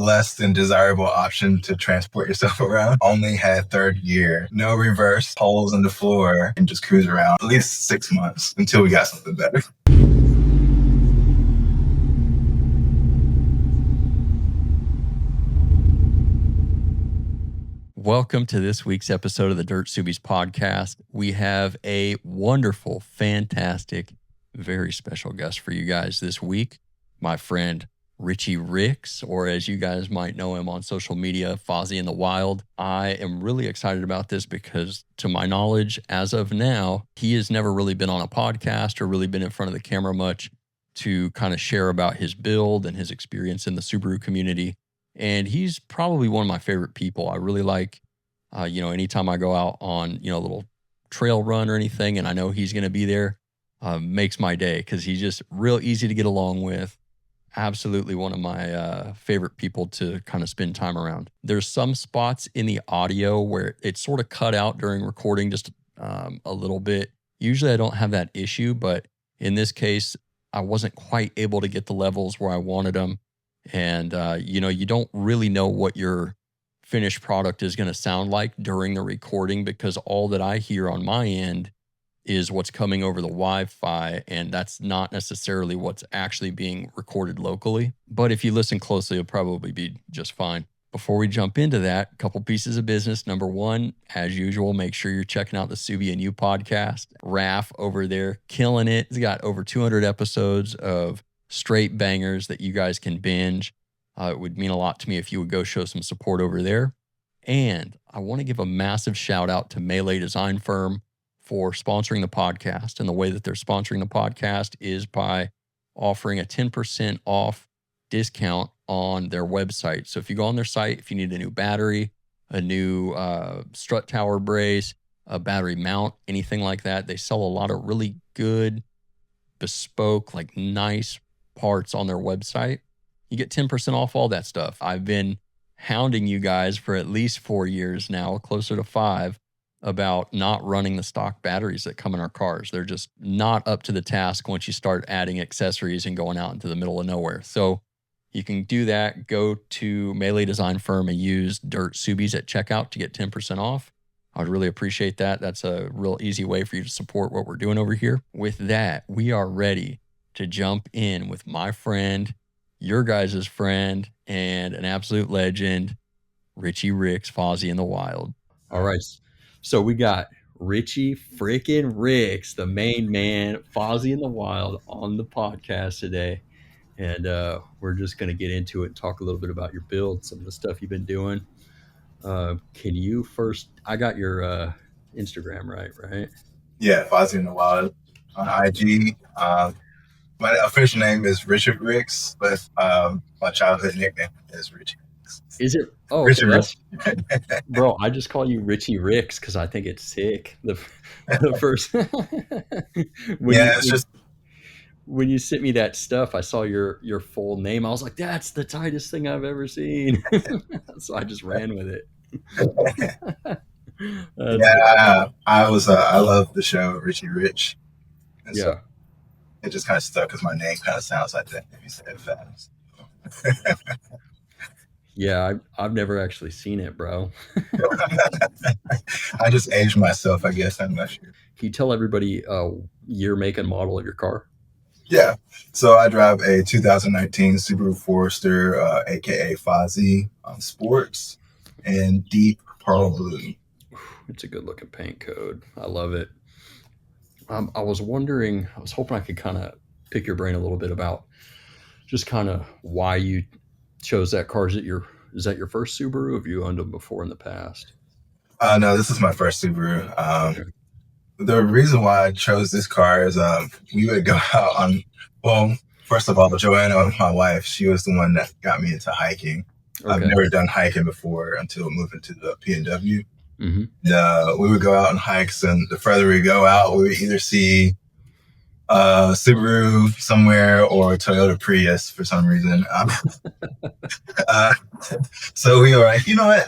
less than desirable option to transport yourself around. Only had third gear, no reverse, holes in the floor, and just cruise around at least 6 months until we got something better. Welcome to this week's episode of the DirtSubies Podcast. We have a wonderful, fantastic, very special guest for you guys this week. My friend Richie Ricks, or as you guys might know him on social media, Fozzie in the Wild. I am really excited about this because, to my knowledge, as of now, he has never really been on a podcast or really been in front of the camera much to kind of share about his build and his experience in the Subaru community. And he's probably one of my favorite people. I really like, anytime I go out on, a little trail run or anything, and I know he's going to be there, makes my day because he's just real easy to get along with. Absolutely one of my favorite people to kind of spend time around. There's some spots in the audio where it's sort of cut out during recording just a little bit. Usually I don't have that issue, but in this case, I wasn't quite able to get the levels where I wanted them. And, you don't really know what your finished product is going to sound like during the recording because all that I hear on my end is what's coming over the Wi-Fi, and that's not necessarily what's actually being recorded locally. But if you listen closely, it'll probably be just fine. Before we jump into that, a couple pieces of business. Number one, as usual, make sure you're checking out the Subi and You podcast. Raph over there, killing it. He's got over 200 episodes of straight bangers that you guys can binge. It would mean a lot to me if you would go show some support over there. And I want to give a massive shout out to Melee Design Firm for sponsoring the podcast. And the way that they're sponsoring the podcast is by offering a 10% off discount on their website. So if you go on their site, if you need a new battery, a new strut tower brace, a battery mount, anything like that, they sell a lot of really good, bespoke, like nice parts on their website. You get 10% off all that stuff. I've been hounding you guys for at least 4 years now, closer to 5, about not running the stock batteries that come in our cars. They're just not up to the task once you start adding accessories and going out into the middle of nowhere. So you can do that. Go to Melee Design Firm and use DirtSubies at checkout to get 10% off. I'd really appreciate that. That's a real easy way for you to support what we're doing over here. With that, we are ready to jump in with my friend, your guys' friend, and an absolute legend, Richie Ricks, Fozzie in the Wild. All right. So we got Richie freaking Ricks, the main man, Fozzie in the Wild, on the podcast today. And we're just going to get into it and talk a little bit about your build, some of the stuff you've been doing. Can you first, I got your Instagram right? Yeah, Fozzie in the Wild on IG. My official name is Richard Ricks, but my childhood nickname is Richie. Is it? Oh, Richard Ricks. Bro, I just call you Richie Ricks because I think it's sick. The first when you sent me that stuff, I saw your full name. I was like, that's the tightest thing I've ever seen. So I just ran with it. I love the show Richie Rich. And yeah. So it just kind of stuck because my name kind of sounds like that if you say it fast. Yeah, I've never actually seen it, bro. I just aged myself, I guess. I'm not sure. Can you tell everybody year, make, and model of your car? Yeah. So I drive a 2019 Subaru Forester, aka Fozzie, sports, and deep pearl blue. It's a good looking paint code. I love it. I was hoping I could kind of pick your brain a little bit about just kind of why you chose that car. Is that your first Subaru? Have you owned them before in the past? No, this is my first Subaru. Okay. The reason why I chose this car is we would go out on, well, first of all, Joanna, my wife, she was the one that got me into hiking. Okay. I've never done hiking before until moving to the P&W. Mm-hmm. We would go out on hikes, and the further we go out, we would either see Subaru somewhere or Toyota Prius for some reason. So we were like, you know what?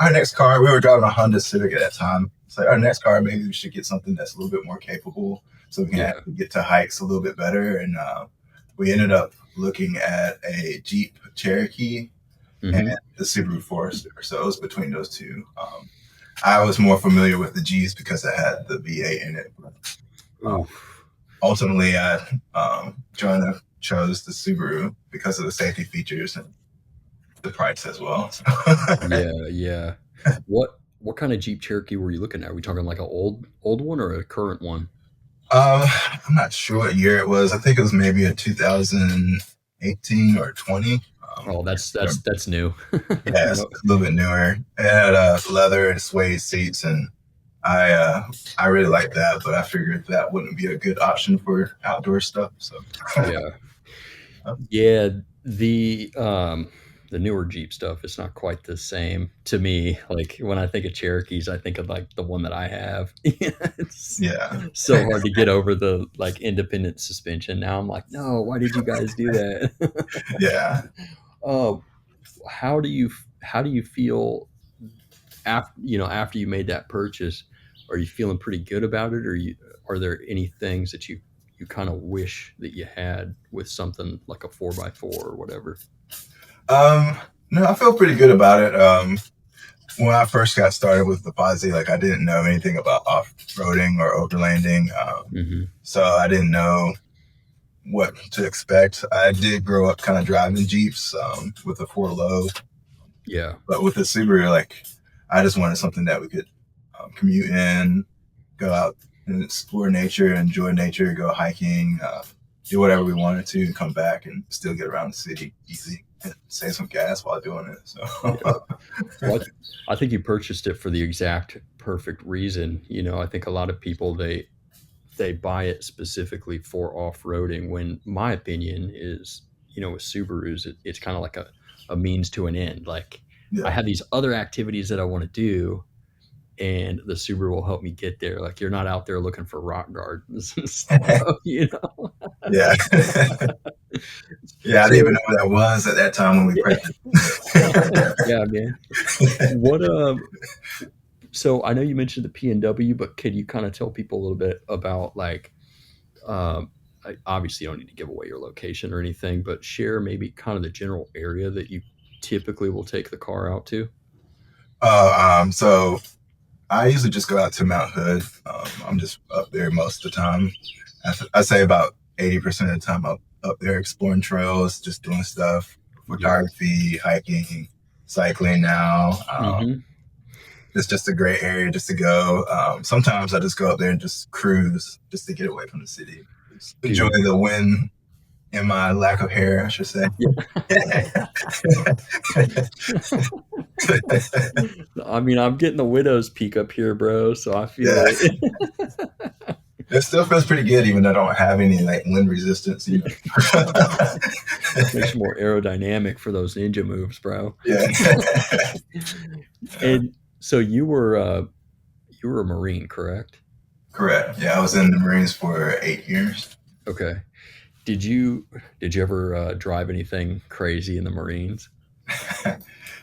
Our next car, we were driving a Honda Civic at that time. So our next car, maybe we should get something that's a little bit more capable so we can get to hikes a little bit better. And we ended up looking at a Jeep Cherokee and the Subaru Forester. So it was between those two. I was more familiar with the G's because it had the V8 in it. Ultimately, I chose the Subaru because of the safety features and the price as well. So. Yeah. What kind of Jeep Cherokee were you looking at? Are we talking like an old one or a current one? I'm not sure what year it was. I think it was maybe a 2018 or 20. That's new. Yeah, it's a little bit newer. It had leather and suede seats, and I really liked that, but I figured that wouldn't be a good option for outdoor stuff. So yeah, the newer Jeep stuff is not quite the same to me. Like when I think of Cherokees, I think of like the one that I have. It's so hard to get over the like independent suspension. Now I'm like, no, why did you guys do that? Yeah. How do you feel after you made that purchase? Are you feeling pretty good about it, or are there any things that you kind of wish that you had with something like a 4x4 or whatever? No, I feel pretty good about it. When I first got started with the Posse, like I didn't know anything about off-roading or overlanding. So I didn't know what to expect. I did grow up kind of driving Jeeps with a 4-low. Yeah. But with the Subaru, like I just wanted something that we could commute in, go out and explore nature, enjoy nature, go hiking, do whatever we wanted to, and come back and still get around the city easy and save some gas while doing it. So, well, I think you purchased it for the exact perfect reason. I think a lot of people they buy it specifically for off-roading. When my opinion is, with Subarus, it's kind of like a means to an end. Like I have these other activities that I want to do, and the Subaru will help me get there. Like you're not out there looking for rock gardens and stuff, Yeah. Yeah, I didn't even know what that was at that time when we purchased. Yeah, man. So I know you mentioned the P&W, but could you kind of tell people a little bit about like, obviously you don't need to give away your location or anything, but share maybe kind of the general area that you typically will take the car out to? So I usually just go out to Mount Hood. I'm just up there most of the time. I say about 80% of the time up there exploring trails, just doing stuff, photography, hiking, cycling now. It's just a great area just to go. Sometimes I just go up there and just cruise just to get away from the city. Just enjoy the wind and my lack of hair, I should say. I mean, I'm getting the widow's peak up here, bro. So I feel it. It still feels pretty good, even though I don't have any like wind resistance. Makes you more aerodynamic for those ninja moves, bro. Yeah. And so you were a Marine, correct? Correct. Yeah, I was in the Marines for 8 years. Okay. Did you ever drive anything crazy in the Marines?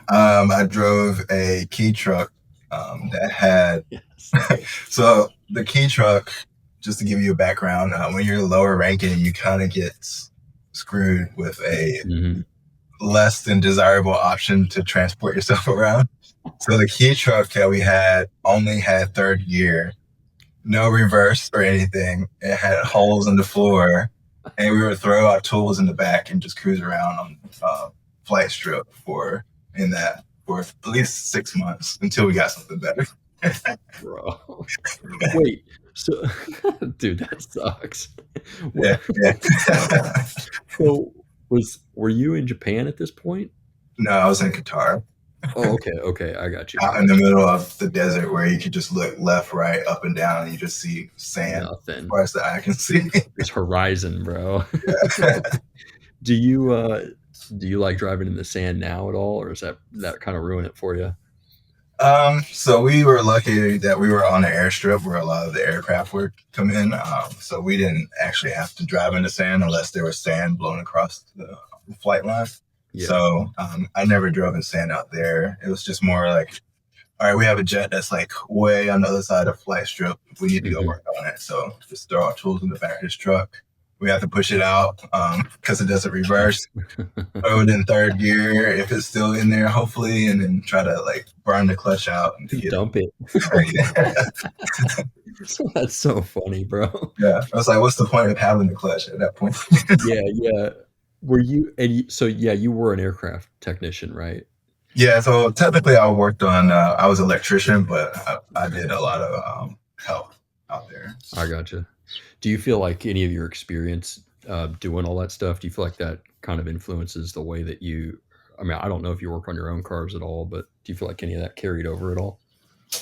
I drove a key truck that had. So the key truck, just to give you a background, when you're lower ranking, you kind of get screwed with a less than desirable option to transport yourself around. So the key truck that we had only had third gear, no reverse or anything. It had holes in the floor, and we would throw our tools in the back and just cruise around on flight strip for at least 6 months until we got something better. Bro, wait. So, dude, that sucks. Yeah. So, were you in Japan at this point? No, I was in Qatar. Oh, okay, I got you. Out in the middle of the desert where you could just look left, right, up and down, and you just see sand. Nothing. As far as the eye can see. It's horizon, bro. Yeah. Do you like driving in the sand now at all, or is that kind of ruin it for you? So we were lucky that we were on an airstrip where a lot of the aircraft would come in. So we didn't actually have to drive in the sand unless there was sand blown across the flight line. Yeah. So I never drove in sand out there. It was just more like, all right, we have a jet that's like way on the other side of the flight strip. We need to go work on it. So just throw our tools in the back of this truck, we have to push it out because it doesn't reverse. Throw it in third gear if it's still in there, hopefully, and then try to like burn the clutch out and Just dump it. That's so funny, bro. Yeah, I was like, what's the point of having the clutch at that point? Yeah. Were you? So yeah, you were an aircraft technician, right? Yeah, so technically I worked on, I was an electrician, but I did a lot of help out there. I gotcha. Do you feel like any of your experience doing all that stuff, do you feel like that kind of influences the way that you, I mean, I don't know if you work on your own cars at all, but do you feel like any of that carried over at all?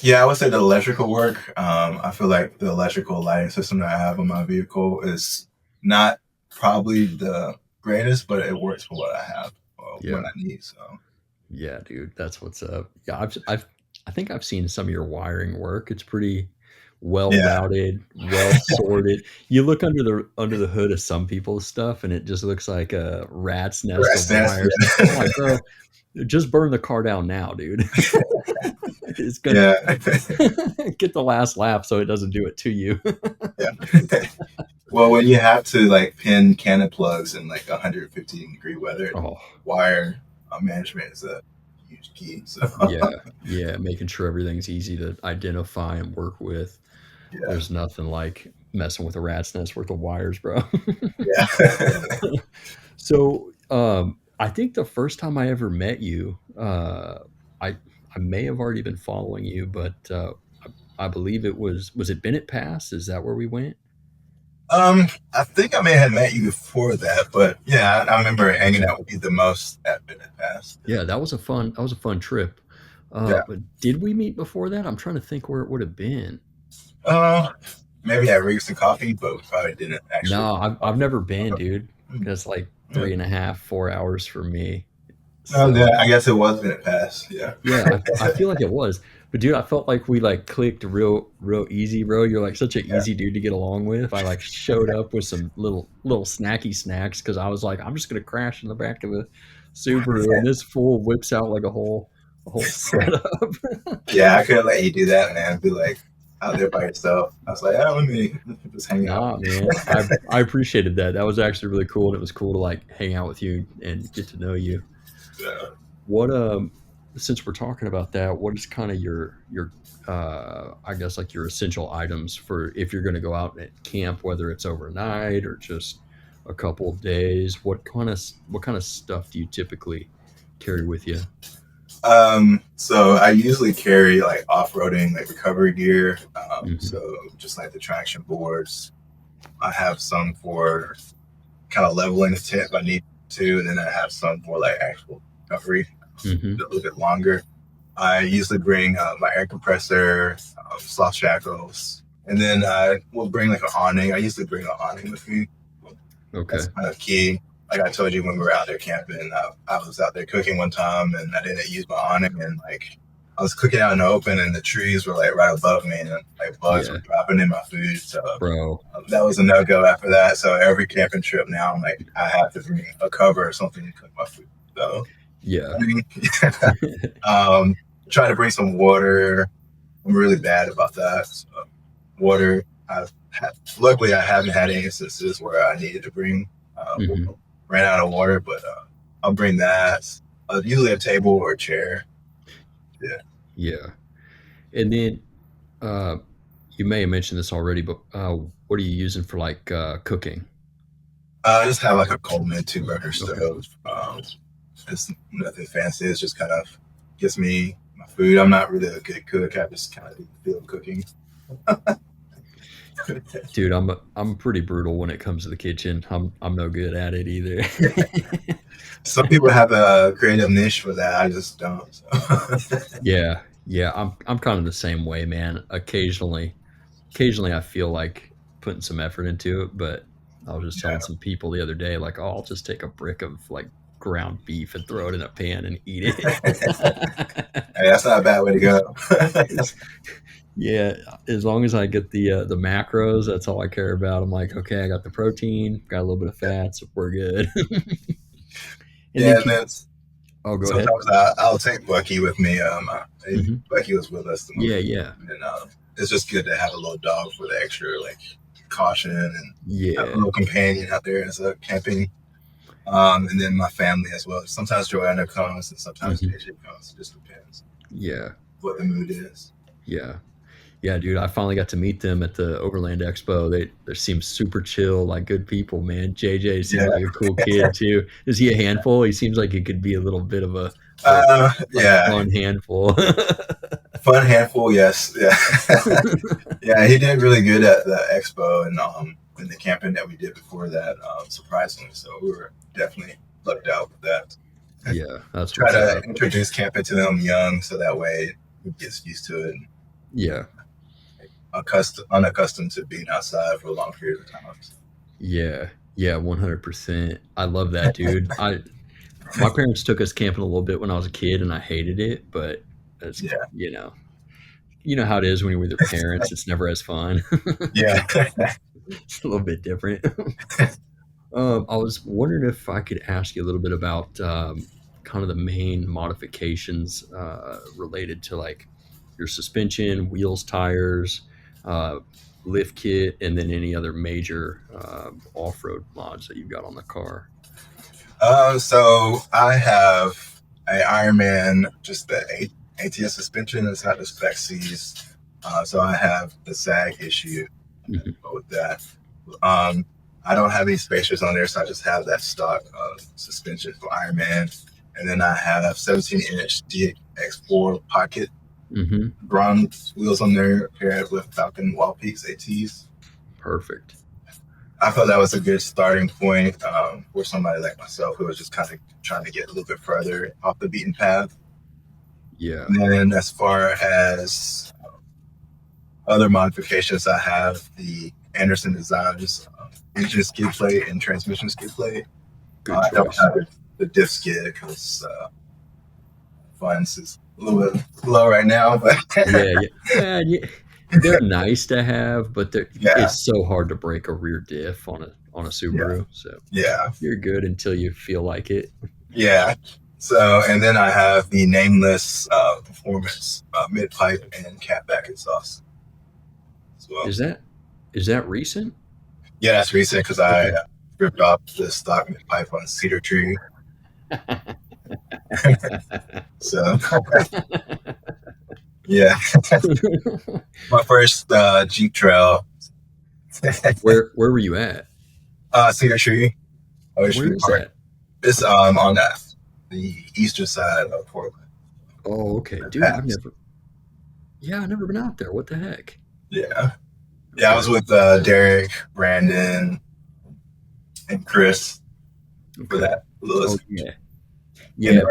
Yeah, I would say the electrical work. I feel like the electrical lighting system that I have on my vehicle is not probably the greatest, but it works for what I have or what I need. So yeah, dude, that's what's up. Yeah, I think I've seen some of your wiring work. It's pretty well routed, well sorted. You look under the hood of some people's stuff, and it just looks like a rat's nest of wires. Yeah. I'm like, bro, just burn the car down now, dude. It's gonna get the last lap so it doesn't do it to you. Yeah. Well, when you have to like pin cannon plugs in like 115-degree weather, wire management is a huge key. So yeah, making sure everything's easy to identify and work with. Yeah. There's nothing like messing with a rat's nest worth of wires, bro. Yeah. So I think the first time I ever met you, I may have already been following you, but I believe it was it Bennett Pass? Is that where we went? I think I may have met you before that, but yeah, I remember hanging out with you the most at Bennett Pass. Yeah, that was a fun trip. But did we meet before that? I'm trying to think where it would have been. Maybe at Rigs and Coffee, but we probably didn't actually. No, I've never been, dude. That's like 3.5, 4 hours for me. So, yeah, I guess it was Bennett Pass. Yeah. Yeah, I feel like it was. But dude, I felt like we like clicked real easy, bro. You're like such an easy dude to get along with. I like showed up with some little snacky snacks because I was like, I'm just gonna crash in the back of a Subaru, and this fool whips out like a whole setup. Yeah, I couldn't let you do that, man. Be like out there by yourself. I was like, let me just hang out. Man, I appreciated that. That was actually really cool, and it was cool to like hang out with you and get to know you. Yeah. What since we're talking about that, what is kind of your I guess like your essential items for if you're going to go out at camp, whether it's overnight or just a couple of days? What kind of stuff do you typically carry with you? So I usually carry like off-roading, like recovery gear. So just like the traction boards. I have some for kind of leveling the tent if I need to, and then I have some for like actual recovery, a little bit longer. I usually bring my air compressor, soft shackles, and then I will bring like an awning. I usually bring an awning with me. Okay. That's kind of key. Like I told you when we were out there camping, I was out there cooking one time and I didn't use my awning, and like I was cooking out in the open and the trees were like right above me and like bugs were dropping in my food. So that was a no-go after that. So every camping trip now, I'm like, I have to bring a cover or something to cook my food. So try to bring some water. I'm really bad about that. So, water. Luckily I haven't had any instances where I needed to bring ran out of water, but I'll bring that. Usually a table or a chair. Yeah. And then you may have mentioned this already, but what are you using for like cooking? I just have like a Coleman 2-burner stove. It's nothing fancy. It's just kind of gives me my food. I'm not really a good cook. I just kind of feel cooking. Dude, I'm pretty brutal when it comes to the kitchen. I'm no good at it either. Some people have a creative niche for that. I just don't. So. Yeah. I'm kind of the same way, man. Occasionally I feel like putting some effort into it, but I was just telling some people the other day, like, I'll just take a brick of like ground beef and throw it in a pan and eat it. Hey, that's not a bad way to go. Yeah, as long as I get the macros, that's all I care about. I'm like, okay, I got the protein, got a little bit of fats, we're good. Go ahead. I'll take Bucky with me. Bucky was with us. Yeah. And it's just good to have a little dog for the extra like caution and have a Yeah. little companion out there as a camping. And then my family as well. Sometimes Joanna comes and sometimes Mhm. AJ comes. It just depends Yeah. what the mood is. Yeah. Yeah, dude, I finally got to meet them at the Overland Expo. They seem super chill, like good people, man. JJ seems Yeah. like a cool kid too. Is he a handful? He seems like he could be a little bit of a like Yeah. fun handful. Fun handful, yes. Yeah. Yeah, he did really good at the expo and the camping that we did before that, surprisingly. So we were definitely lucked out with that. Yeah, that's Try what's to up. introduce camping to them young so that way he gets used to it and Yeah. unaccustomed to being outside for a long period of time. Yeah. Yeah, 100%. I love that, dude. My parents took us camping a little bit when I was a kid and I hated it, but it's Yeah. you know how it is when you're with your parents. It's never as fun. Yeah. It's a little bit different. I was wondering if I could ask you a little bit about kind of the main modifications related to like your suspension, wheels, tires, uh, lift kit, and then any other major off-road mods that you've got on the car. So I have a Ironman, just the ATS suspension. It's not the spec C's. So I have the sag issue Mhm. with that. I don't have any spacers on there, so I just have that stock suspension for Ironman. And then I have 17-inch DX4 pocket Mhm. bronze wheels on there paired with Falken Wall Peaks ATs. Perfect. I felt that was a good starting point for somebody like myself who was just kind of trying to get a little bit further off the beaten path. Yeah. And then as far as other modifications, I have the Anderson Designs engine skid plate and transmission skid plate. Good I don't choice. have the diff skid because funds is a little bit low right now, but Yeah. They're nice to have, but yeah, it's so hard to break a rear diff on a yeah, Subaru. So yeah, you're good until you feel like it. yeah. So, and then I have the nameless performance mid pipe and catback exhaust as well. Is that recent? Yeah, that's recent because I Okay. ripped off the stock mid pipe on Cedar Tree. So, yeah, my first Jeep Trail. Where were you at? Cedar Tree, Where Ocean is Park. that? It's on the eastern side of Portland. Oh, okay, dude. Pass. I've never been out there. What the heck? Yeah. Yeah, I was Okay. with Derek, Brandon, and Chris for Okay. that little Oh excursion yeah. in Yeah. the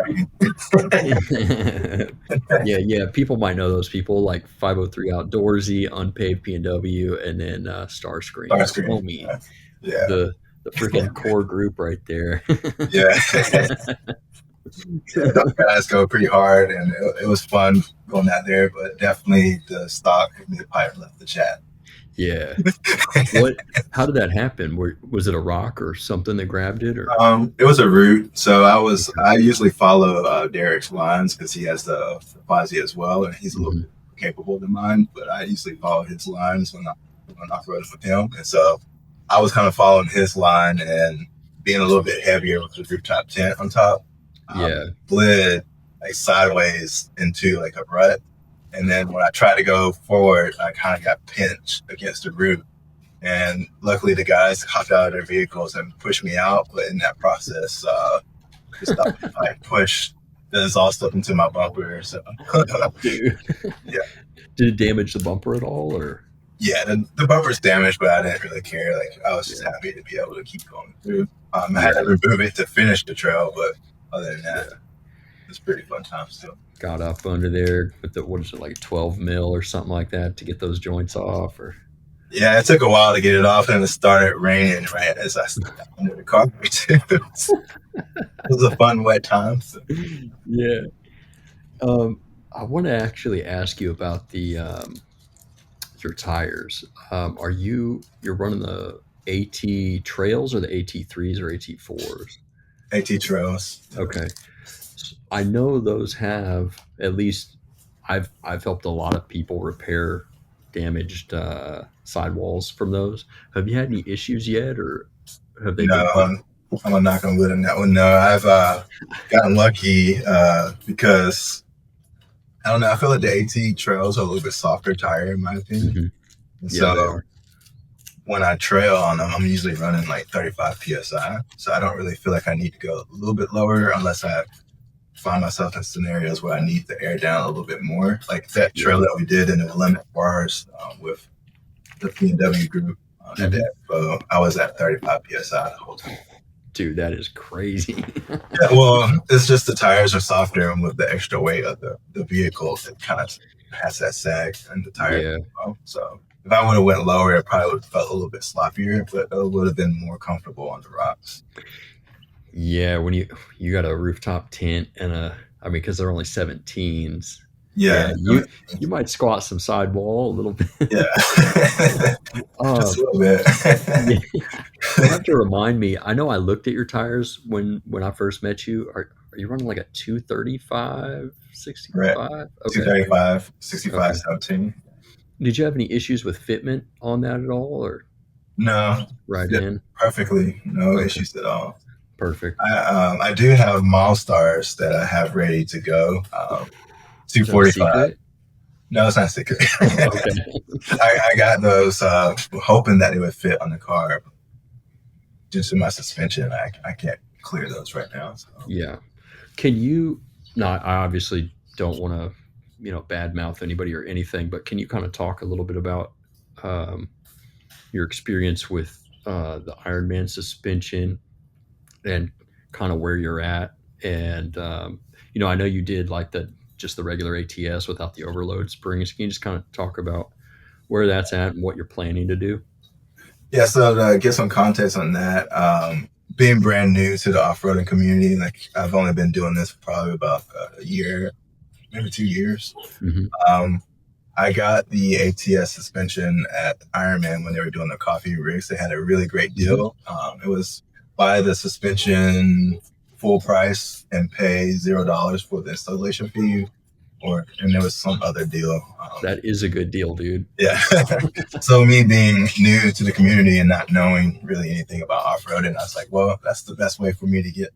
rain. Yeah. People might know those people like 503 Outdoorsy, Unpaved P&W, and then Starscream. Dark The screen. homie. Yeah. The freaking core group right there. Yeah. Yeah, those guys go pretty hard, and it was fun going out there, but definitely the stock mid pipe left the chat. Yeah. What? How did that happen? Was it a rock or something that grabbed it? Or It was a route, so okay. I usually follow Derek's lines because he has the Fozzie as well, and he's a little Mhm. bit capable than mine. But I usually follow his lines when I rode with him, and so I was kind of following his line and being a little bit heavier with the rooftop tent on top. Yeah. Slid like sideways into like a rut, and then when I tried to go forward, I kind of got pinched against the root. And luckily, the guys hopped out of their vehicles and pushed me out. But in that process, just stopped like push the exhaust up into my bumper. So Dude. yeah, Did it damage the bumper at all? Or yeah, the bumper's damaged, but I didn't really care. Like I was just yeah. happy to be able to keep going through. I had Yeah. to remove it to finish the trail, but other than that, Yeah. it's pretty fun time still. Got up under there with what is it, like 12 mil or something like that to get those joints off? Or Yeah, it took a while to get it off, and it started raining right as I stepped under the car too. It was a fun wet time. So. yeah. I want to actually ask you about the your tires. Are you're running the AT Trails or the AT3s or AT4s? AT Trails. Okay. I know those have at least I've helped a lot of people repair damaged sidewalls from those. Have you had any issues yet, or have they been No, pretty? I'm gonna knock on wood on that one. No, I've gotten lucky because I don't know. I feel like the AT Trails are a little bit softer tire in my opinion, Mhm. and Yeah, so they are. when I trail on them, I'm usually running like 35 psi. So I don't really feel like I need to go a little bit lower unless I find myself in scenarios where I need to air down a little bit more. Like that Yeah. trail that we did in the limit bars with the P&W group at Mhm. the expo, I was at 35 psi the whole time. Dude, that is crazy. Yeah, well, it's just the tires are softer, and with the extra weight of the vehicle, it kind of has that sag in the tire. Yeah. So if I would have went lower, it probably would have felt a little bit sloppier, but it would have been more comfortable on the rocks. Yeah, when you got a rooftop tent and I mean, because they're only 17s. Yeah, Yeah, you might squat some sidewall a little bit. yeah, Um, just a little bit. yeah, you'll have to remind me. I know I looked at your tires when I first met you. Are you running like a 235, Right. 65? Okay, 235, 65, okay. 17. Did you have any issues with fitment on that at all, or No, right fit in? perfectly. No Okay, issues at all. perfect. I do have Milestars that I have ready to go. Is that a 245. secret? No, it's not secret. Okay. I got those hoping that it would fit on the car. Due to my suspension, I can't clear those right now. So. Yeah. Can you not? I obviously don't want to, badmouth anybody or anything, but can you kind of talk a little bit about um, your experience with the Ironman suspension and kind of where you're at? And I know you did like just the regular ATS without the overload springs. Can you just kind of talk about where that's at and what you're planning to do? Yeah, so to get some context on that, being brand new to the off-roading community, like I've only been doing this for probably about a year, maybe 2 years. Hmm. Um, I got the ATS suspension at Ironman when they were doing the coffee race. They had a really great Hmm. deal. It was buy the suspension full price and pay $0 for the installation fee, and there was some other deal. That is a good deal, dude. Yeah. So me being new to the community and not knowing really anything about off-roading, I was like, well, that's the best way for me to get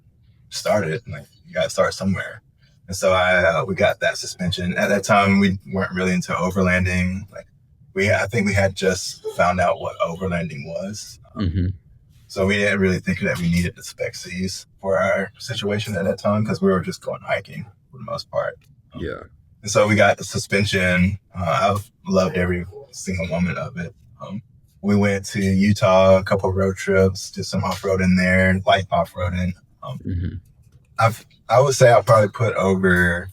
started. Like, you got to start somewhere. And so we got that suspension. At that time, we weren't really into overlanding. Like I think we had just found out what overlanding was. Hmm. So we didn't really think that we needed the spec Cs for our situation at that time because we were just going hiking for the most part. Yeah. And so we got the suspension. I've loved every single moment of it. We went to Utah, a couple of road trips, did some off-roading there, light off-roading. Hmm. I would say I probably put over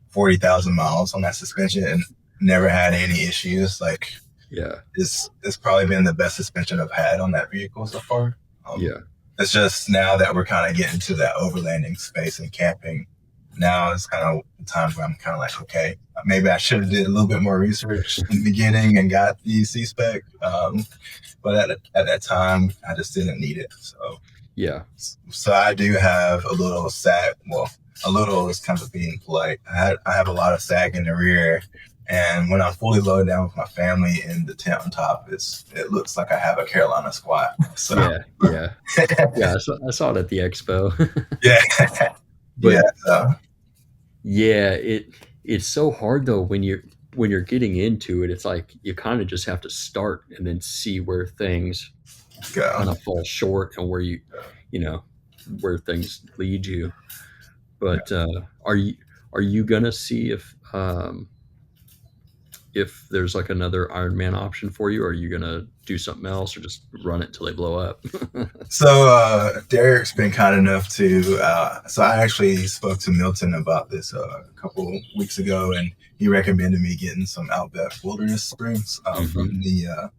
40,000 miles on that suspension and never had any issues. Like, Yeah. it's probably been the best suspension I've had on that vehicle so far. Yeah. It's just now that we're kind of getting to that overlanding space and camping. Now it's kind of the time where I'm kind of like, okay, maybe I should have did a little bit more research in the beginning and got the C-Spec. But at that time, I just didn't need it. Yeah. So I do have a little sag. Well, a little is kind of being polite. I have a lot of sag in the rear. And when I'm fully loaded down with my family in the tent on top, it looks like I have a Carolina squat. So Yeah. Yeah. Yeah. I saw it at the expo. yeah, But yeah. So, yeah, it's so hard though when you're getting into it. It's like you kind of just have to start and then see where things go. kind of fall short and you know where things lead you. But are you gonna see if there's like another Ironman option for you, or are you gonna do something else, or just run it till they blow up? So Derek's been kind enough to. So I actually spoke to Milton about this a couple weeks ago, and he recommended me getting some Outback Wilderness Springs from Hmm. the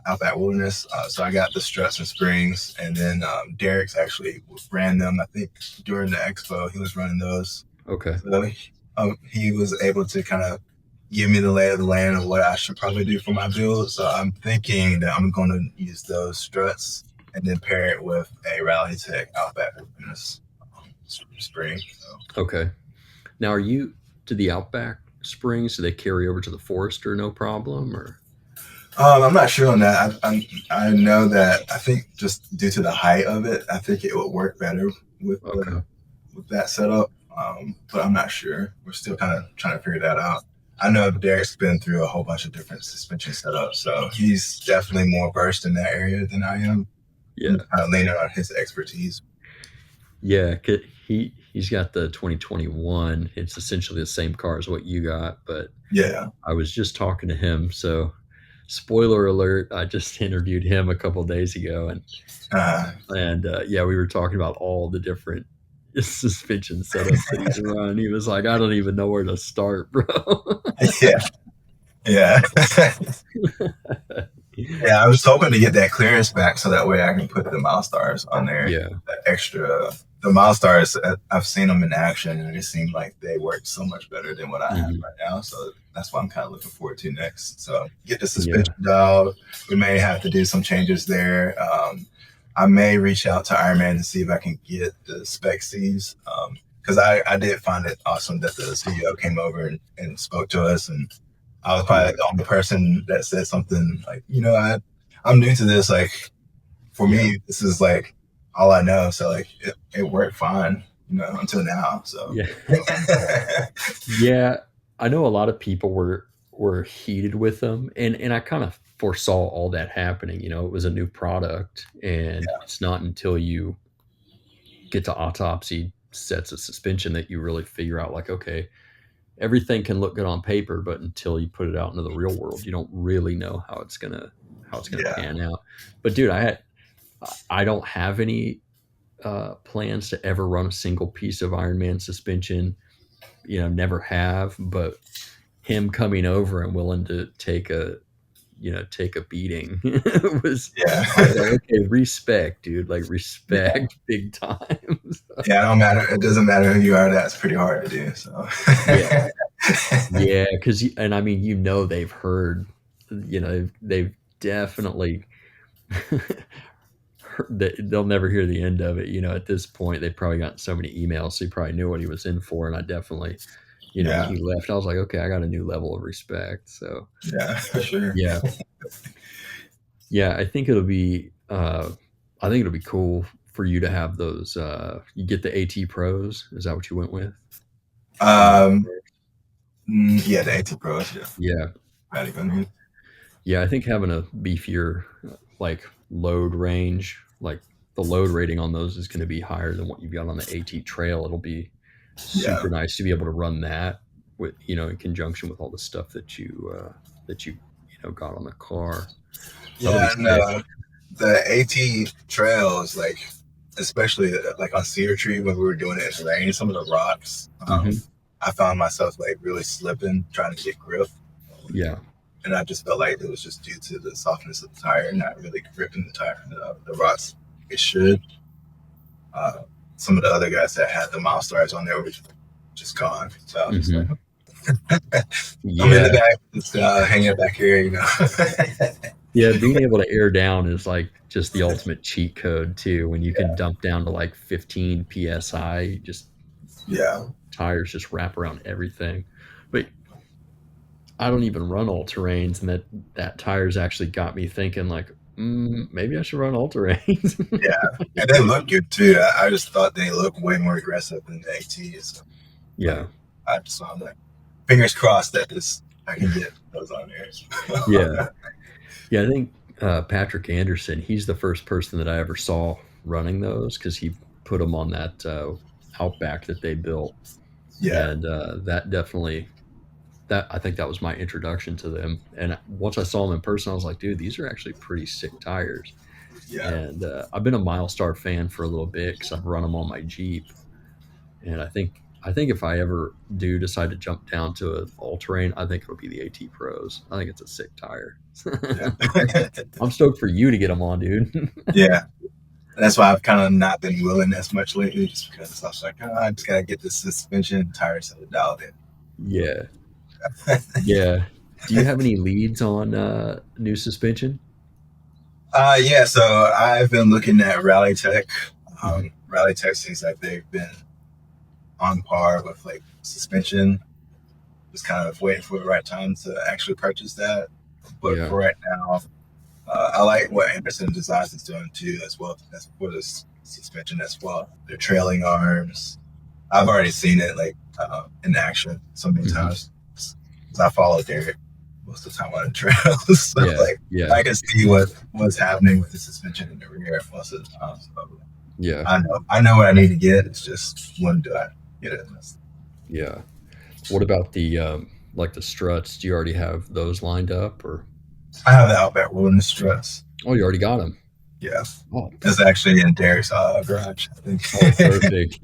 Outback Wilderness. So I got the struts and springs, and then Derek's actually ran them. I think during the expo he was running those. Okay. So he was able to kind of give me the lay of the land of what I should probably do for my build. So I'm thinking that I'm going to use those struts and then pair it with a Rally Tech Outback Wilderness spring. So. Okay. Now, are you to the Outback Springs? Do they carry over to the Forester no problem, or? I'm not sure on that. I know that I think just due to the height of it, I think it would work better with Okay. with that setup. But I'm not sure. We're still kind of trying to figure that out. I know Derek's been through a whole bunch of different suspension setups, so he's definitely more versed in that area than I am. I'm Yeah. kind of leaning on his expertise. Yeah. He's got the 2021. It's essentially the same car as what you got, but Yeah. I was just talking to him. So, spoiler alert, I just interviewed him a couple days ago, Uh, yeah, we were talking about all the different suspension setups that he's run. He was like, I don't even know where to start, bro. yeah. Yeah. Yeah, I was hoping to get that clearance back so that way I can put the Milestars on there. Yeah. The extra, the Milestars, I've seen them in action and it seemed like they work so much better than what I have Mhm. right now. So that's what I'm kind of looking forward to next. So get the Yeah. suspension dialed. We may have to do some changes there. I may reach out to Ironman to see if I can get the spec Cs. Because I did find it awesome that the CEO came over and spoke to us, and I was probably the only person that said something like, I'm new to this. Like, for Yeah. me, this is like all I know. So like, it worked fine, until now. So Yeah. Yeah. I know a lot of people were heated with them, and I kind of foresaw all that happening. It was a new product, and it's not until you get to autopsy sets of suspension that you really figure out, like, okay, everything can look good on paper, but until you put it out into the real world, you don't really know how it's gonna yeah, pan out. But dude, I don't have any plans to ever run a single piece of Ironman suspension. Never have. But him coming over and willing to take a beating was. yeah, I was like, okay, respect, dude. Like, yeah, respect, big time. yeah. It don't matter. It doesn't matter who you are. That's pretty hard to do. So Yeah, yeah, because and I mean, they've heard, they've definitely they'll never hear the end of it. At this point, they've probably gotten so many emails, so he probably knew what he was in for. And I definitely, when yeah, he left, I was like, okay, I got a new level of respect. So yeah, for sure. yeah, yeah, I think it'll be cool for you to have those. You get the AT Pros. Is that what you went with? Um, yeah, the AT Pros. Yeah, Yeah, Patty Gunn. yeah, I think having a beefier like load range, like the load rating on those is going to be higher than what you've got on the AT Trail. It'll be Yeah, super nice to be able to run that with in conjunction with all the stuff that you got on the car. That'll be yeah, and sick. the AT Trails, like especially like on Cedar Tree when we were doing it in the rain, some of the rocks, Hmm. I found myself like really slipping trying to get grip. Yeah, And I just felt like it was just due to the softness of the tire, not really gripping the tire, the rocks it should. Uh, some of the other guys that had the Milestars on there were just gone. So I was just like, hmm, I'm in the yeah, back, just hanging back here. yeah. Being able to air down is like just the ultimate cheat code too. When you can Yeah, dump down to like 15 psi, just yeah, tires just wrap around everything. But I don't even run all terrains, and that tires actually got me thinking, like, maybe I should run all terrains. yeah. And they look good too. I just thought they looked way more aggressive than the ATs. But Yeah, I just saw like fingers crossed that I can get those on yeah, there. yeah. I think Patrick Anderson. He's the first person that I ever saw running those because he put them on that Outback that they built, Yeah, and that definitely. That I think that was my introduction to them. And once I saw them in person, I was like, dude, these are actually pretty sick tires. yeah, And I've been a Milestar fan for a little bit because I've run them on my Jeep. And I think if I ever do decide to jump down to an all terrain, I think it'll be the AT Pros. I think it's a sick tire. yeah. I'm stoked for you to get them on, dude. Yeah. That's why I've kind of not been willing as much lately, just because I was like, I just gotta get the suspension tires dialed in. Yeah, yeah. Do you have any leads on new suspension? Yeah, so I've been looking at Rally Tech. Hmm. Rally Tech seems like they've been on par with like suspension. Just kind of waiting for the right time to actually purchase that. But for right now, I like what Anderson Designs is doing too, as well as for this suspension as well. Their trailing arms. I've already seen it like in action so many times. Because I follow Derek most of the time on the trails, so I can see what's happening with the suspension in the rear most of the time. So, I know what I need to get. It's just when do I get it? Yeah. What about the like the struts? Do you already have those lined up, or? I have the Outback Wilderness struts. Oh, you already got them. Yeah. Oh, it's actually in Derek's garage, I think. Oh, perfect.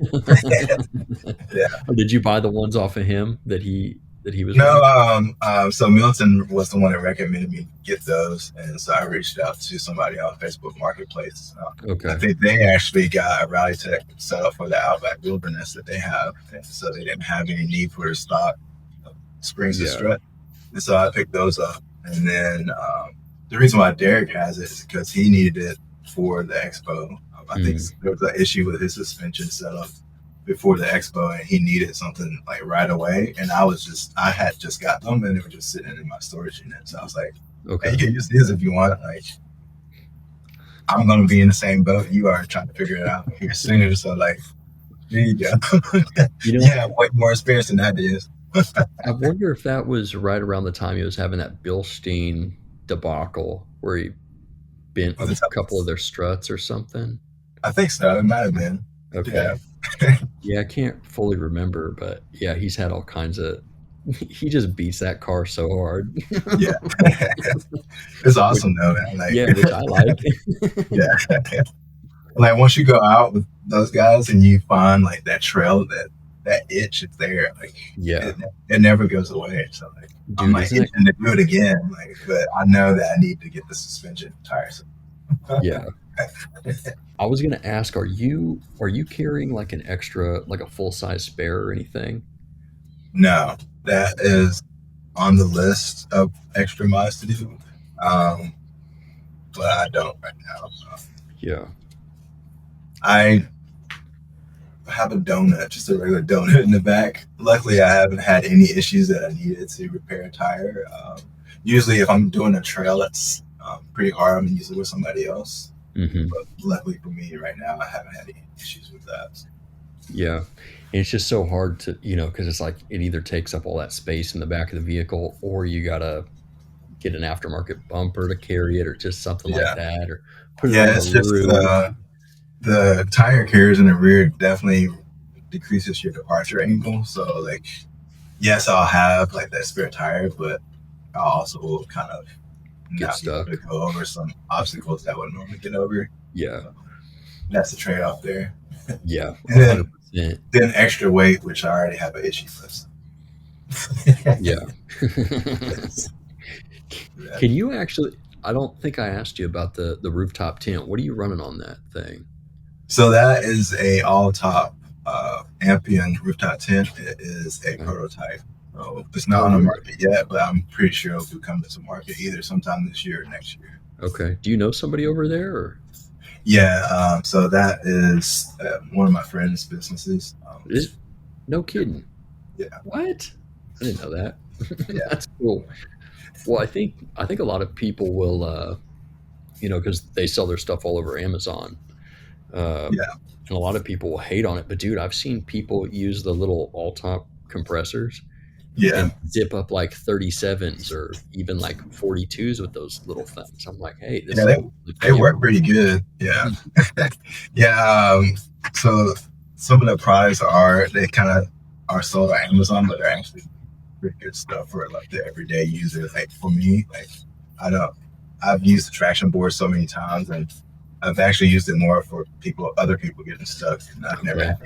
Yeah. Did you buy the ones off of him that he was? No. So Milton was the one that recommended me get those, and so I reached out to somebody on Facebook Marketplace. Okay. I think they actually got a rally tech set up for the Outback Wilderness that they have, and so they didn't have any need for the stock springs and strut, and so I picked those up. And then the reason why Derek has it is because he needed it for the expo. I think there was an issue with his suspension setup before the expo, and he needed something like right away. And I had just got them, and they were just sitting in my storage unit. So I was like, okay, hey, you can use these if you want. Like, I'm going to be in the same boat you are, trying to figure it out here sooner. So like, there you go. You have way more experience than that is. I wonder if that was right around the time he was having that Bilstein debacle where he bent a couple of their struts or something. I think so. It might have been. Okay. Yeah, I can't fully remember, but yeah, he's had all kinds of. He just beats that car so hard. Yeah, it's awesome though, man. Like, which I like. Yeah, like once you go out with those guys and you find like that trail, that itch is there. Like, it never goes away. So like, dude, I'm like itching to do it again. Like, but I know that I need to get the suspension tires. Yeah. I was gonna ask, are you carrying like an extra, like a full size spare or anything? No, that is on the list of extra miles to do, but I don't right now. Yeah, I have a donut, just a regular donut in the back. Luckily, I haven't had any issues that I needed to repair a tire. Usually, if I'm doing a trail that's pretty hard, I'm usually with somebody else. But luckily for me right now, I haven't had any issues with that. Yeah. And it's just so hard to, because it's like it either takes up all that space in the back of the vehicle, or you got to get an aftermarket bumper to carry it, or just something like that, or put it on the roof. The tire carriers in the rear definitely decreases your departure angle. So like, yes, I'll have like that spare tire, but I also will kind of get stuck to go over some obstacles that I would normally get over. Yeah. So that's the trade-off there. Yeah. And then extra weight, which I already have an issue with. Yeah. Can you actually, I don't think I asked you about the rooftop tent. What are you running on that thing? So that is a all-top Ampion rooftop tent. It is a prototype. So it's not on the market yet, but I'm pretty sure it'll be coming to market either sometime this year or next year. Okay. Do you know somebody over there? Or? Yeah. So that is one of my friend's businesses. No kidding. Yeah. What? I didn't know that. Yeah. That's cool. Well, I think a lot of people will, because they sell their stuff all over Amazon. And a lot of people will hate on it, but dude, I've seen people use the little all-top compressors. Yeah. And zip up like 37s or even like 42s with those little things. I'm like, hey, they work pretty good. Yeah. Yeah. So some of the products they kind of are sold on Amazon, but they're actually pretty good stuff for like the everyday user. Like for me, like I've used the traction board so many times, and I've actually used it more for other people getting stuck, and I've never had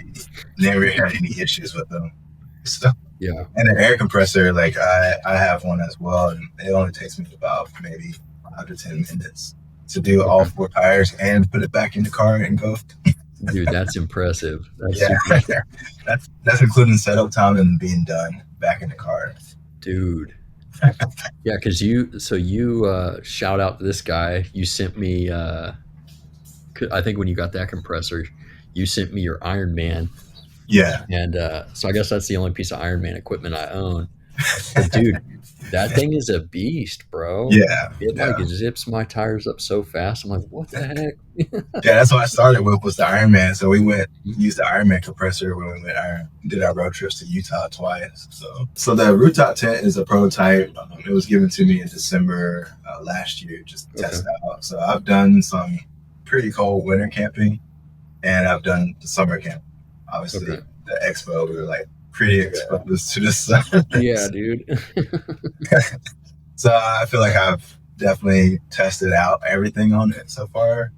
any issues with them. So, yeah. And an air compressor, like I have one as well, and it only takes me about maybe 5 to 10 minutes to do all 4 tires and put it back in the car and go. Dude, that's impressive. That's including setup time and being done back in the car. Dude. Yeah, because you shout out to this guy. You sent me, I think when you got that compressor, you sent me your Iron Man. Yeah. And so I guess that's the only piece of Iron Man equipment I own. But dude, that thing is a beast, bro. Yeah, It like yeah. zips my tires up so fast. I'm like, what the heck? Yeah, that's what I started with was the Ironman. So we went used the Ironman compressor when we did our road trips to Utah twice. So the rooftop tent is a prototype. It was given to me in December last year just to test out. So I've done some pretty cold winter camping, and I've done the summer camp. Obviously, the expo we were like pretty exposed to the sun. Yeah, dude. So I feel like I've definitely tested out everything on it so far.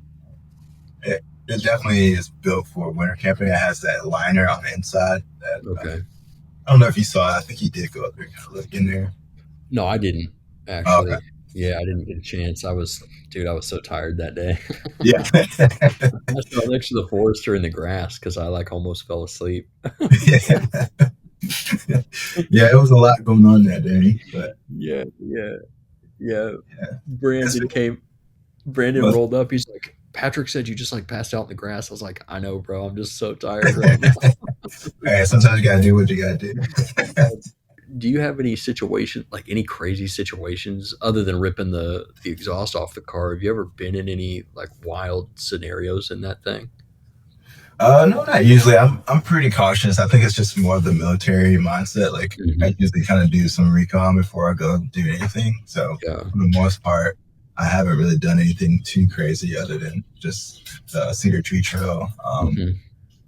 It definitely is built for winter camping. It has that liner on the inside. That, I don't know if you saw it. I think you did go up there and kind of look in there. No, I didn't actually. Okay. Yeah, I didn't get a chance. I was so tired that day. Yeah. I sat next to the Forester in the grass because I like almost fell asleep. Yeah, it was a lot going on that day. But yeah. Brandon rolled up. He's like, Patrick said you just like passed out in the grass. I was like, I know, bro. I'm just so tired right now. Hey, sometimes you gotta do what you gotta do. Do you have any situation, like any crazy situations other than ripping the exhaust off the car? Have you ever been in any like wild scenarios in that thing? No, not usually. I'm pretty cautious. I think it's just more of the military mindset. Like I usually kind of do some recon before I go do anything. So for the most part, I haven't really done anything too crazy other than just the Cedar Tree Trail.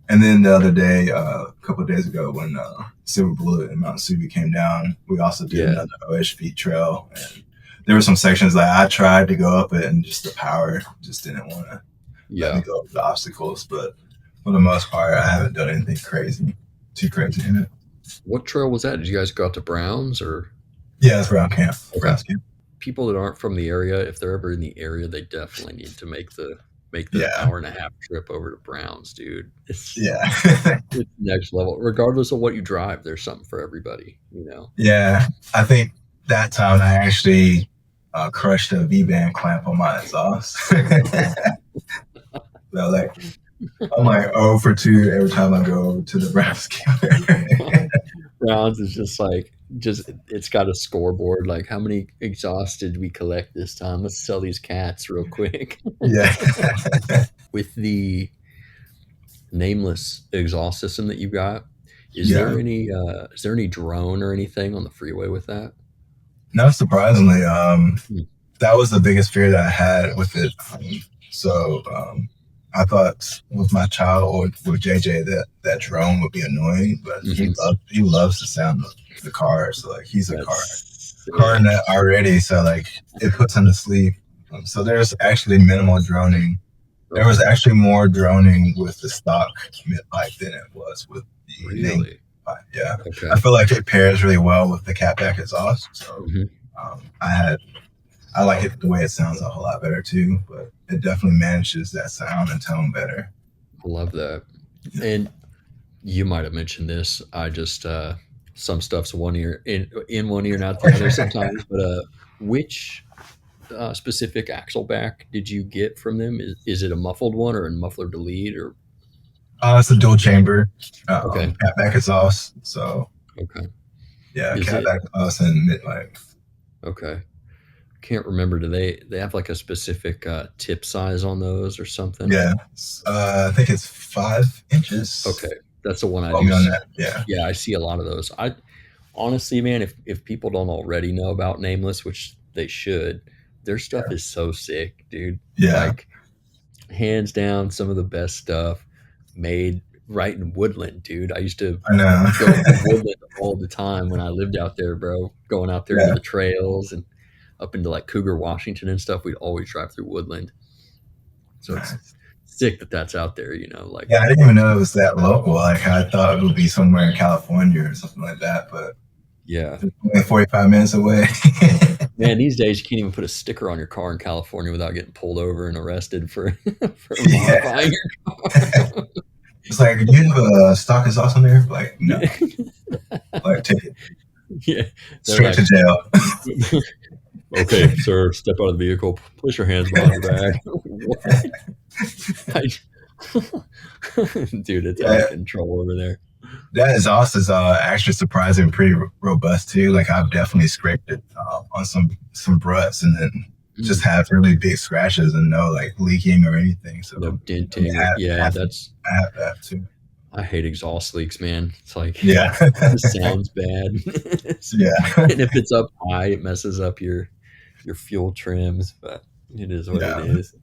And then the other day, a couple of days ago, when Silver Bullet and Mount Subi came down, we also did another OHV trail. And there were some sections that I tried to go up it, and just the power just didn't want to let me go up the obstacles. But for the most part, I haven't done anything too crazy in it. What trail was that? Did you guys go out to Browns or? Yeah, it's Brown Camp. Browns Camp. People that aren't from the area, if they're ever in the area, they definitely need to make the hour and a half trip over to Browns, dude. It's next level. Regardless of what you drive, there's something for everybody, you know? Yeah. I think that time I actually crushed a V-band clamp on my exhaust. So like, I'm like 0 for 2 every time I go to the Browns camp. Browns is just it's got a scoreboard like how many exhausts did we collect this time? Let's sell these cats real quick. Yeah. With the nameless exhaust system that you got, is there any drone or anything on the freeway with that? No, surprisingly, that was the biggest fear that I had with it. So I thought with my child or with JJ that drone would be annoying, but he loves the sound of the car. So like he's a car nut already. So like it puts him to sleep. So there's actually minimal droning. There was actually more droning with the stock mid-pipe than it was with the name pipe. Yeah. Okay. I feel like it pairs really well with the catback exhaust. So I like it the way it sounds a whole lot better too, but it definitely manages that sound and tone better. I love that. Yeah. And you might have mentioned this. I just some stuff's one ear in one ear, not the other sometimes. But which specific axle back did you get from them? Is it a muffled one or a muffler to lead or? It's a dual chamber. Catback exhaust. So yeah, catback exhaust and mid-pipe. Okay. Can't remember. Do they have like a specific tip size on those or something? Yeah, I think it's 5 inches. Okay, that's the one I do. On that. Yeah, I see a lot of those. I honestly, man, if people don't already know about Nameless, which they should, their stuff is so sick, dude. Yeah, like hands down, some of the best stuff made right in Woodland, dude. I used to go to Woodland all the time when I lived out there, bro. Going out there to the trails and up into like Cougar, Washington and stuff, we'd always drive through Woodland. So it's sick that that's out there, you know. Like, yeah, I didn't even know it was that local. Like, I thought it would be somewhere in California or something like that, but it's only 45 minutes away. Man, these days you can't even put a sticker on your car in California without getting pulled over and arrested for modifying your car. It's like, do you have a stock exhaust on there? Like, no. Like, take it. Yeah, straight to jail. Okay, sir, step out of the vehicle. Place your hands behind your back. Dude, it's out of control over there. That exhaust is actually surprisingly pretty robust too. Like I've definitely scraped it on some ruts and then just have really big scratches and no like leaking or anything. So No I mean, denting or I have that too. I hate exhaust leaks, man. It's like Yeah, it just sounds bad. yeah, And if it's up high, it messes up your fuel trims, but it is what it yeah. is.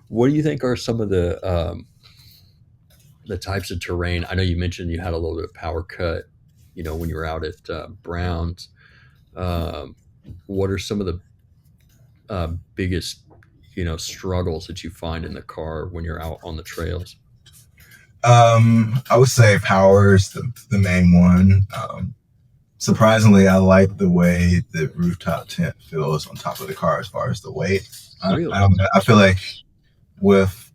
What do you think are some of the types of terrain? I know you mentioned you had a little bit of power cut, when you were out at Brown's. Um, what are some of the biggest, struggles that you find in the car when you're out on the trails? I would say power is the main one. Surprisingly, I like the way the rooftop tent feels on top of the car as far as the weight. Really? I don't know. I feel like with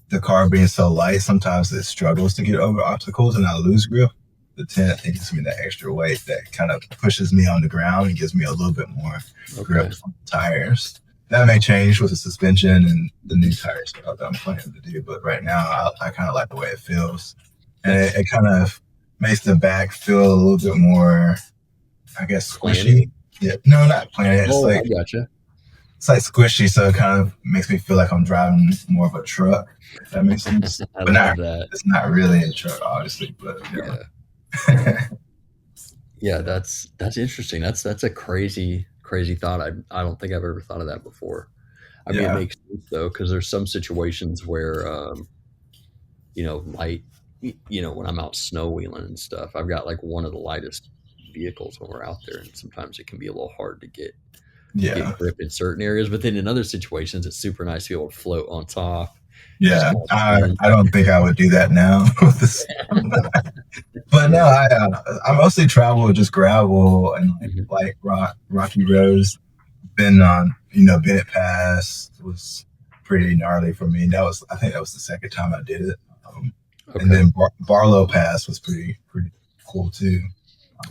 the car being so light, sometimes it struggles to get over obstacles and I lose grip. The tent, it gives me that extra weight that kind of pushes me on the ground and gives me a little bit more grip on the tires. That may change with the suspension and the new tires that I'm planning to do, but right now I kind of like the way it feels. And it kind of makes the back feel a little bit more, I guess, squishy. Yeah, no, not planet. It's I like gotcha. it's like squishy, so it kind of makes me feel like I'm driving more of a truck. If that makes sense. I But love that. it's not really a truck, obviously. But Yeah. Yeah, that's interesting. That's a crazy thought. I don't think I've ever thought of that before. I mean, it makes sense though, because there's some situations where, light, when I'm out snow wheeling and stuff, I've got like one of the lightest vehicles when we're out there, and sometimes it can be a little hard to get grip in certain areas. But then in other situations, it's super nice to be able to float on top. Yeah, I don't think I would do that now. But no, I mostly travel with just gravel and like rocky roads. Been on, Bennett Pass was pretty gnarly for me. I think that was the second time I did it. And then Barlow Pass was pretty cool too.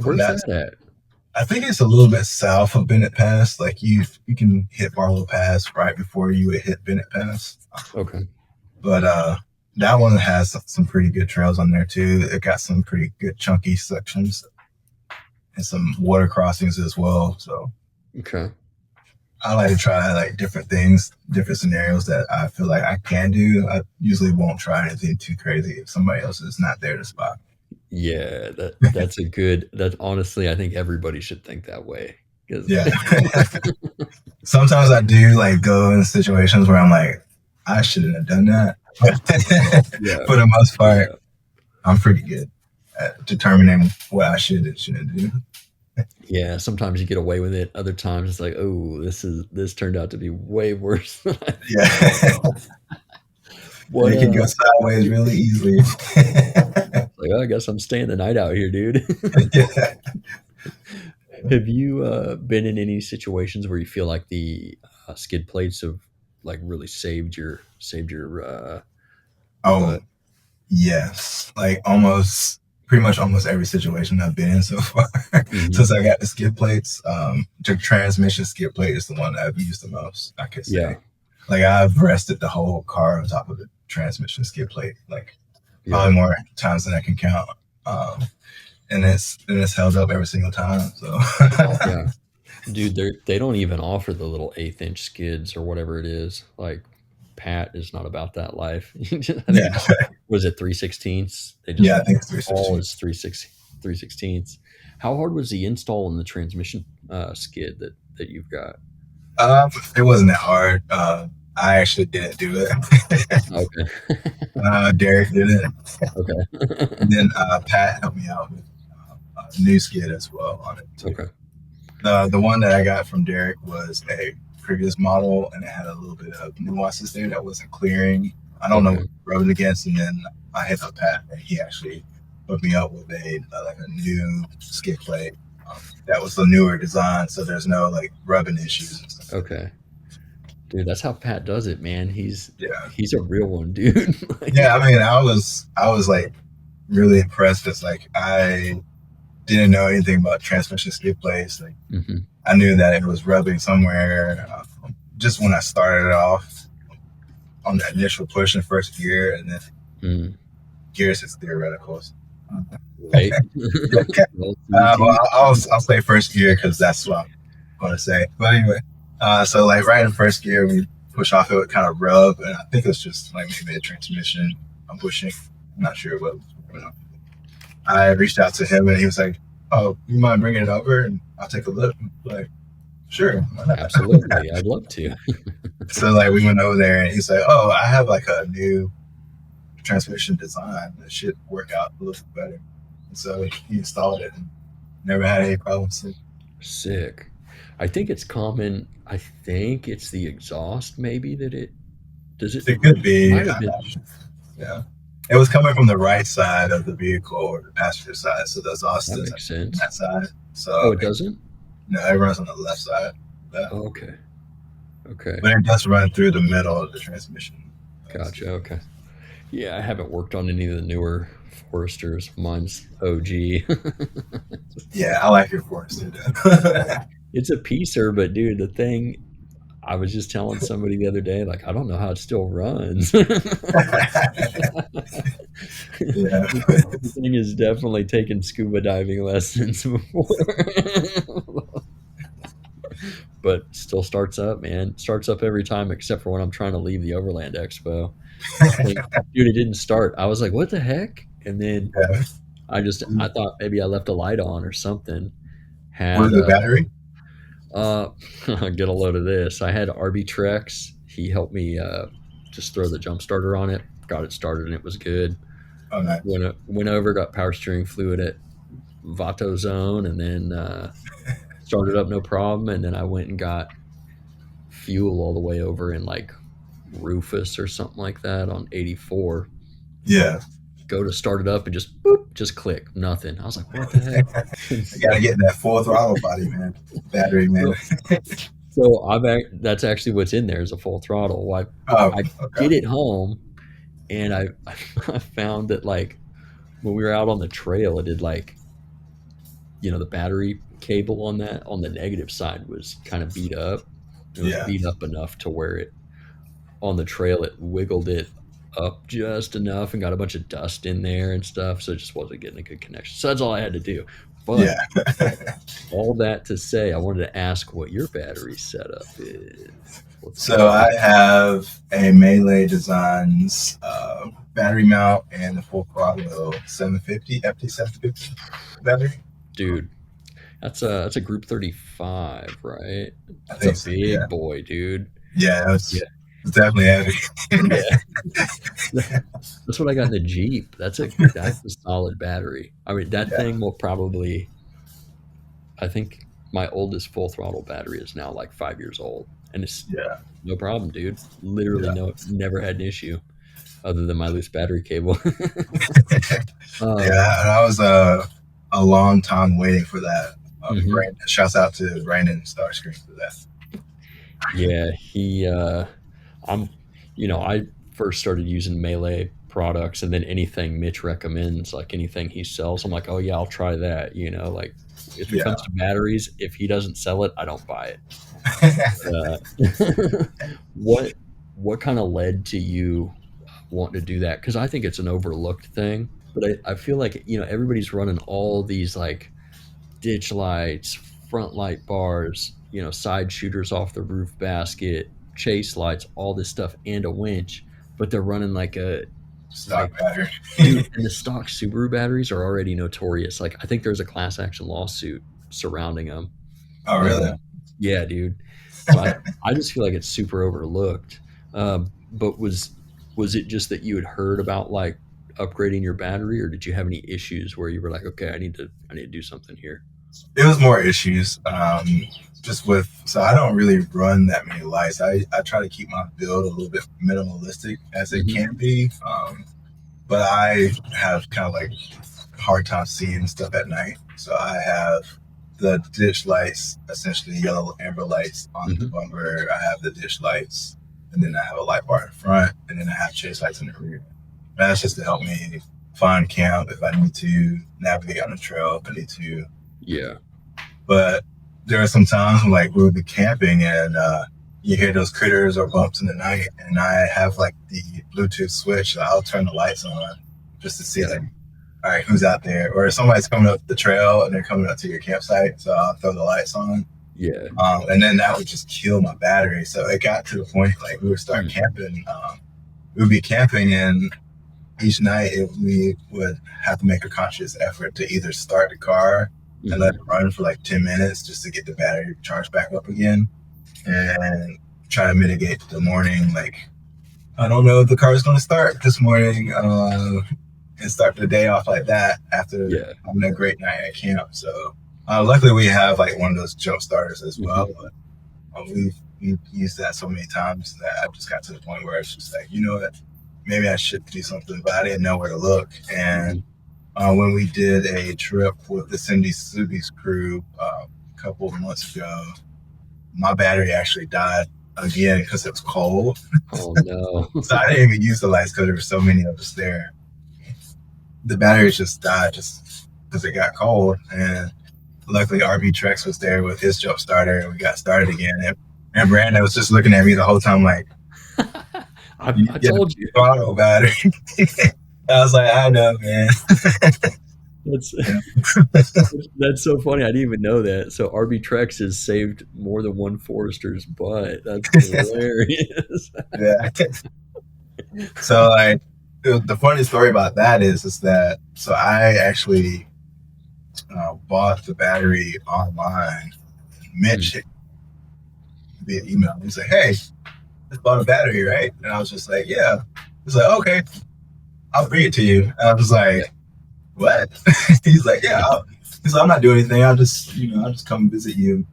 Where's that at? I think it's a little bit south of Bennett Pass. Like you can hit Barlow Pass right before you would hit Bennett Pass. Okay. But that one has some pretty good trails on there too. It got some pretty good chunky sections and some water crossings as well. So I like to try like different things, different scenarios that I feel like I can do. I usually won't try anything too crazy if somebody else is not there to spot. Yeah, that's a good. That honestly, I think everybody should think that way. Yeah. Sometimes I do like go in situations where I'm like, I shouldn't have done that. For the most part, I'm pretty good at determining what I should and shouldn't do. Yeah, sometimes you get away with it. Other times it's like, oh, this turned out to be way worse than I thought. It can go sideways really easily. Like, I guess I'm staying the night out here, dude. Have you been in any situations where you feel like the skid plates have like really saved your yes, like pretty much almost every situation I've been in so far since I got the skid plates. The transmission skid plate is the one that I've used the most, I could say. Like I've rested the whole car on top of the transmission skid plate, like probably more times than I can count. And it's held up every single time. So dude, they don't even offer the little 1/8-inch skids or whatever it is. Like Pat is not about that life. Was it 3/16? I think it's 3/16. All is 3/16. How hard was the install in the transmission skid that you've got? It wasn't that hard. I actually didn't do it. Okay. Derek did it. Okay. And then Pat helped me out with a new skid as well on it too. Okay. The one that I got from Derek was a previous model, and it had a little bit of nuances there that wasn't clearing. I don't know what rubbing against, and then I hit up Pat, and he actually hooked me up with a new skid plate. That was the newer design, so there's no like rubbing issues and stuff. Okay. Dude, that's how Pat does it, man. He's a real one, dude. Yeah, I mean, I was like really impressed. It's like I didn't know anything about transmission skid plates. Like I knew that it was rubbing somewhere just when I started it off on the initial push in first gear, and then gears is theoretical. Right. Well, Well, I'll say first gear because that's what I'm going to say. But anyway, so like right in first gear, we push off, it would kind of rub, and I think it's just like maybe a transmission I'm pushing. I'm not sure what. I reached out to him and he was like, "Oh, you mind bringing it over and I'll take a look?" I'm like, sure, absolutely. I'd love to. So like we went over there and he's like, "Oh, I have like a new transmission design that should work out a little better." And so he installed it and never had any problems. Sick. I think it's common. I think it's the exhaust, maybe that it does it. It could be. Yeah. It was coming from the right side of the vehicle or the passenger side, so the exhaust That is makes sense. that side. So it doesn't? No, it runs on the left side. Oh, okay. But it does run through the middle of the transmission. Gotcha. Okay. Yeah, I haven't worked on any of the newer Foresters. Mine's OG. Yeah, I like your Forester. It's a piecer, but dude, the thing, I was just telling somebody the other day, like, I don't know how it still runs. Yeah. The thing is definitely taken scuba diving lessons before. But still starts up, man. Starts up every time except for when I'm trying to leave the Overland Expo. Like, dude, it didn't start. I was like, what the heck? And then I thought maybe I left a light on or something. Was the battery? Get a load of this. I had RB Trex. He helped me just throw the jump starter on it. Got it started and it was good. Oh, nice. Went over, got power steering fluid at Vato Zone, and then started up no problem. And then I went and got fuel all the way over in like Rufus or something like that on 84. Yeah. Go to start it up and just boop, just click, nothing. I was like, what the heck? You gotta get in that full throttle body, man. Battery, man. So that's actually what's in there is a full throttle. I did it home, and I found that like when we were out on the trail, it did like, the battery cable on the negative side was kind of beat up. It was beat up enough to where it on the trail it wiggled it up just enough and got a bunch of dust in there and stuff, so it just wasn't getting a good connection. So that's all I had to do. But all that to say, I wanted to ask what your battery setup is. So I have a Melee Designs battery mount and the full throttle 750 FT750 battery. Dude, that's a Group 35, right? That's a big boy, dude. Yeah, it's definitely heavy. That's what I got in the Jeep. That's a solid battery. I mean, that thing will probably, I think my oldest full throttle battery is now like 5 years old, and it's no problem, dude. Literally never had an issue other than my loose battery cable. I was a long time waiting for that. Shouts out to Brandon Starscreen for that. Yeah, I first started using Melee products, and then anything Mitch recommends, like anything he sells, I'm like, oh yeah, I'll try that. Like if it comes to batteries, if he doesn't sell it, I don't buy it. What kind of led to you wanting to do that? Because I think it's an overlooked thing, but I feel like everybody's running all these like ditch lights, front light bars, side shooters off the roof basket, chase lights, all this stuff, and a winch, but they're running like a stock battery. Dude, and the stock Subaru batteries are already notorious. Like, I think there's a class action lawsuit surrounding them. Oh, really? Yeah, dude. So I just feel like it's super overlooked. But was it just that you had heard about like upgrading your battery, or did you have any issues where you were like, okay, I need to do something here? It was more issues. So I don't really run that many lights. I try to keep my build a little bit minimalistic as it can be. But I have kind of like hard time seeing stuff at night. So I have the ditch lights, essentially yellow amber lights on the bumper. I have the ditch lights, and then I have a light bar in front, and then I have chase lights in the rear. And that's just to help me find camp if I need to navigate on the trail, if I need to. Yeah. But there are some times when like we would be camping and you hear those critters or bumps in the night, and I have like the Bluetooth switch, so I'll turn the lights on just to see them. all right, who's out there? Or if somebody's coming up the trail and they're coming up to your campsite, so I'll throw the lights on. Yeah. And then that would just kill my battery. So it got to the point like we would start camping. We would be camping, and each night we would have to make a conscious effort to either start the car and let it run for like 10 minutes just to get the battery charged back up again, and try to mitigate the morning. Like, I don't know if the car is going to start this morning, and start the day off like that after having a great night at camp. So luckily we have like one of those jump starters as well. But we've used that so many times that I just got to the point where it's just like, you know what, maybe I should do something, but I didn't know where to look. And when we did a trip with the DirtSubies crew a couple of months ago, my battery actually died again because it was cold. Oh no. So I didn't even use the lights because there were so many of us there. The battery just died just because it got cold. And luckily RB Trex was there with his jump starter, and we got started again. And Brandon was just looking at me the whole time like, I told you. Auto battery. I was like, I know, man. That's so funny. I didn't even know that. So RB Trex has saved more than one Forester's butt. That's hilarious. Yeah. So like the funny story about that is that so I actually bought the battery online. Mitch via email. He said, "Hey, just bought a battery, right?" And I was just like, "Yeah." He's like, "Okay, I'll bring it to you." And I was like, "What?" He's like, "Yeah." He's like, "I'm not doing anything. I'll just come visit you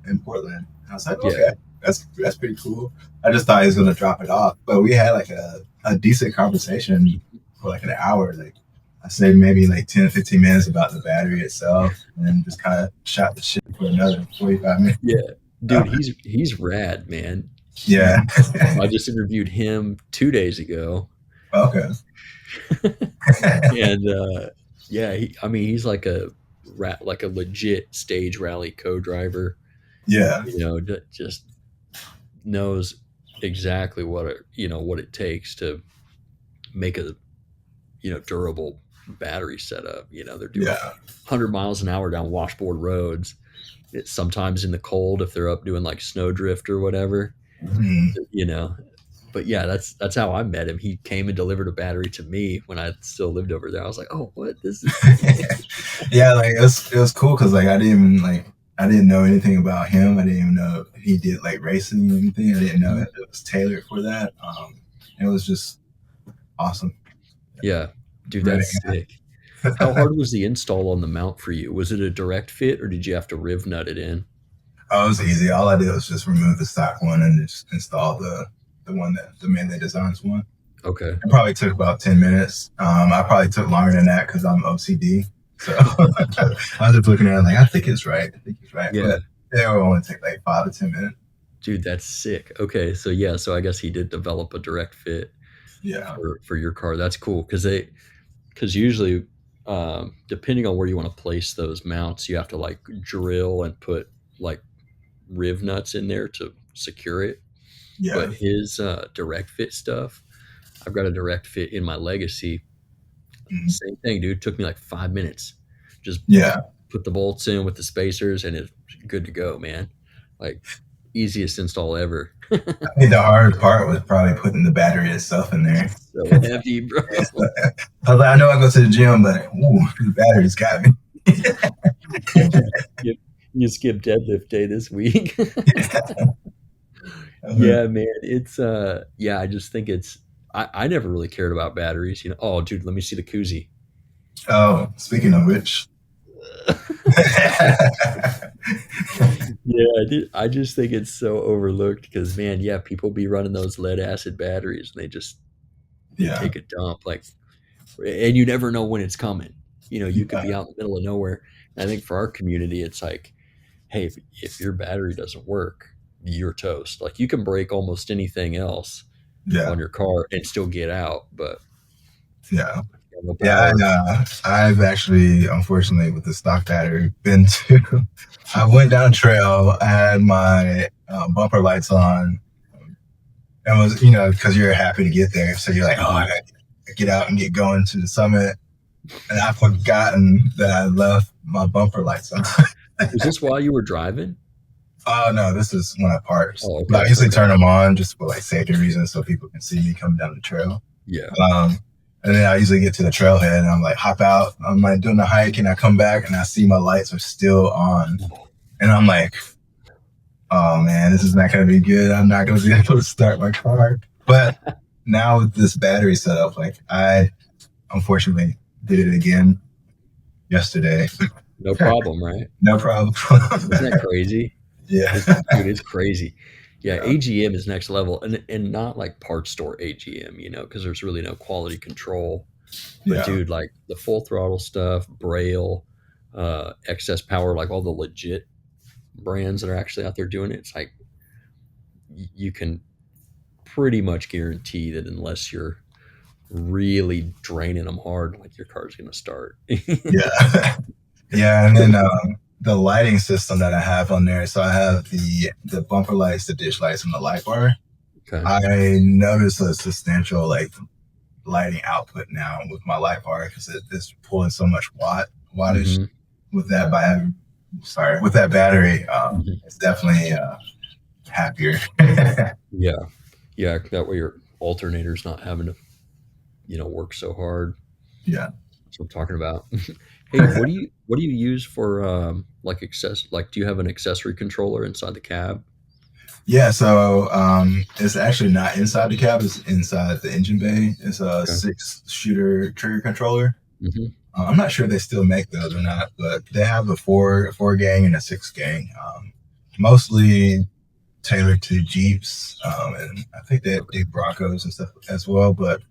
in Portland." And I was like, "Okay, that's pretty cool." I just thought he was gonna drop it off, but we had like a decent conversation for like an hour. Like I said, maybe like 10, 15 minutes about the battery itself, and then just kind of shot the shit for another 45 minutes. Yeah, dude, he's rad, man. Yeah. I just interviewed him 2 days ago. Okay. And he's like a legit stage rally co-driver. Yeah. Just knows exactly what it takes to make a durable battery setup. They're doing 100 miles an hour down washboard roads. It's sometimes in the cold if they're up doing like snowdrift or whatever. But yeah, that's how I met him. He came and delivered a battery to me when I still lived over there. I was like, oh, what? This is yeah, like it was cool because like I didn't know anything about him. I didn't even know he did like racing or anything. I didn't know that it was tailored for that. It was just awesome. Yeah, dude, that's sick. How hard was the install on the mount for you? Was it a direct fit or did you have to riv nut it in? Oh, it was easy. All I did was just remove the stock one and just install the one that the man that designs one. Okay. It probably took about 10 minutes. I probably took longer than that because I'm OCD. So I was just looking at it like, I think it's right. Yeah. But it would only take like 5 to 10 minutes. Dude, that's sick. Okay. So yeah, so I guess he did develop a direct fit for your car. That's cool. Because usually, depending on where you want to place those mounts, you have to like drill and put like riv nuts in there to secure it. Yeah. But his direct fit stuff, I've got a direct fit in my Legacy. Same thing, dude. Took me like 5 minutes. Just put the bolts in with the spacers and it's good to go, man. Like easiest install ever. I think the hard part was probably putting the battery itself in there. So heavy, bro. I was like, I know I go to the gym, but the battery's got me. You skipped deadlift day this week. Yeah, man. It's I just think it's I never really cared about batteries. Oh dude, let me see the koozie. Oh, speaking of which. Yeah, I just think it's so overlooked because man, people be running those lead acid batteries and they just take a dump and you never know when it's coming. You could be out in the middle of nowhere. And I think for our community, it's like, hey, if your battery doesn't work, you're toast. Like you can break almost anything else on your car and still get out, but I've actually, unfortunately, with the stock battery, I went down a trail, I had my bumper lights on, and was, because you're happy to get there. So you're like, oh, I got to get out and get going to the summit. and I've forgotten that I left my bumper lights on. Was this while you were driving? Oh no, this is when I parked. Oh, But I okay. usually turn them on just for like safety reasons, so people can see me coming down the trail. Yeah. And then I usually get to the trailhead and I'm like hop out. I'm like doing the hike and I come back and I see my lights are still on, and I'm like, oh man, this is not going to be good. I'm not going to be able to start my car. But now with this battery setup, like I unfortunately did it again yesterday. No problem, right? No problem. Isn't that crazy? Yeah. Dude, it's crazy. Yeah, AGM is next level, and not like parts store AGM, because there's really no quality control. But dude, like the full throttle stuff, Braille, excess power, like all the legit brands that are actually out there doing it, it's like you can pretty much guarantee that unless you're really draining them hard, like your car's going to start. Yeah. Yeah. And then the lighting system that I have on there. So I have the bumper lights, the ditch lights, and the light bar. Okay. I noticed a substantial like lighting output now with my light bar because it's pulling so much wattage with that with that battery. It's definitely happier. Yeah. That way your alternator's not having to, work so hard. Yeah. That's what I'm talking about. Hey, what do you use for like do you have an accessory controller inside the cab? Yeah, so it's actually not inside the cab; it's inside the engine bay. It's a 6-shooter trigger controller. I'm not sure if they still make those or not, but they have a four gang and a 6 gang, mostly tailored to Jeeps, and I think they do Broncos and stuff as well. But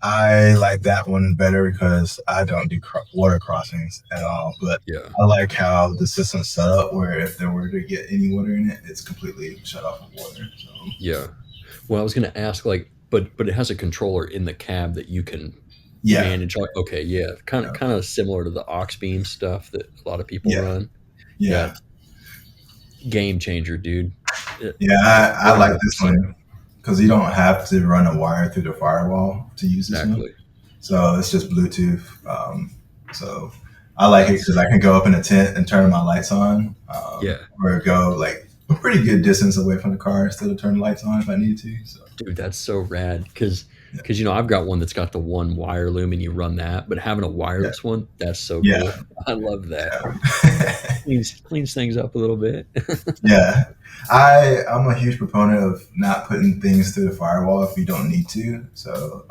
I like that one better because I don't do water crossings at all. But I like how the system's set up where if there were to get any water in it, it's completely shut off of water. So. Yeah. Well, I was going to ask, but it has a controller in the cab that you can manage. Okay, yeah, kind of similar to the aux beam stuff that a lot of people run. Yeah. Game changer, dude. I like this one. Because you don't have to run a wire through the firewall to use this one. So it's just Bluetooth. So I like it because I can go up in a tent and turn my lights on. Or go like a pretty good distance away from the car and still turn the lights on if I need to. So. Dude, that's so rad. Because I've got one that's got the one wire loom and you run that. But having a wireless one, that's so cool. I love that. Cleans things up a little bit. Yeah. I'm a huge proponent of not putting things through the firewall if you don't need to. So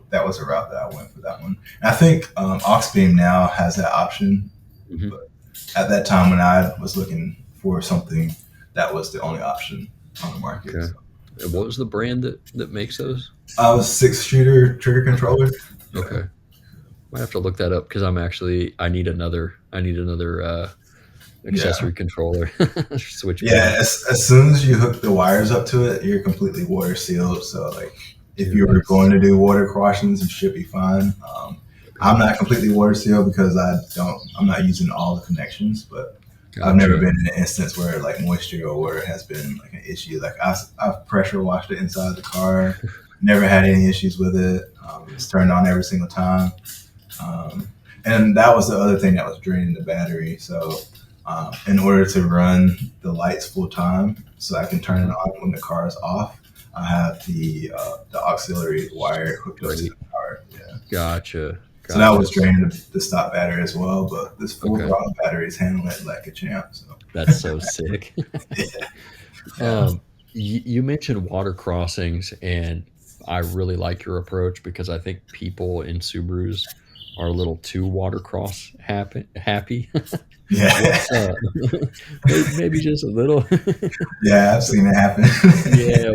that was a route that I went for that one. And I think aux beam now has that option. But at that time when I was looking for something, that was the only option on the market. Okay. So. And what was the brand that makes those? 6-shooter trigger controller. Okay. Might have to look that up because I need another accessory controller. Switch. Yeah, as soon as you hook the wires up to it, you're completely water sealed. So like if you were going to do water crossings, it should be fine. I'm not completely water sealed because I'm not using all the connections, but I've never been in an instance where like moisture or water has been like an issue. Like I've pressure washed it inside the car, never had any issues with it. It's turned on every single time. And that was the other thing that was draining the battery. So in order to run the lights full time, so I can turn it on when the car is off, I have the auxiliary wire hooked up to the car. Yeah. Gotcha. So that was draining the stop battery as well. But this full throttle battery is handling it like a champ. So. That's so sick. You mentioned water crossings, and I really like your approach because I think people in Subarus are a little too water cross happy. Yeah. Maybe just a little. Yeah, I've seen it happen. Yeah.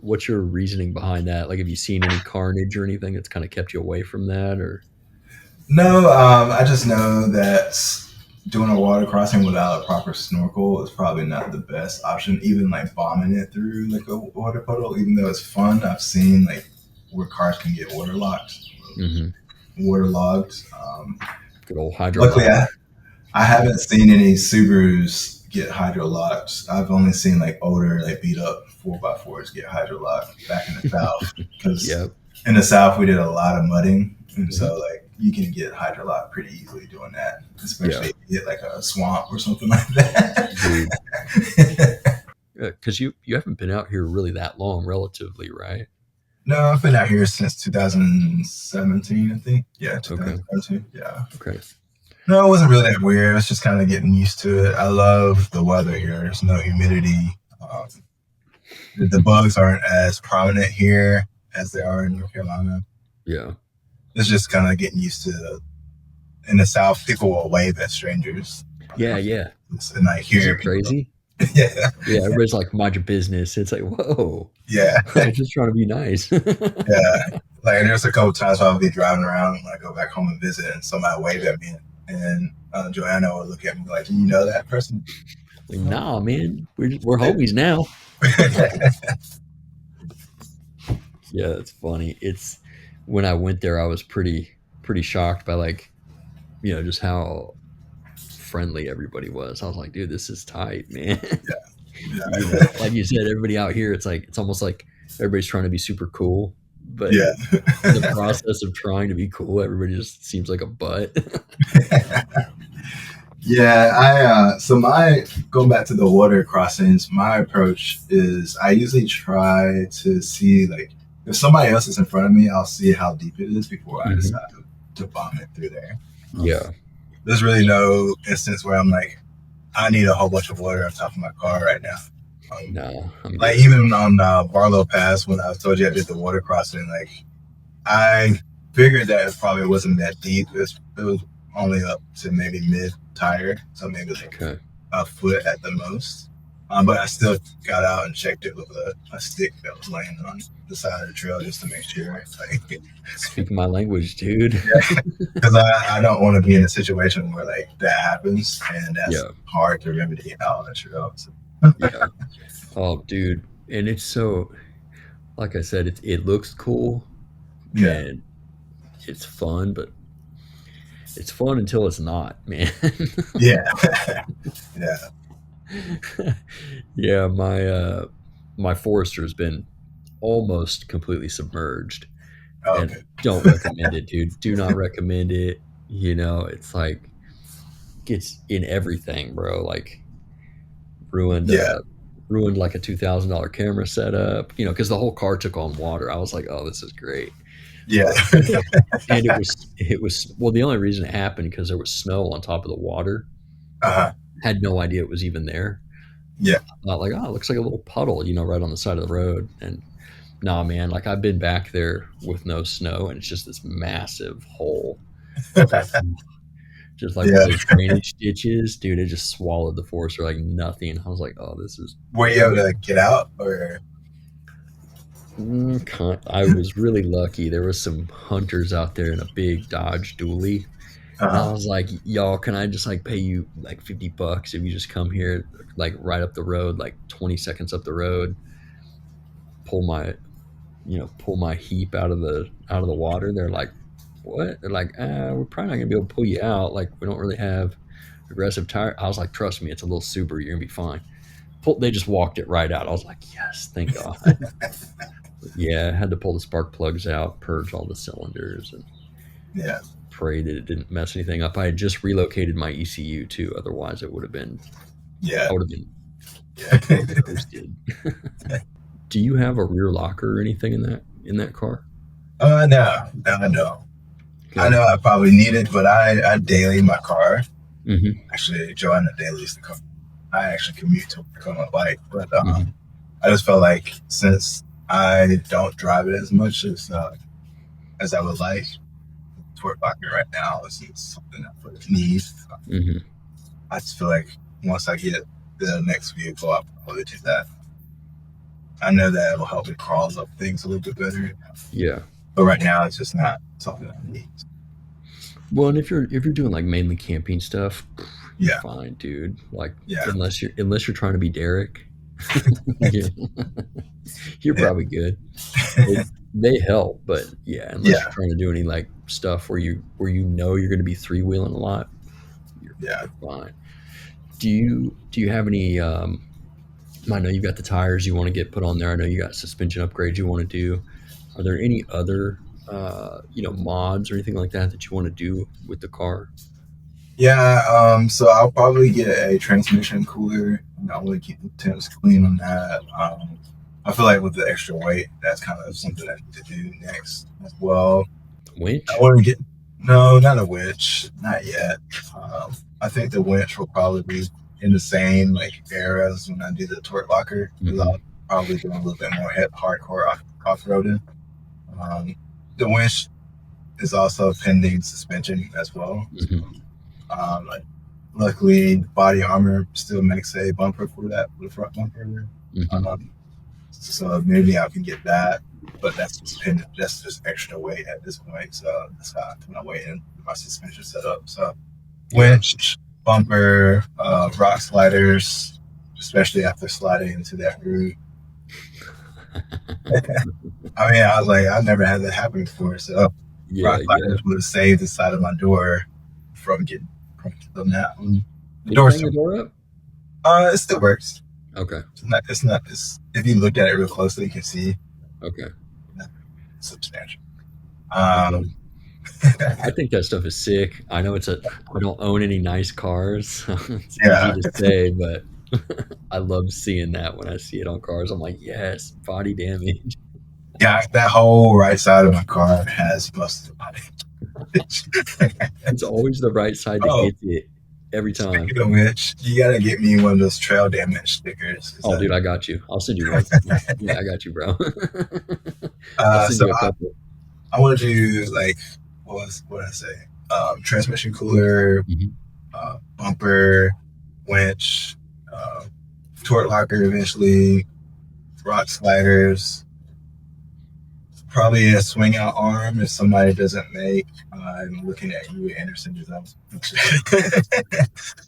What's your reasoning behind that? Like, have you seen any carnage or anything that's kind of kept you away from that, or? No, I just know that doing a water crossing without a proper snorkel is probably not the best option. Even like bombing it through like a water puddle, even though it's fun, I've seen like where cars can get waterlogged. Good old hydro. Luckily, I haven't seen any Subarus get hydro-locked. I've only seen like older, like beat up 4x4s get hydro-locked back in the South because in the South, we did a lot of mudding. And so, Mhm. like, you can get hydrolocked pretty easily doing that, Yeah, especially if you hit like a swamp or something like that. dude. Because you haven't been out here really that long, relatively, right? No, I've been out here since 2017, I think. Yeah, Okay. 2017. Yeah. Okay. No, it wasn't really that weird. It was just kind of getting used to it. I love the weather here. There's no humidity. Um, the bugs aren't as prominent here as they are in North Carolina. Yeah. It's just kind of getting used to. In the South, people will wave at strangers. Yeah. Yeah. And like Is here, it crazy? yeah, Yeah. Everybody's like, mind your business. It's like, whoa. yeah, I'm just trying to be nice. yeah. Like there's a couple times where I'll be driving around when I go back home and visit, and somebody wave at me, and Joanna will look at me like, "Do you know that person?" Like, nah, man. We're homies now. Yeah, that's funny. It's when I went there, I was pretty shocked by like, just how friendly everybody was. I was like, dude, this is tight, man. yeah, Like you said, everybody out here, it's almost like everybody's trying to be super cool, but yeah. in the process of trying to be cool, everybody just seems like a butt. Yeah, so my going back to the water crossings, my approach is I usually try to see like if somebody else is in front of me, I'll see how deep it is before I Mhm. decide to bomb it through there. Yeah. There's really no instance where I'm like, I need a whole bunch of water on top of my car right now. Um, No, I'm like good. even on Barlow Pass when I told you I did the water crossing, like I figured that it probably wasn't that deep. It was only up to maybe mid tire, so maybe like Okay. a foot at the most. But I still got out and checked it with a stick that was laying on the side of the trail just to make sure. Like, Speak my language, dude. because I don't want to be in a situation where like that happens and that's Yeah. hard to remedy out on the trail. So, Yeah. Oh, dude. And it's so, like I said, it looks cool yeah, and it's fun, but it's fun until it's not, man. yeah, yeah. Yeah, my Forester's been almost completely submerged, and Okay, don't recommend it, dude. Do not recommend it. It's like gets in everything, bro. Like ruined yeah, uh ruined like a $2,000 camera setup, because the whole car took on water. I was like, oh, this is great. yeah. And it was well, the only reason it happened because there was snow on top of the water. uh-huh. Had no idea it was even there. Yeah, Like, oh, it looks like a little puddle, right on the side of the road. And nah, man, like I've been back there with no snow, and it's just this massive hole. Just like one yeah. of those drainage ditches, dude. It just swallowed the Forester like nothing. I was like, oh, this is. Were you able to get out or? I was really lucky. There was some hunters out there in a big Dodge dually, and I Uh-huh. was like, y'all, can I just like pay you like $50 if you just come here, like right up the road, like 20 seconds up the road, pull my pull my heap out of the water. They're like, what? They're like, we're probably not gonna be able to pull you out. Like, we don't really have aggressive tire. I was like, trust me, it's a little Subaru. You're gonna be fine. They just walked it right out. I was like, yes, thank God. Yeah, I had to pull the spark plugs out, purge all the cylinders, and Yeah, pray that it didn't mess anything up. I had just relocated my ECU too. Otherwise, yeah, I would have been yeah. toasted. Do you have a rear locker or anything in that car? No, no, no. I Okay. know I probably need it, but I daily my car. Hmm. Actually, Joanna dailies the car. I actually commute to work on my bike, but Hmm. I just felt like since I don't drive it as much as I would like, Sport Locker right now is something I really need. Hmm. I just feel like once I get the next vehicle, I'll probably do that. I know that it'll help me crawl up things a little bit better, Yeah. but right now it's just not something I need. Well, and if you're doing like mainly camping stuff, you're Yeah, fine, dude. Like yeah, unless you're trying to be Derek, you're, you're yeah, probably good. They help, but yeah, unless you're yeah, trying to do any like stuff where you're going to be three wheeling a lot, you're, yeah. you're fine. Do you have any? I know you got the tires you want to get put on there. I know you got suspension upgrades you want to do. Are there any other mods or anything like that you want to do with the car? Yeah, so I'll probably get a transmission cooler. I want to keep the temps clean on that. I feel like with the extra weight, that's kind of something I need to do next as well. I Winch? want to get no, not a winch, not yet. I think the winch will probably be in the same like era as when I do the torque locker. Because I'll probably do a little bit more hardcore off roading. The winch is also pending suspension as well. Like, luckily, body armor still makes a bumper for that, for the front bumper. So maybe I can get that, but that's just extra weight at this point. So that's how I put my weight in my suspension setup. So winch, bumper, rock sliders, especially after sliding into that route. I mean, I was like, I've never had that happen before. So rock sliders would have saved the side of my door from getting cracked on that one. The door still, door up? It still works. Okay. It's not. If you look at it real closely, you can see. Okay. Substantial. I think that stuff is sick. I know I don't own any nice cars. It's easy to say, but I love seeing that when I see it on cars. I'm like, yes, body damage. Yeah, that whole right side of my car has most of the body damage. It's always the right side that gets it every time. Speaking of which, you gotta get me one of those trail damage stickers. Oh, dude, I got you. I'll send you one. Yeah, I got you, bro. I'll send you a couple. I want to do like what did I say? Transmission cooler, bumper, winch, torque locker eventually, rock sliders, probably a swing out arm if somebody doesn't make. I'm looking at you, Anderson.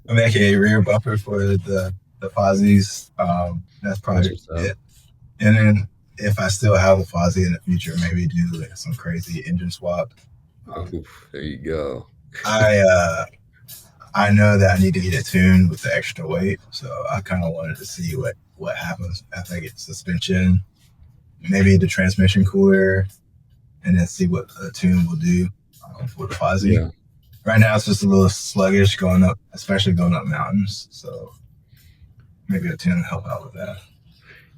I'm making a rear bumper for the Fozzies. That's probably it. And then if I still have a Fozzie in the future, maybe do like some crazy engine swap. There you go. I know that I need to get it tuned with the extra weight, so I kind of wanted to see what happens after I get suspension, maybe the transmission cooler, and then see what the tune will do for the Fozzie. Yeah. Right now, it's just a little sluggish going up, especially going up mountains. So maybe a tune will help out with that.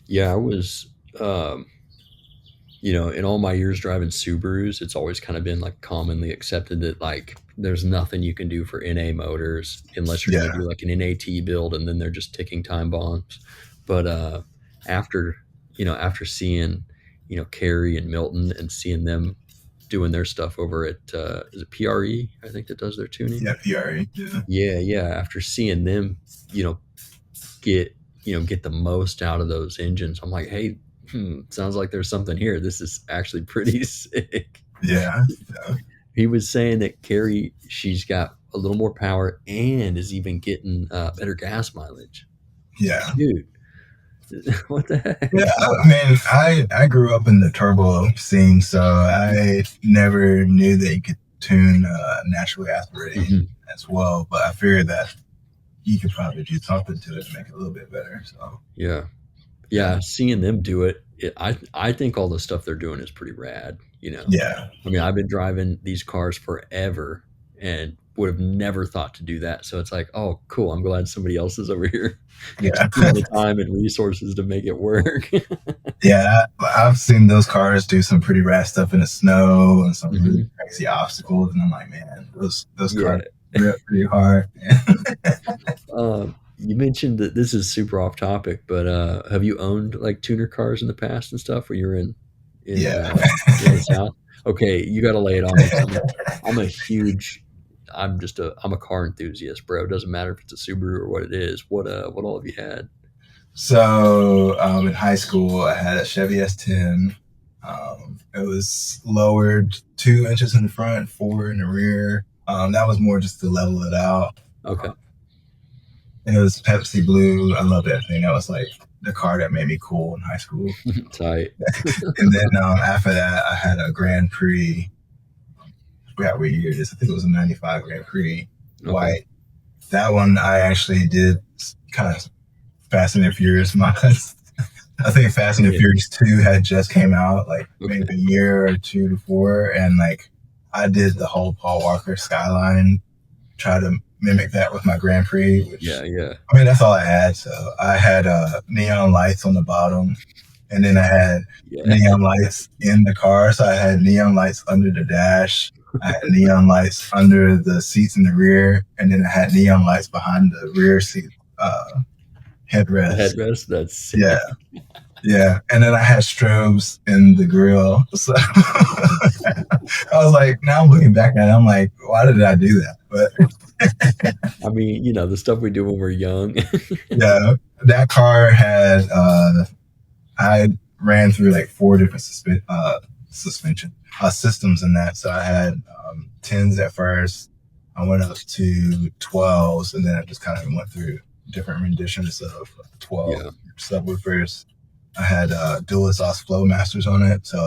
Yeah, I was, in all my years driving Subarus, it's always kind of been like commonly accepted that like there's nothing you can do for NA motors unless you're going to do like an NAT build, and then they're just ticking time bombs. But after seeing, Carrie and Milton and seeing them doing their stuff over at is it PRE? I think that does their tuning. Yeah, PRE. Yeah. After seeing them, get the most out of those engines, I'm like, hey, sounds like there's something here. This is actually pretty sick. Yeah. He was saying that Carrie, she's got a little more power and is even getting better gas mileage. Yeah. Dude, what the heck? Yeah, I mean, I grew up in the turbo scene, so I never knew that you could tune naturally aspirating as well. But I figured that you could probably do something to it to make it a little bit better. So yeah, seeing them do it, I think all the stuff they're doing is pretty rad. Yeah. I mean, I've been driving these cars forever and would have never thought to do that. So it's like, oh, cool. I'm glad somebody else is over here. Yeah. The time and resources to make it work. Yeah. I've seen those cars do some pretty rad stuff in the snow and some really crazy obstacles. And I'm like, man, those cars rip pretty hard. You mentioned that this is super off topic, but have you owned like tuner cars in the past and stuff where you're in the South? Okay, you got to lay it on me. I'm a car enthusiast, bro. It doesn't matter if it's a Subaru or what it is. What all have you had? So in high school, I had a Chevy S10. It was lowered 2 inches in the front, 4 in the rear. That was more just to level it out. Okay. It was Pepsi blue. I loved that thing. That was like the car that made me cool in high school. Tight. And then after that, I had a Grand Prix. I forgot what year it is. I think it was a 95 Grand Prix, white. That one I actually did kind of Fast and Furious mods. I think Fast and the Yeah. Furious 2 had just came out, like Okay. maybe a year or two before, and like I did the whole Paul Walker Skyline, try to mimic that with my Grand Prix, which Yeah. I mean that's all I had. So I had neon lights on the bottom, and then I had Yeah. neon lights in the car. So I had neon lights under the dash. I had neon lights under the seats in the rear, and then I had neon lights behind the rear seat The headrest. headrest. That's sick. Yeah. Yeah, and then I had strobes in the grill. So I was like, now I'm looking back at it, I'm like, why did I do that? But I mean, the stuff we do when we're young. yeah, that car had I ran through like 4 different suspension systems in that. So I had 10s at first. I went up to 12s, and then I just kind of went through different renditions of 12 subwoofers. I had dual exhaust flow masters on it, so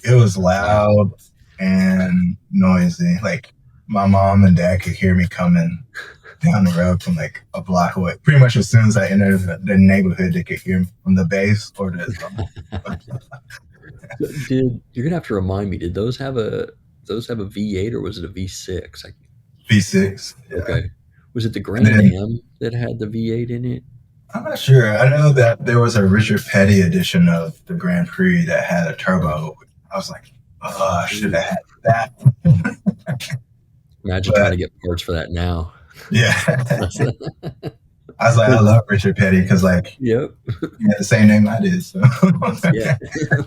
it was loud and noisy. Like my mom and dad could hear me coming down the road from like a block away. Pretty much as soon as I entered the neighborhood, they could hear me from the base or the. You're gonna have to remind me? Did those have a V8 or was it a V6? V6. Yeah. Okay. Was it the Grand Am that had the V8 in it? I'm not sure. I know that there was a Richard Petty edition of the Grand Prix that had a turbo. I was like, oh, I should have had that. Imagine trying to get parts for that now. Yeah. I was like, I love Richard Petty because, like, yep, he had the same name I did. So yeah,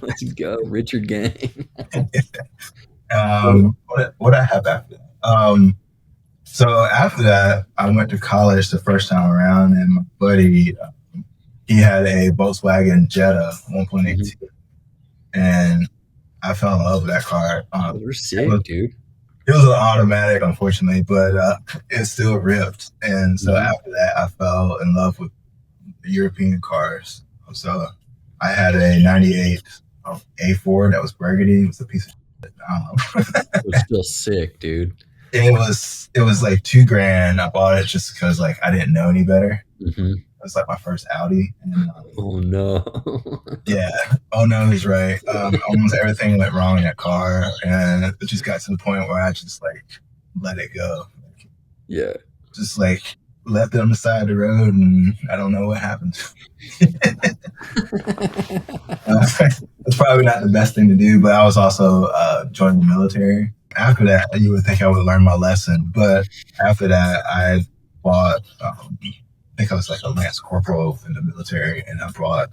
let's go, Richard Gang. What I have after that? So after that, I went to college the first time around, and my buddy, he had a Volkswagen Jetta 1.8, and I fell in love with that car. They're sick, dude. It was an automatic, unfortunately, but it still ripped. And so after that, I fell in love with European cars. So I had a 98 A4 that was burgundy. It was a piece of shit. I don't know. It was still sick, dude. It was like $2,000. I bought it just because like I didn't know any better. It was like my first Audi. And, oh no. Yeah. Oh no, he's right. Almost everything went wrong in that car, and it just got to the point where I just like let it go. Yeah. Just like left it on the side of the road, and I don't know what happened. It's probably not the best thing to do, but I was also joining the military. After that, you would think I would learn my lesson, but after that, I bought. I think I was like a Lance Corporal in the military, and I bought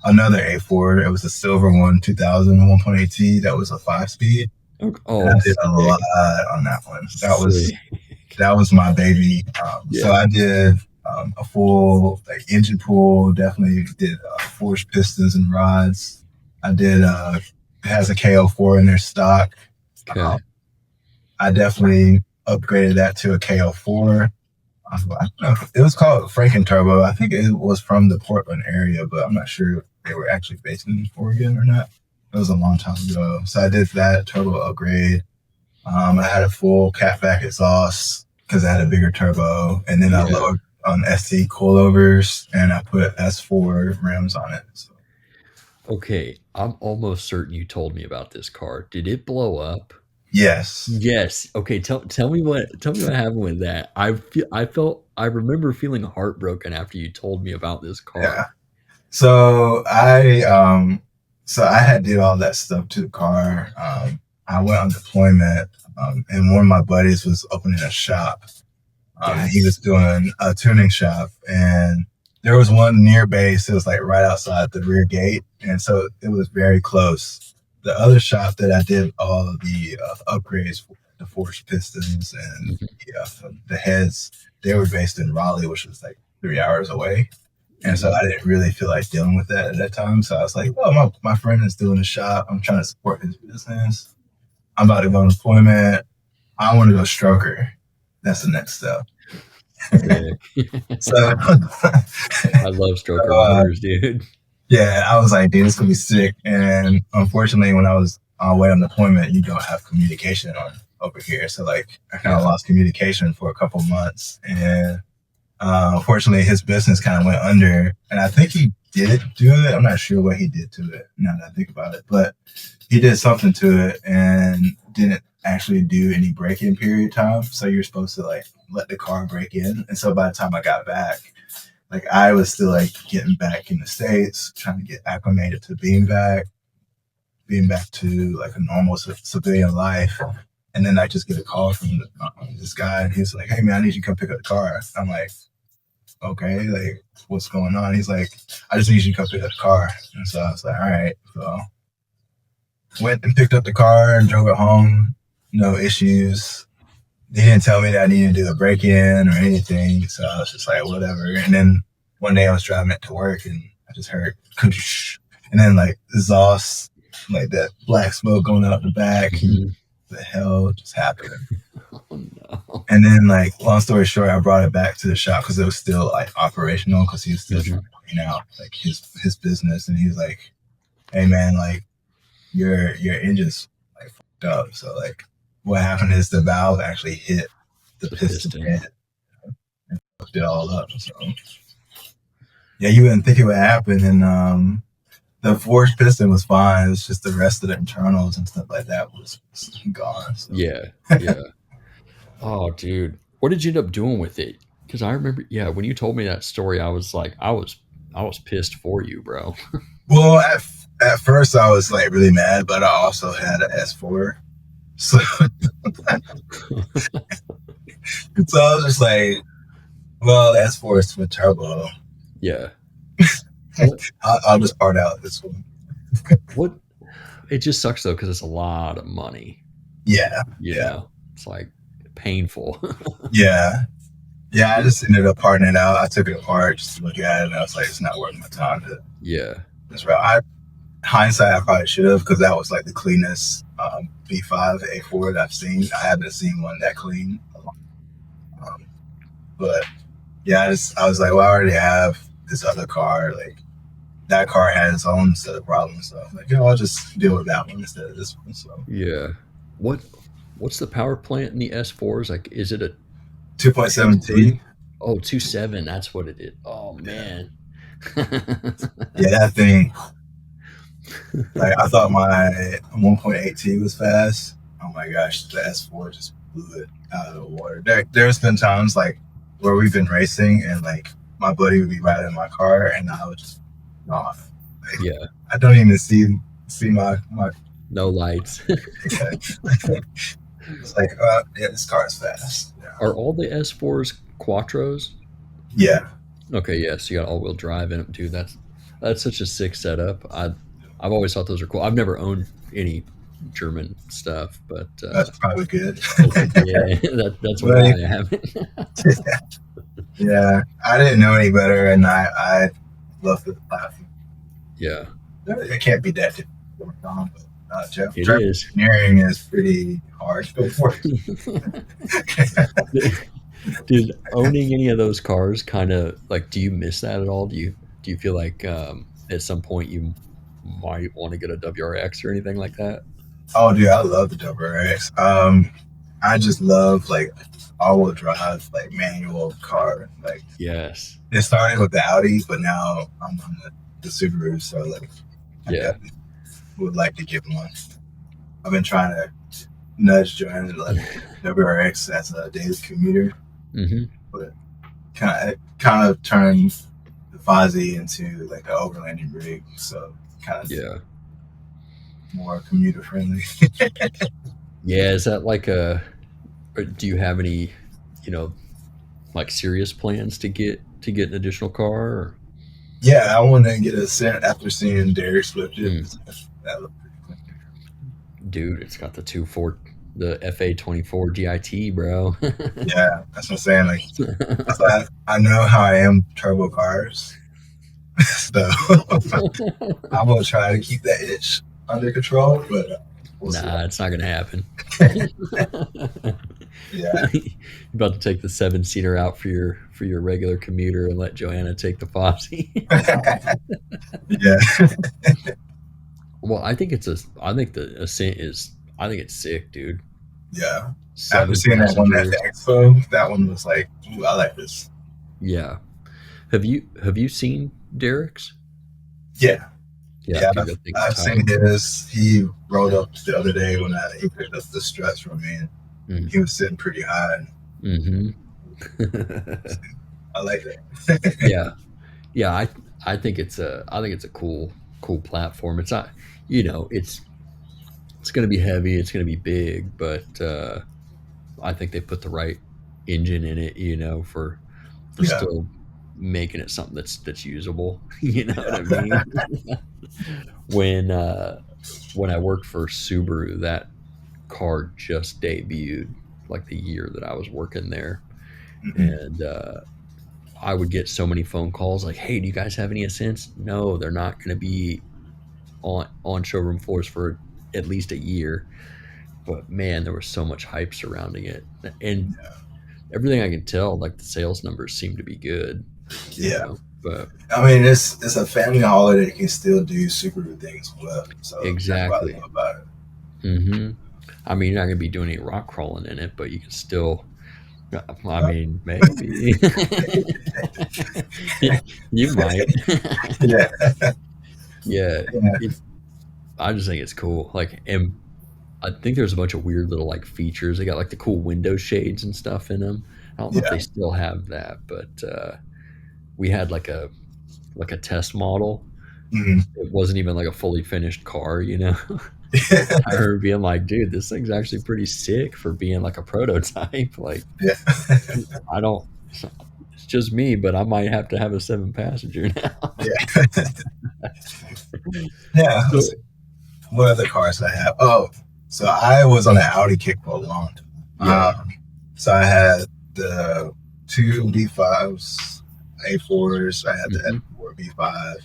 another A4. It was a silver one, 2000 1.8T. That was a 5-speed. Oh, and I did a lot on that one. That was my baby. So I did a full like engine pull. Definitely did forged pistons and rods. I did. It has a KO4 in their stock. Okay. I definitely upgraded that to a KO4. I don't know. It was called Franken Turbo. I think it was from the Portland area, but I'm not sure if they were actually based in Oregon or not. It was a long time ago. So I did that turbo upgrade. I had a full catback exhaust because I had a bigger turbo. And then I lowered on SC coilovers, and I put S4 rims on it. So. Okay. I'm almost certain you told me about this car. Did it blow up? Yes. Okay. Tell me what happened with that. I remember feeling heartbroken after you told me about this car. Yeah. So I had did all that stuff to the car. I went on deployment, and one of my buddies was opening a shop. He was doing a tuning shop, and there was one near base. It was like right outside the rear gate, and so it was very close. The other shop that I did all of the upgrades for, the forged pistons and the heads, they were based in Raleigh, which was like 3 hours away. And so I didn't really feel like dealing with that at that time. So I was like, well, my friend is doing a shop. I'm trying to support his business. I'm about to go on deployment. I want to go stroker. That's the next step. So I love stroker motors, dude. Yeah, I was like, dude, this could be sick. And unfortunately, when I was on way on deployment, you don't have communication over here. So like I kind of lost communication for a couple months. And unfortunately, his business kind of went under. And I think he did do it. I'm not sure what he did to it now that I think about it, but he did something to it and didn't actually do any break-in period time. So you're supposed to like let the car break in. And so by the time I got back, like I was still like getting back in the States, trying to get acclimated to being back to like a normal civilian life. And then I just get a call from this guy, and he's like, "Hey man, I need you to come pick up the car." I'm like, "Okay, like what's going on?" He's like, "I just need you to come pick up the car." And so I was like, "All right." So went and picked up the car and drove it home. No issues. They didn't tell me that I needed to do a break-in or anything. So I was just like, whatever. And then one day I was driving it to work and I just heard, and then like exhaust, like that black smoke going out the back. Mhm. The hell just happened? Oh, no. And then like, long story short, I brought it back to the shop because it was still like operational because he was still trying to clean out like his business. And he was like, "Hey man, like your engine's like fucked up." So like what happened is the valve actually hit the piston head and fucked it all up. So yeah, you wouldn't think it would happen. And the forged piston was fine. It was just the rest of the internals and stuff like that was gone. So. Yeah. Oh, dude, what did you end up doing with it? Because I remember, when you told me that story, I was like, I was pissed for you, bro. Well, at first I was like really mad, but I also had an S4, so so I was just like, well, the S4 is twin turbo. Yeah. I'll just part out this one. What? It just sucks though because it's a lot of money. Yeah. It's like painful. Yeah. I just ended up parting it out. I took it apart just to look at it, and I was like, it's not worth my time to. This route. Hindsight, I probably should have, because that was like the cleanest V5 A4 that I've seen. I haven't seen one that clean. But yeah, I was like, well, I already have this other car. Like that car had its own set of problems. So I was like, I'll just deal with that one instead of this one. So yeah. What's the power plant in the S4s? Like, is it a 2.7T? Oh, 2.7. That's what it is. Oh man. Yeah, that thing. Like I thought my 1.8T was fast. Oh my gosh, the S4 just blew it out of the water. There's been times like where we've been racing and like my buddy would be riding my car and I would just off. Like, yeah. I don't even see my no lights. It's like yeah, this car is fast. Yeah. Are all the S4s Quattros? Yeah. Okay, yeah. So you got all-wheel drive in them too. That's such a sick setup. I've always thought those are cool. I've never owned any German stuff, but that's probably good. That's why I haven't. Yeah, I didn't know any better, and I love the platform. Yeah, it can't be that difficult, but Jeff, it is. Engineering is pretty hard to go for. Dude, owning any of those cars, kind of like, do you miss that at all? Do you feel like at some point you might want to get a WRX or anything like that? Oh, dude, I love the WRX. I just love like all-wheel drive, like manual car. Like yes, it started with the Audi, but now I'm on the Subaru, so like I would like to get one. I've been trying to nudge Joanna to like WRX as a daily commuter, but kind of turned the Fozzie into like an overlanding rig, so kind of more commuter friendly. Yeah, is that like do you have any, like serious plans to get an additional car? Or? Yeah, I want to get a Senate after seeing Derek Swift. That looked pretty cool. Dude, it's got the the FA24 GIT, bro. Yeah, that's what I'm saying. Like, I know how I am turbo cars, so I'm gonna try to keep that itch under control. But it's not gonna happen. Yeah, you're about to take the 7-seater out for your regular commuter and let Joanna take the Fozzie. Yeah. Well, I think the Ascent I think it's sick, dude. Yeah. After seeing that one at the expo, that one was like, ooh, I like this. Yeah. Have you seen Derek's? Yeah. Yeah, Yeah, dude, that thing's I've tight. seen his. He rolled up the other day when he picked up the struts from me. And he was sitting pretty high. Mm-hmm. I like that. Yeah, yeah. I think it's a cool platform. It's not, it's going to be heavy. It's going to be big, but I think they put the right engine in it. For Yeah, still making it something that's usable. You know what I yeah. mean? when I worked for Subaru, that car just debuted like the year that I was working there, Mhm. and I would get so many phone calls like, "Hey, do you guys have any Ascents?" No, they're not going to be on showroom floors for at least a year. But man, there was so much hype surrounding it, and everything I can tell, like the sales numbers seem to be good. Yeah. But I mean, it's a family holiday that can still do Subaru things well. So that's what I love exactly. about it. Hmm. I mean, you're not going to be doing any rock crawling in it, but you can still. I mean, maybe you might. Yeah. Yeah, Yeah. I just think it's cool. Like, and I think there's a bunch of weird little like features. They got like the cool window shades and stuff in them. I don't know if Yeah. they still have that, but we had like a test model. Mhm. It wasn't even like a fully finished car. I remember being like, dude, this thing's actually pretty sick for being like a prototype. Like, Yeah. I don't. It's just me, but I might have to have a 7-passenger now. Yeah. Yeah. So, What other cars did I have? Oh, so I was on an Audi kick for a long yeah. time. So I had the two B5s, A4s. I had the Hmm. F4 B5.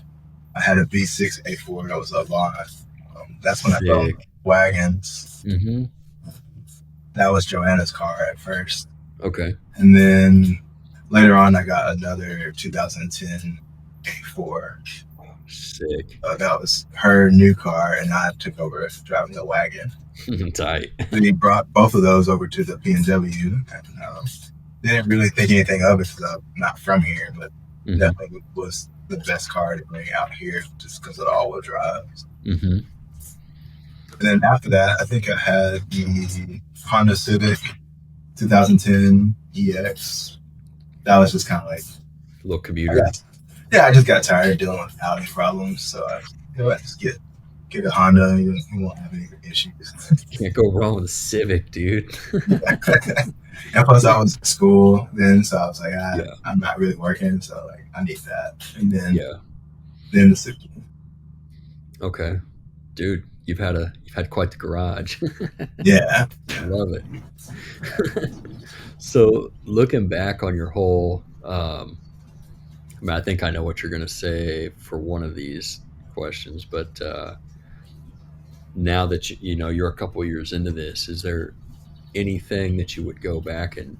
I had a B6 A4 that was a lot. That's when I fell in Sick. wagons. Hmm. That was Joanna's car at first. Okay. And then later on, I got another 2010 A4. Sick. That was her new car, and I took over driving the wagon. Tight. Then he brought both of those over to the BMW. And, didn't really think anything of it because I'm not from here, but Hmm. definitely was the best car to bring out here just because of the all-wheel drive. Hmm. And then after that, I think I had the Honda Civic 2010 EX. That was just kind of like, Little I commuter. got, yeah, I just got tired of dealing with Audi problems. So I just get a Honda. You won't have any issues. Can't go wrong with a Civic, dude. And plus, I was in school then, so I was like, Yeah. I'm not really working, so like I need that. And Yeah. then the Civic. Okay. Dude, you've had quite the garage. Yeah, Love it. So looking back on your whole, I mean, I think I know what you're going to say for one of these questions, but now that you're a couple years into this, is there anything that you would go back and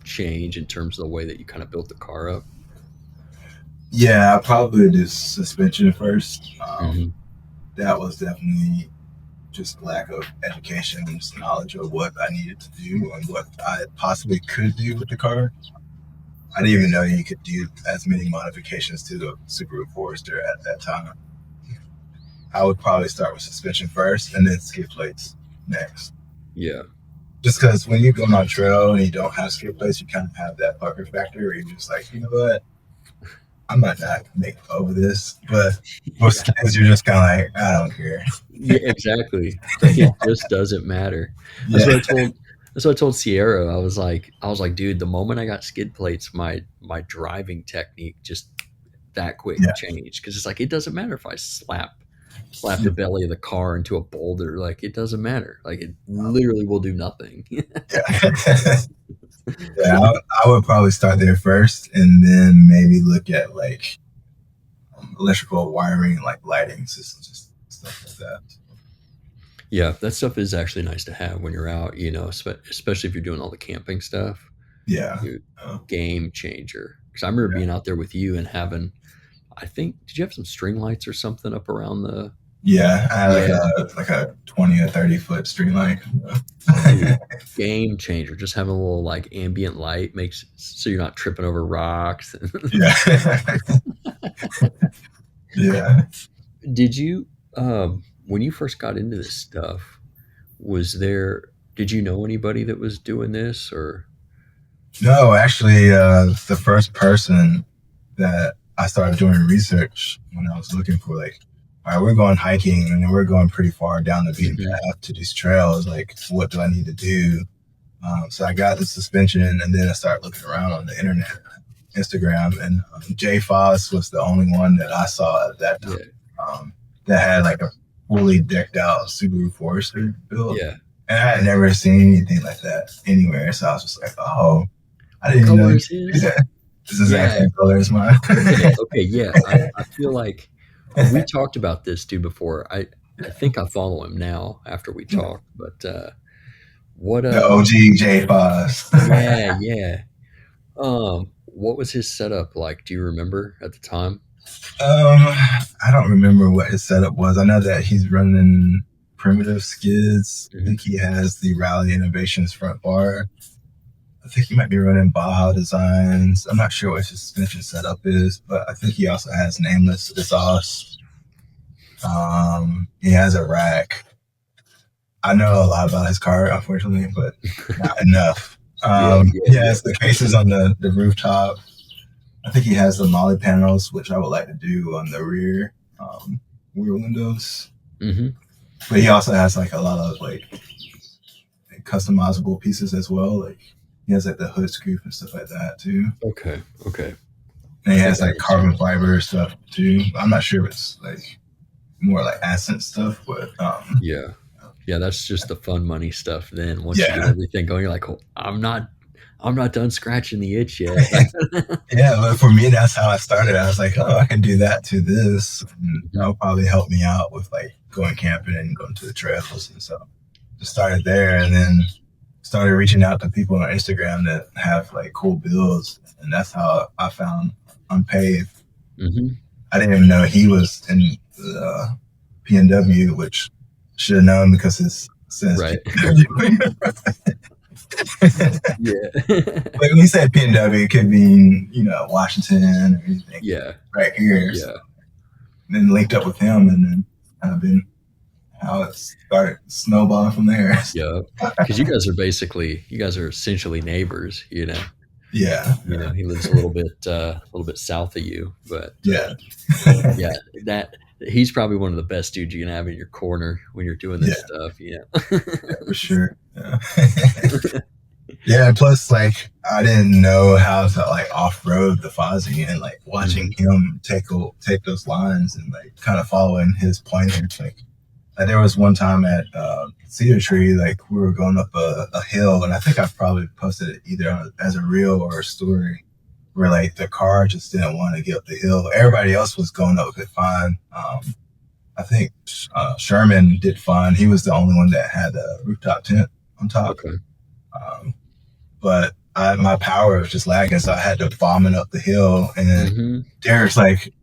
change in terms of the way that you kind of built the car up? yeah, I probably do suspension first. Hmm. That was definitely just lack of education and just knowledge of what I needed to do and what I possibly could do with the car. I didn't even know you could do as many modifications to the Subaru Forester at that time. I would probably start with suspension first and then skid plates next. Yeah. Just because when you're going on trail and you don't have skid plates, you kind of have that pucker factor where you're just like, you know what, I might not make it over this. But for Yeah. skids, you're just kind of like, I don't care. Yeah, exactly. It just doesn't matter. That's Yeah, what I told. That's what I told Sierra. I was like, dude, the moment I got skid plates, my driving technique just that quick yeah, changed because it's like it doesn't matter if I slap the belly of the car into a boulder. Like it doesn't matter. Like it literally will do nothing. yeah. Yeah, I would probably start there first and then maybe look at like electrical wiring, like lighting systems, stuff like that. Yeah, that stuff is actually nice to have when you're out. Especially if you're doing all the camping stuff. Yeah. Dude, Uh, game changer. Because I remember yeah. being out there with you and having. I think did you have some string lights or something up around the? Yeah, I had Yeah, like a 20 or 30 foot street light. dude, game changer. Just having a little like ambient light makes so you're not tripping over rocks. Yeah. Yeah. Did you, when you first got into this stuff, did you know anybody that was doing this or? No, actually, the first person that I started doing research when I was looking for like, all right, we're going hiking and we're going pretty far down the beaten Mhm. path to these trails. Like, what do I need to do? So I got the suspension, and then I started looking around on the internet, Instagram, and Jay Foss was the only one that I saw at that time Yeah. that had like a fully decked out Subaru Forester built. Yeah. And I had never seen anything like that anywhere. So I was just like, oh, I What didn't even know color you is could do his? that. This is the exact Yeah. same color as mine. Okay. Okay. Yeah. I feel like we talked about this dude before. I think I follow him now after we talked, but, what, The OG J Foss. yeah, yeah. What was his setup like? Do you remember at the time? I don't remember what his setup was. I know that he's running primitive skids. I Mhm. think he has the Rally Innovations front bar. I think he might be running Baja Designs. I'm not sure what his suspension setup is, but I think he also has nameless exhaust. He has a rack. I know a lot about his car, unfortunately, but not enough. Yeah, yeah, He yeah. has the cases on the rooftop. I think he has the molly panels, which I would like to do on the rear windows. Mhm. But he also has like a lot of like customizable pieces as well. Like he has like the hood scoop and stuff like that too. Okay, okay. And I he think has I like have seen carbon that. fiber stuff too. I'm not sure if it's like more like accent stuff, but Yeah. Yeah, that's just the fun money stuff then once you get yeah. everything going, you're like, "Oh, I'm not done scratching the itch yet." Yeah, but for me, that's how I started. I was like, oh, I can do that to this. And Mhm. that'll probably help me out with like going camping and going to the trails. And so just started there and then started reaching out to people on Instagram that have like cool builds. And that's how I found Unpaved. Mhm. I didn't even know he was in the PNW, which should have known because it says Right. PNW. Yeah. Like when you say PNW, it could mean, Washington or anything Yeah. right here. So Yeah. then linked up with him and then kind of been how it started snowballing from there. Yeah. Because you guys are essentially neighbors, you know? Yeah. He lives a little bit south of you, but, Yeah. yeah, that he's probably one of the best dudes you can have in your corner when you're doing this Yeah, stuff, for sure. Yeah. Yeah, and plus like I didn't know how to like off road the Fozzie and like watching Mhm. him take those lines and like kind of following his pointers. Like there was one time at Cedar Tree, like we were going up a hill, and I think I probably posted it either as a reel or a story, where like the car just didn't want to get up the hill. Everybody else was going up it fine. I think Sherman did fine. He was the only one that had a rooftop tent on top. Okay. Um, but my power was just lagging, so I had to bomb it up the hill. And then Mhm. Derek's like,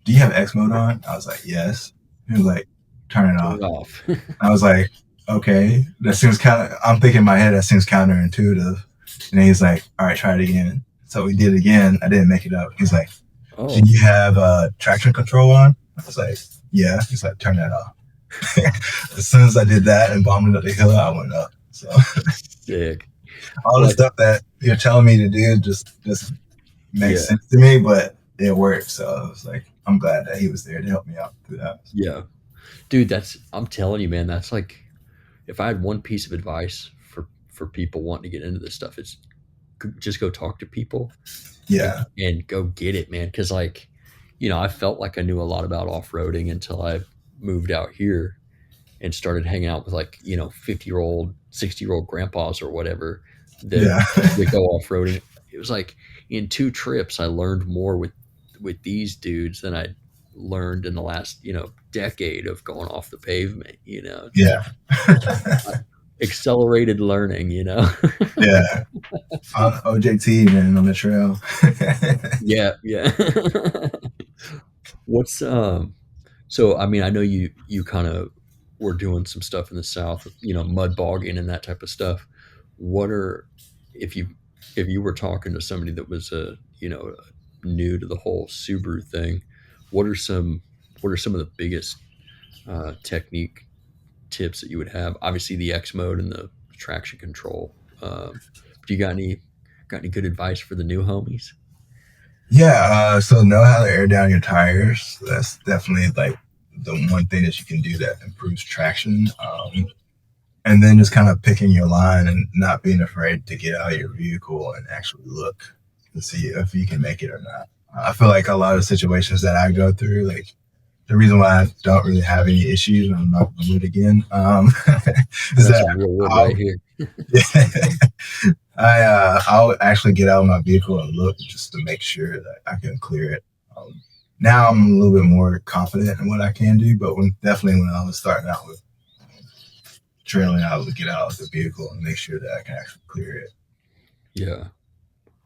"Do you have X mode on?" I was like, "Yes." He was like, "Turn it Turn off." it off. I was like, "Okay." That seems kind of. I'm thinking in my head that seems counterintuitive. And then he's like, "All right, try it again." So we did it again. I didn't make it up. He's like, "Do Oh, you have traction control on?" I was like, "Yeah." He's like, "Turn that off." As soon as I did that and bombed it up the hill, I went up. So sick. all the Like, stuff that you're telling me to do just makes yeah, sense to me, but it worked. So I was like, I'm glad that he was there to help me out through that. yeah. Dude, I'm telling you, man, that's like, if I had one piece of advice for people wanting to get into this stuff, it's just go talk to people and Yeah, and go get it, man. Because like, I felt like I knew a lot about off roading until I moved out here and started hanging out with like 50-year-old, 60-year-old grandpas or whatever that yeah, that go off roading. It was like in 2 trips, I learned more with these dudes than I learned in the last decade of going off the pavement. It's yeah, accelerated learning. yeah. On OJT, man, on the trail. Yeah, yeah. What's So I mean, I know you kind of were doing some stuff in the south, mud bogging and that type of stuff. What are if you if you were talking to somebody that was new to the whole Subaru thing, what are some of the biggest technique tips that you would have? Obviously, the X mode and the traction control. Do you got any good advice for the new homies? Yeah, so know how to air down your tires. That's definitely like the one thing that you can do that improves traction. And then just kind of picking your line and not being afraid to get out of your vehicle and actually look to see if you can make it or not. I feel like a lot of situations that I go through, like the reason why I don't really have any issues, and I'm not going to do it again, is That's that some real wood I'll, right here. I'll actually get out of my vehicle and look just to make sure that I can clear it. Now I'm a little bit more confident in what I can do, but definitely when I was starting out with trailing, I would get out of the vehicle and make sure that I can actually clear it. Yeah,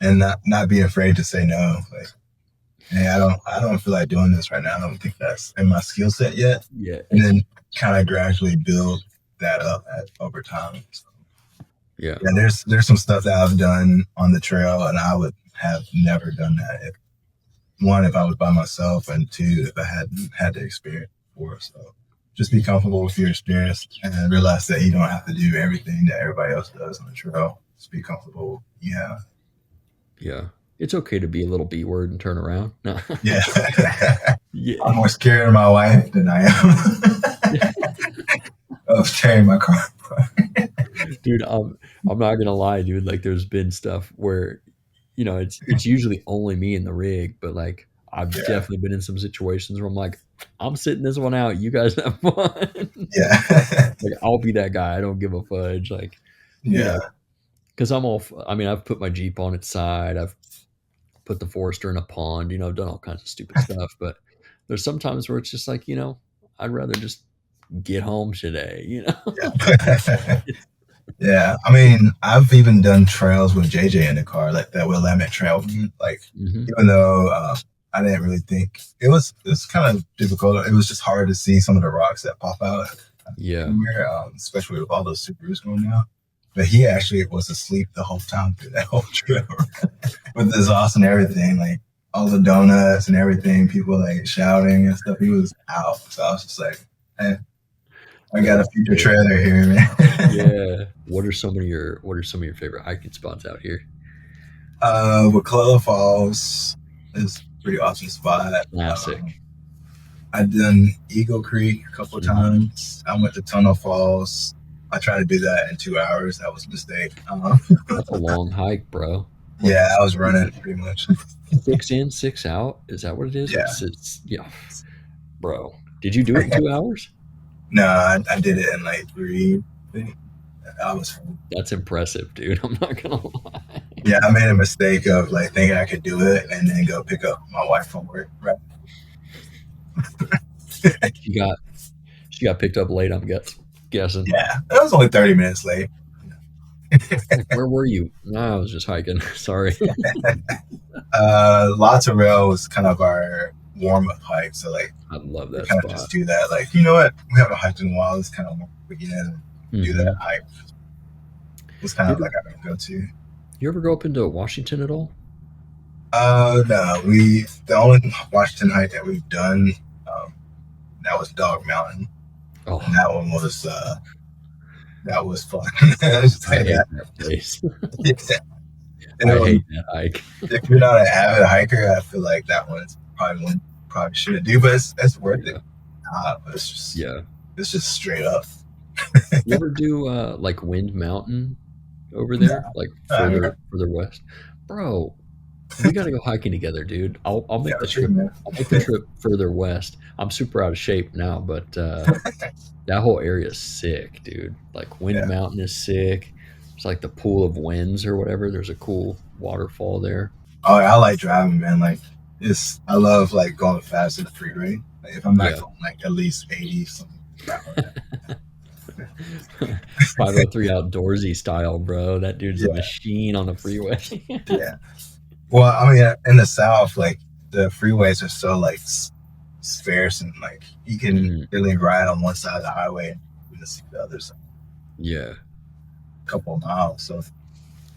and not be afraid to say no. Like, hey, I don't feel like doing this right now. I don't think that's in my skill set yet. yeah, And then kind of gradually build that up over time. So, yeah. There's some stuff that I've done on the trail, and I would have never done that if I was by myself, and two, if I hadn't had the experience before. So just be comfortable with your experience and realize that you don't have to do everything that everybody else does on the trail. Just be comfortable. Yeah. Yeah. It's okay to be a little B word and turn around. No. Yeah. Yeah. I'm more scared of my wife than I am of carrying my car. Dude, I'm not gonna lie, dude. Like there's been stuff where, it's usually only me in the rig, but like I've definitely been in some situations where I'm like, I'm sitting this one out, you guys have fun. Yeah. Like I'll be that guy. I don't give a fudge. Like, because I've put my Jeep on its side. I've put the Forester in a pond, I've done all kinds of stupid stuff. But there's sometimes where it's just like, I'd rather just get home today. Yeah. I mean, I've even done trails with JJ in the car, like that Willamette Trail. Like, even though I didn't really think it's kind of difficult. It was just hard to see some of the rocks that pop out. Yeah. Especially with all those Subarus going down. But he actually was asleep the whole time through that whole trail with the exhaust and everything, like all the donuts and everything, people like shouting and stuff. He was out. So I was just like, hey, I got a future trailer here, man. Yeah. What are some of your favorite hiking spots out here? Waclella Falls is a pretty awesome spot. Classic. I've done Eagle Creek a couple of times. I went to Tunnel Falls. I tried to do that in 2 hours. That was a mistake. That's a long hike, bro. Yeah, I was running pretty much. 6 in, 6 out. Is that what it is? Yeah. Yeah. Bro, did you do it in 2 hours? No, I did it in like 3. That's impressive, dude. I'm not gonna lie. Yeah, I made a mistake of like thinking I could do it and then go pick up my wife from work. Right. She got picked up late, I'm guessing. Yeah, it was only 30 minutes late. Where were you? No, I was just hiking. Sorry. La Terrell was kind of our warm-up hike. So like, I love that kind spot. of just do that. Like, you know what? We haven't hiked in a while. It's kind of begin and do that hike. It's kind of like our go-to. You ever go up into Washington at all? No. The only Washington hike that we've done, that was Dog Mountain. Oh, and that one was fun. I hate that place. I hate that hike. If you're not an avid hiker, I feel like that one's probably one probably shouldn't do, but it's worth it. But it's just straight up. You ever do like Wind Mountain over there, like further west, bro? We got to go hiking together, dude. I'll make the trip. I'll make the trip further west. I'm super out of shape now, but that whole area is sick, dude. Like Wind Mountain is sick. It's like the Pool of Winds or whatever. There's a cool waterfall there. Oh, I like driving, man. Like I love like going fast in the freeway. Like, if I'm not going like at least 80 something. 503 outdoorsy style, bro. That dude's a machine on the freeway. Yeah. Well, I mean, in the South, like the freeways are so like sparse and like you can really ride on one side of the highway and see the other side. Yeah. A couple of miles. So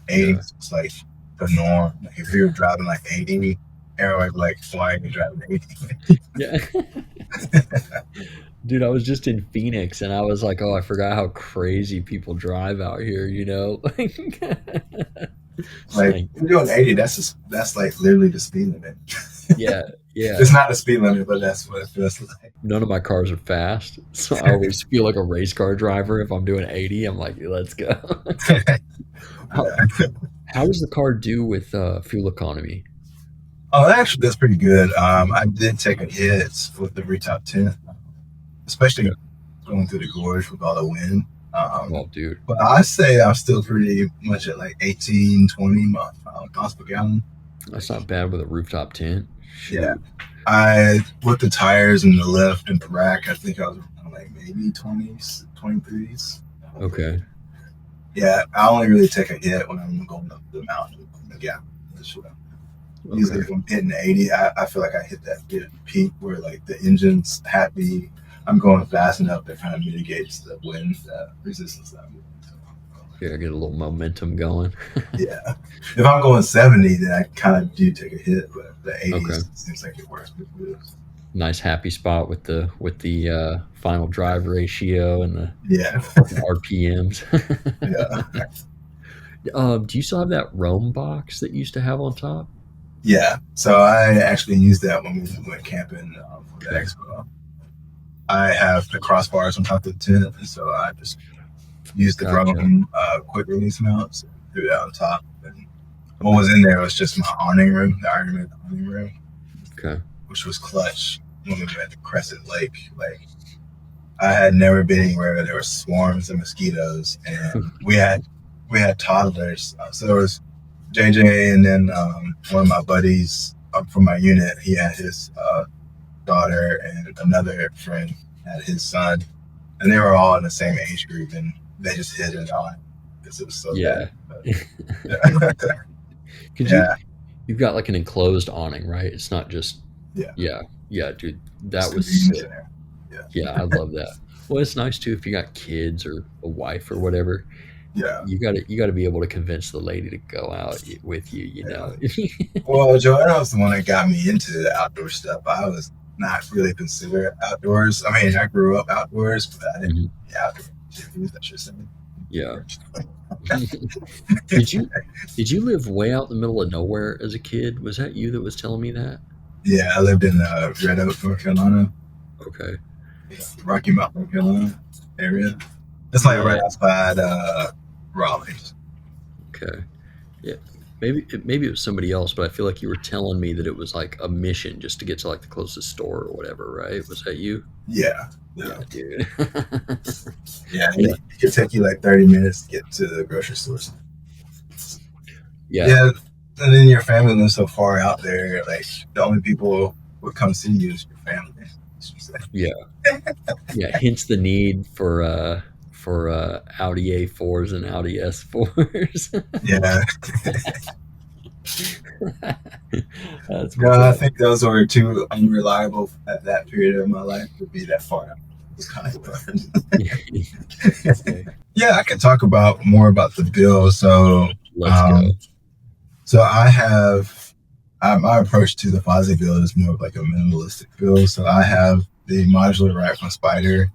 80 is like the norm. Like if you're driving like 80, everyone like flying and driving 80. Yeah. Dude, I was just in Phoenix and I was like, oh, I forgot how crazy people drive out here, you know? It's Like like, we're doing 80. That's like literally the speed limit. yeah, yeah. It's not the speed limit, but that's what it feels like. None of my cars are fast. So I always feel like a race car driver. If I'm doing 80, I'm like, let's go. how, Yeah. how does the car do with fuel economy? Oh, actually, that's pretty good. I did take a hit with the rooftop tent, Okay. especially going through the gorge with all the wind. Oh, dude. But I say I'm still pretty much at like 18, 20 miles per gallon. That's not bad with a rooftop tent. Yeah. Shoot. I with the tires and the lift and the rack, I think I was around like maybe 20s, 23s. Okay. Yeah, I only really take a hit when I'm going up the mountain. Yeah. Usually if I'm hitting 80, I feel like I hit that peak where like the engine's happy. I'm going fast enough that kind of mitigates the wind, resistance that I'm doing. Yeah, get a little momentum going. Yeah. If I'm going 70, then I kind of do take a hit, but the 80s Okay. seems like it works pretty good. Nice happy spot with the final drive ratio and the Yeah. RPMs. Yeah. Do you still have that Roam box that you used to have on top? Yeah. So I actually used that when we went camping for the Okay. expo. I have the crossbars on top of the tent, so I just used the Gotcha. Roam quick release mounts, threw that on top. And what was in there was just my awning room, the Ironman awning room, Okay. which was clutch when we went to Crescent Lake. Like I had never been anywhere where there were swarms of mosquitoes, and we had toddlers. So there was JJ, and then one of my buddies from my unit. He had his daughter, and another friend had his son, and they were all in the same age group, and they just hit it on because it was so Yeah. bad. But, Could yeah, you've got like an enclosed awning, right? It's not just yeah, yeah, dude. just That the was beams sick. in there. Yeah, Yeah, I love that. Well, it's nice too if you got kids or a wife or whatever. yeah, You gotta be able to convince the lady to go out with you, you yeah. know. Well, Joanna was the one that got me into the outdoor stuff. I was not really considered outdoors. I mean, I grew up outdoors, but I didn't Mhm. be outdoor activities. I should say. Yeah. Did you live way out in the middle of nowhere as a kid? Was that you that was telling me that? Yeah, I lived in Red Oak, North Carolina, Okay. Rocky Mount, North Carolina area. It's like Yeah. right outside Raleigh. Okay. Yeah. Maybe it was somebody else, but I feel like you were telling me that it was like a mission just to get to like the closest store or whatever, right? Was that you? Yeah, Yeah, yeah, dude. yeah. Yeah. It could take you like 30 minutes to get to the grocery stores. Yeah. Yeah, and then your family lives so far out there. Like the only people would come see you is your family. Yeah. Yeah. Hence the need for Audi A4s and Audi S4s. Yeah, That's no, what's I up. think those were too unreliable at that period of my life to be that far out. It's kind of fun. Okay. Yeah, I can talk about more about the bill. So, Let's go. so my approach to the Fozzie build is more of like a minimalistic build. So I have the modular rack from Spider.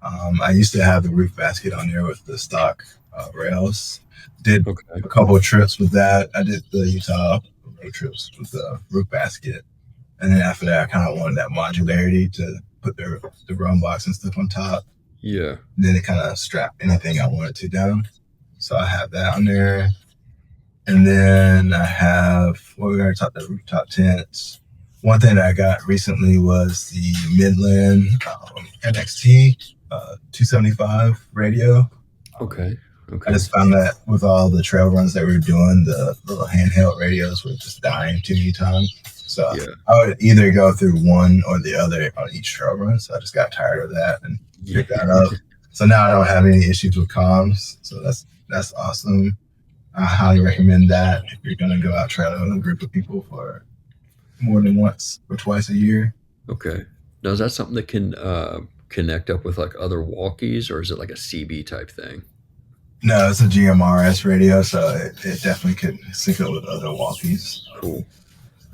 I used to have the roof basket on there with the stock rails. Did Okay. a couple of trips with that. I did the Utah road trips with the roof basket. And then after that, I kind of wanted that modularity to put the run box and stuff on top. Yeah. And then it kind of strap anything I wanted to down. So I have that on there. And then I have, well, we already talked about rooftop tents. One thing that I got recently was the Midland NXT 275 radio. Okay. I Okay. just found that with all the trail runs that we were doing, the little handheld radios were just dying too many times. So Yeah. I would either go through one or the other on each trail run. So I just got tired of that and Yeah. picked that up. So now I don't have any issues with comms. So that's awesome. I highly recommend that if you're going to go out trailing with a group of people for more than once or twice a year. Okay. Now, is that something that can connect up with like other walkies, or is it like a CB type thing? No, it's a GMRS radio, so it definitely could sync up with other walkies. Cool.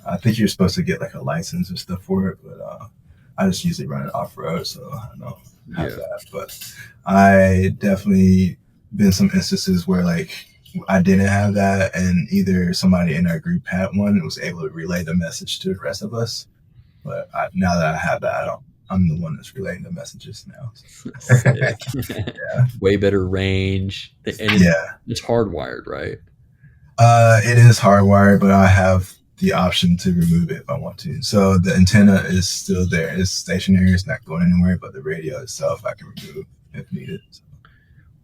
I think you're supposed to get like a license and stuff for it, but I just usually run it off road, so I don't have that. But I definitely been some instances where like I didn't have that, and either somebody in our group had one and was able to relay the message to the rest of us. But now that I have that, I'm the one that's relaying the messages now. So. Yeah. Way better range, and it's hardwired, right? It is hardwired, but I have the option to remove it if I want to. So the antenna is still there. It's stationary. It's not going anywhere, but the radio itself I can remove if needed. So.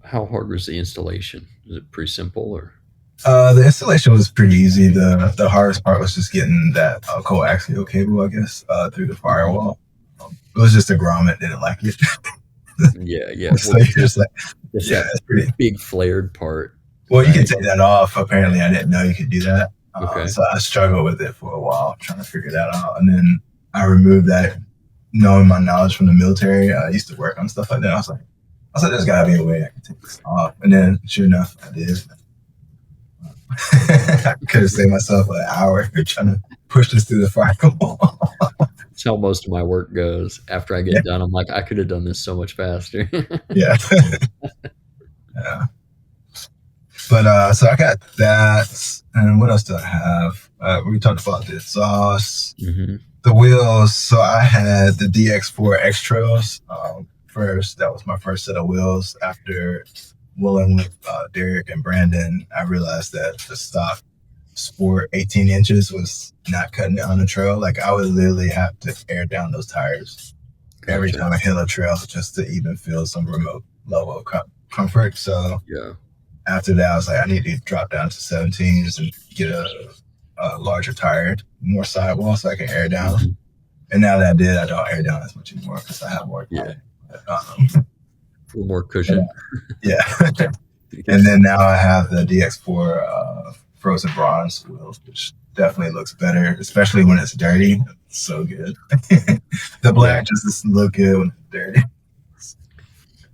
How hard was the installation? Is it pretty simple, or? The installation was pretty easy. The hardest part was just getting that coaxial cable, I guess, through the firewall. It was just a grommet didn't like it. Yeah. So you're just like, it's pretty big flared part. Well, right? You can take that off. Apparently, I didn't know you could do that. Okay. So I struggled with it for a while, trying to figure that out. And then I removed that, knowing my knowledge from the military. I used to work on stuff like that. I was like, there's got to be a way I can take this off. And then, sure enough, I did. I could have saved myself an hour trying to push this through the firewall. That's how most of my work goes. After I get done, I'm like, I could have done this so much faster. Yeah. But so I got that, and what else do I have? We talked about the exhaust, the wheels. So I had the DX4 X Trails first. That was my first set of wheels. After wheeling with Derek and Brandon, I realized that the stock Sport 18 inches was not cutting it on the trail. Like I would literally have to air down those tires every time I hit a trail just to even feel some remote level of comfort. So after that, I was like, I need to drop down to 17s and get a larger tire, more sidewall, so I can air down. And now that I did, I don't air down as much anymore because I have more tire. A little more cushion. Yeah. And then now I have the DX4 frozen bronze wheels, which definitely looks better, especially when it's dirty. It's so good. The black just doesn't look good when it's dirty.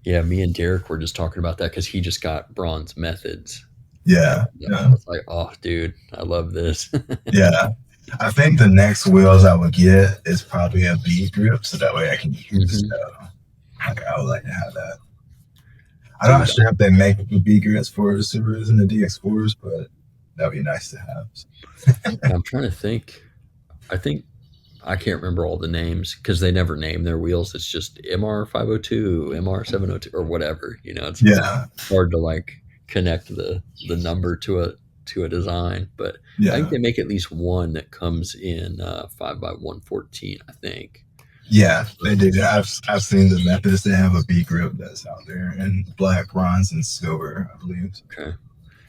Yeah, me and Derek were just talking about that because he just got bronze methods. Yeah. I was like, oh, dude, I love this. Yeah. I think the next wheels I would get is probably a bead grip, so that way I can use the snow. Like, I would like to have that. I'm not sure if they make the bead grips for the Subarus and the DX4s, but that'd be nice to have. I'm trying to think. I can't remember all the names because they never name their wheels. It's just MR502, MR702, or whatever. It's hard to like connect the number to a design. But I think they make at least one that comes in 5x114, I think. Yeah, they do. I've seen the methods. They have a B grip that's out there in black, bronze, and silver, I believe. Okay.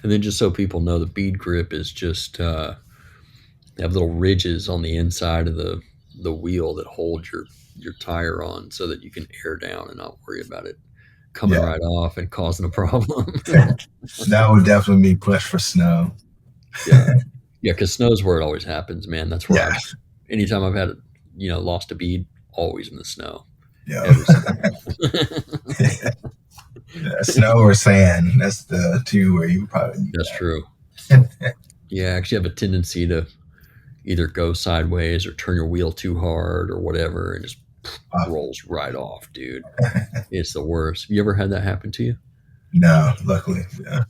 And then just so people know, the bead grip is just they have little ridges on the inside of the wheel that hold your tire on so that you can air down and not worry about it coming right off and causing a problem. That would definitely be pushed for snow. Yeah, because snow's where it always happens, man. That's where anytime I've had lost a bead, always in the snow. Yeah. Snow or sand. That's the two where you probably need that. True. Yeah, I actually have a tendency to either go sideways or turn your wheel too hard or whatever, and just rolls right off, dude. It's the worst. Have you ever had that happen to you? No, luckily. Yeah.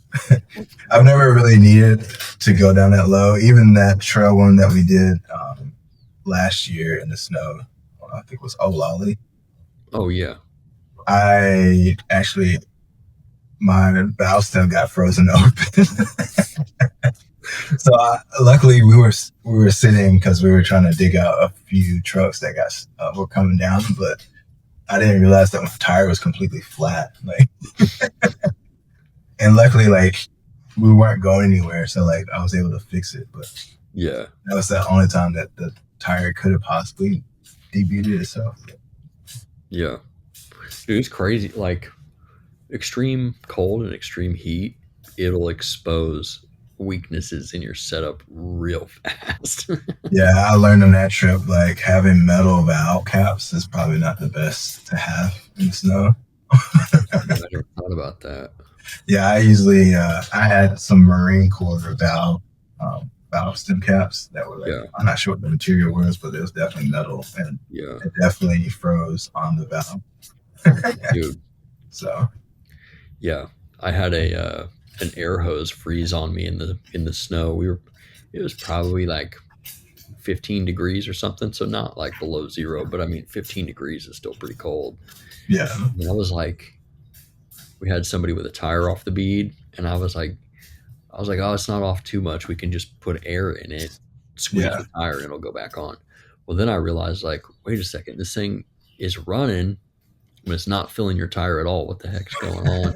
I've never really needed to go down that low. Even that trail one that we did last year in the snow, I think it was Olali. Oh, yeah. My valve stem got frozen open. So luckily we were sitting because we were trying to dig out a few trucks that were coming down, but I didn't realize that my tire was completely flat. Like, and luckily, like, we weren't going anywhere, so like I was able to fix it. But that was the only time that the tire could have possibly debuted itself. Yeah, dude, it's crazy. Like, extreme cold and extreme heat, it'll expose weaknesses in your setup real fast. Yeah, I learned on that trip, like, having metal valve caps is probably not the best to have in the snow. I never thought about that. Yeah, I usually I had some Marine Corps valve valve stem caps that were like, Yeah. I'm not sure what the material was, but it was definitely metal, and Yeah. it definitely froze on the valve. Dude. So Yeah. I had an air hose freeze on me in the snow. It was probably like 15 degrees or something, so not like below zero, but I mean 15 degrees is still pretty cold. yeah, And I was like, we had somebody with a tire off the bead, and I was like, oh, it's not off too much. We can just put air in it, squeeze yeah. the tire, and it'll go back on. Well, then I realized, like, wait a second, this thing is running, but it's not filling your tire at all. What the heck's going on?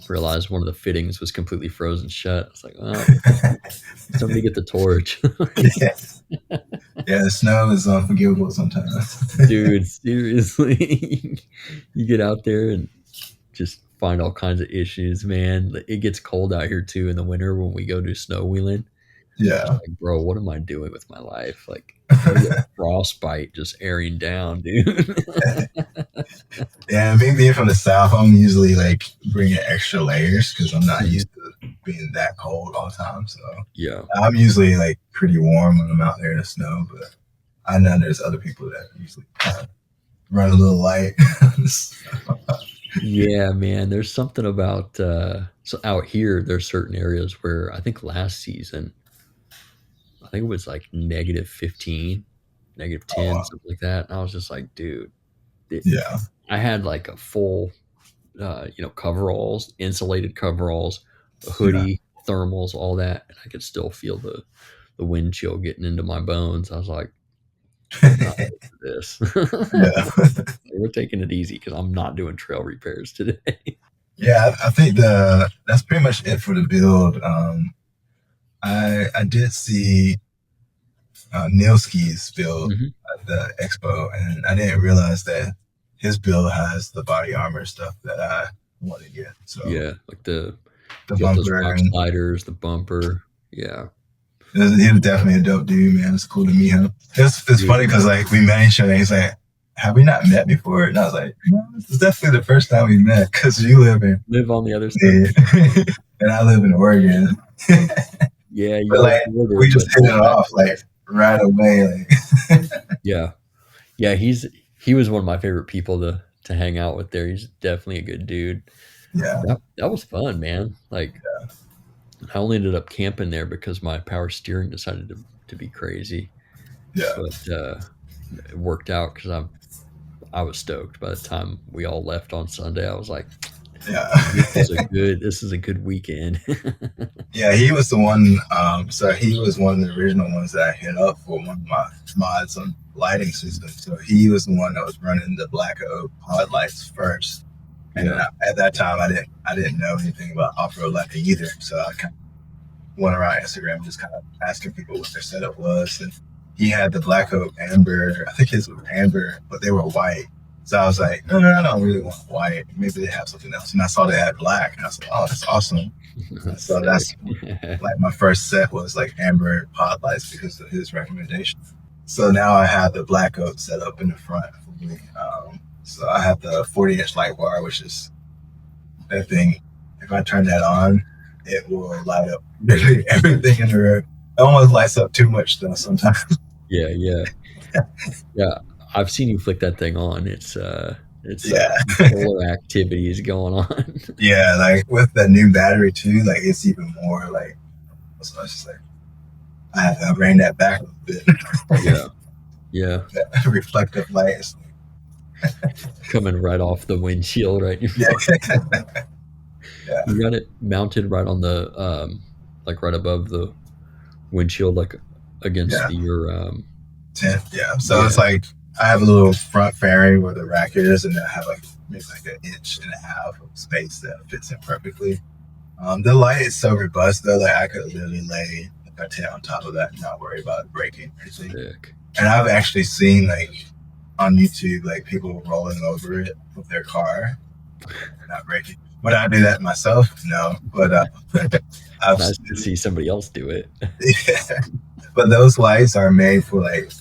Realized one of the fittings was completely frozen shut. I was like, oh, somebody get the torch. Yeah. Yeah, the snow is unforgivable sometimes. Dude, seriously. You get out there and just find all kinds of issues, man. It gets cold out here too in the winter when we go do snow wheeling. Yeah. Like, bro, what am I doing with my life? Like, I get frostbite just airing down, dude. Yeah, me being from the South, I'm usually like bringing extra layers because I'm not used to being that cold all the time. So Yeah. I'm usually like pretty warm when I'm out there in the snow, but I know there's other people that usually kind of run a little light. Yeah, man. There's something about so out here, there's certain areas where I think last season, I think it was like -15, -10, Oh, something like that. And I was just like, dude, yeah. I had like a full, coveralls, insulated coveralls, a hoodie, thermals, all that, and I could still feel the wind chill getting into my bones. I was like, I'm not ready for this. Yeah. We're taking it easy because I'm not doing trail repairs today. Yeah, I think that's pretty much it for the build. I did see Nilski's build Mhm. at the expo, and I didn't realize that his build has the body armor stuff that I want to get. So Yeah, like the you got those bumper, rock and sliders, the bumper. Yeah. he was definitely a dope dude, man. It's cool to meet him. It's funny because like we met each other, and he's like, "Have we not met before?" And I was like, "No, this is definitely the first time we met because you live in Live on the other side. and I live in Oregon." Yeah, you But live like further, we just but hit it off like right away. Like yeah. Yeah, he was one of my favorite people to hang out with there. He's definitely a good dude. yeah, That was fun, man. Like I only ended up camping there because my power steering decided to be crazy. yeah, But it worked out because I was stoked. By the time we all left on Sunday, I was like, yeah. this is a good weekend. Yeah, he was the one. So he was one of the original ones that I hit up for one of my mods on lighting system. So he was the one that was running the Black Oak pod lights first. And Yeah. at that time, I didn't know anything about off-road lighting either. So I kind of went around Instagram just kind of asking people what their setup was. And he had the Black Oak amber. I think his was amber, but they were white. So I was like, no, I don't really want white. Maybe they have something else. And I saw they had black, and I was like, oh, that's awesome. So that's like my first set was like amber pod lights because of his recommendation. So now I have the Black Oak set up in the front for me. So I have the 40-inch light bar, which is that thing. If I turn that on, it will light up everything in the room. It almost lights up too much though sometimes. Yeah. I've seen you flick that thing on. It's Yeah. solar activities going on. Yeah, like with the new battery too, like it's even more like, so it's just like I have to bring that back a bit. Yeah. That reflective light is Coming right off the windshield, right? yeah. You got it mounted right on the like right above the windshield, like against your Tent, yeah. So it's like I have a little front fairing where the rack is, and then I have like maybe like 1.5 inches of space that fits in perfectly. The light is so robust though, like I could literally lay a tent on top of that and not worry about it breaking or anything. sick. And I've actually seen like on YouTube like people rolling over it with their car, not breaking. Would I do that myself? No, but I've Nice to see somebody else do it. yeah. But those lights are made for like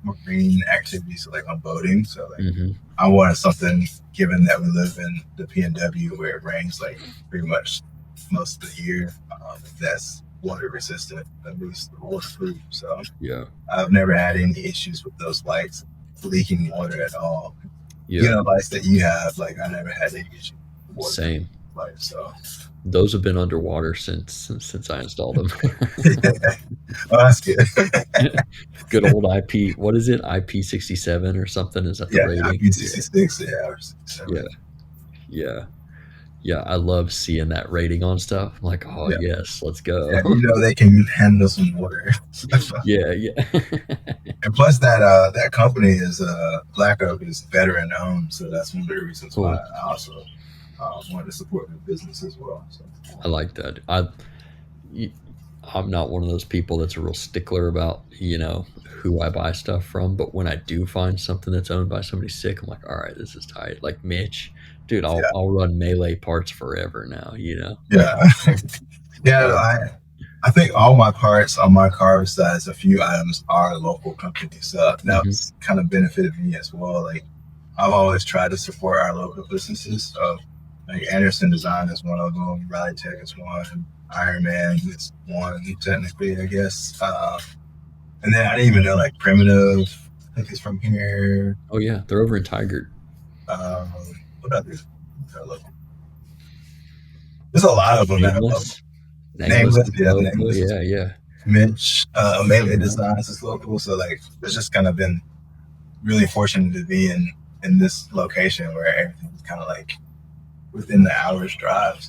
marine activities, like on boating. So like I wanted something, given that we live in the PNW where it rains like pretty much most of the year. That's water resistant, at least waterproof. So Yeah. I've never had any issues with those lights leaking water at all. Yeah. Lights that you have, like I never had any issue with water Same. lights. So Those have been underwater since I installed them. well, that's good. Good old IP. What is it? IP67 or something? Is that the Yeah, rating? IP66, or 67. Yeah. Yeah. Yeah. I love seeing that rating on stuff. I'm like, oh Yeah. yes, let's go. Yeah, they can handle some water. Yeah. Yeah. And plus that company is Black Oak is veteran owned, so that's one of the reasons why Cool. I also wanted to support the business as well. So. I like that. I'm not one of those people that's a real stickler about, who I buy stuff from. But when I do find something that's owned by somebody sick, I'm like, all right, this is tight. Like Mitch, dude, I'll run Melee parts forever now, Yeah. Yeah. I think all my parts on my car, besides a few items, are local companies. So that's kind of benefited me as well. Like I've always tried to support our local businesses. So like Anderson Design is one of them, Rally Tech is one, Iron Man is one, technically, I guess. And then I didn't even know like Primitive, I think it's from here. Oh yeah, they're over in Tigard. What others are local? There's a lot of them that are local. Nameless, Yeah. Mitch, Melee Designs is local, so like it's just kind of been really fortunate to be in this location where everything's kind of like within the hour's drive.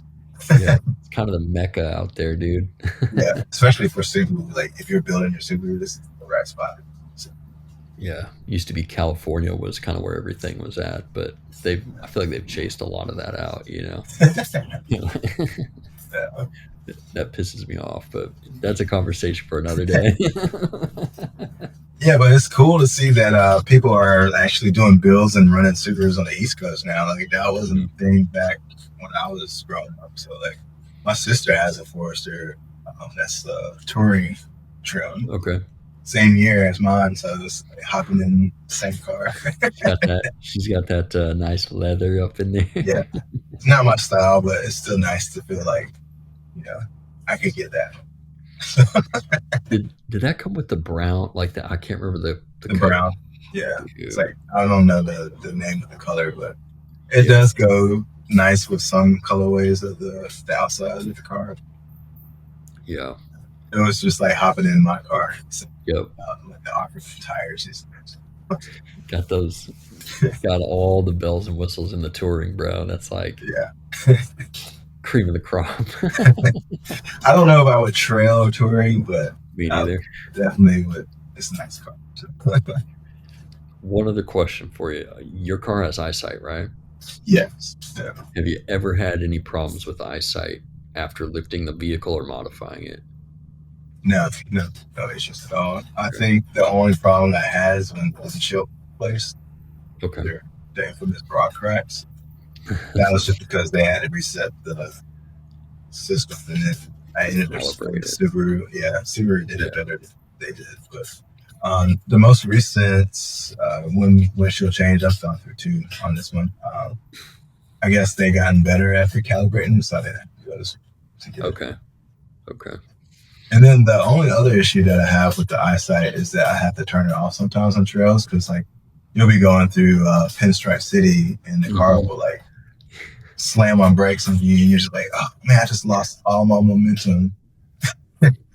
Yeah, it's kind of the mecca out there, dude. Yeah, especially for Subaru. Like if you're building your Subaru, this is the right spot. So. Yeah, used to be California was kind of where everything was at, but I feel like they've chased a lot of that out. Yeah. That pisses me off, but that's a conversation for another day. Yeah, but it's cool to see that people are actually doing builds and running Subarus on the East Coast now. Like that wasn't a thing back when I was growing up. So like my sister has a Forester that's the touring trim. Okay. Same year as mine, so just hopping in the same car. She's got that nice leather up in there. Yeah, it's not my style, but it's still nice to feel like, I could get that. Did that come with the brown? Like that? I can't remember the brown. Yeah, dude. It's like I don't know the name of the color, but it does go nice with some colorways of the outside of the car. Yeah. It was just like hopping in my car. So, yep. Like the awkward tires. Got all the bells and whistles in the touring, bro. That's like cream of the crop. I don't know about with trail touring, but me neither. Definitely with this nice car. One other question for you. Your car has eyesight, right? Yes. Yeah. Have you ever had any problems with eyesight after lifting the vehicle or modifying it? No issues at all. I think the only problem that has when it was a chill place. Okay. They're infamous broad cracks. That was just because they had to reset the system, and then I ended up with Subaru. Yeah, Subaru did it better than they did. But the most recent windshield change, I've gone through two on this one. I guess they gotten better after calibrating, so I didn't have to go to get it. Okay. And then the only other issue that I have with the eyesight is that I have to turn it off sometimes on trails because like you'll be going through Pinstripe City and the car will like slam on brakes on you and you're just like, oh man, I just lost all my momentum.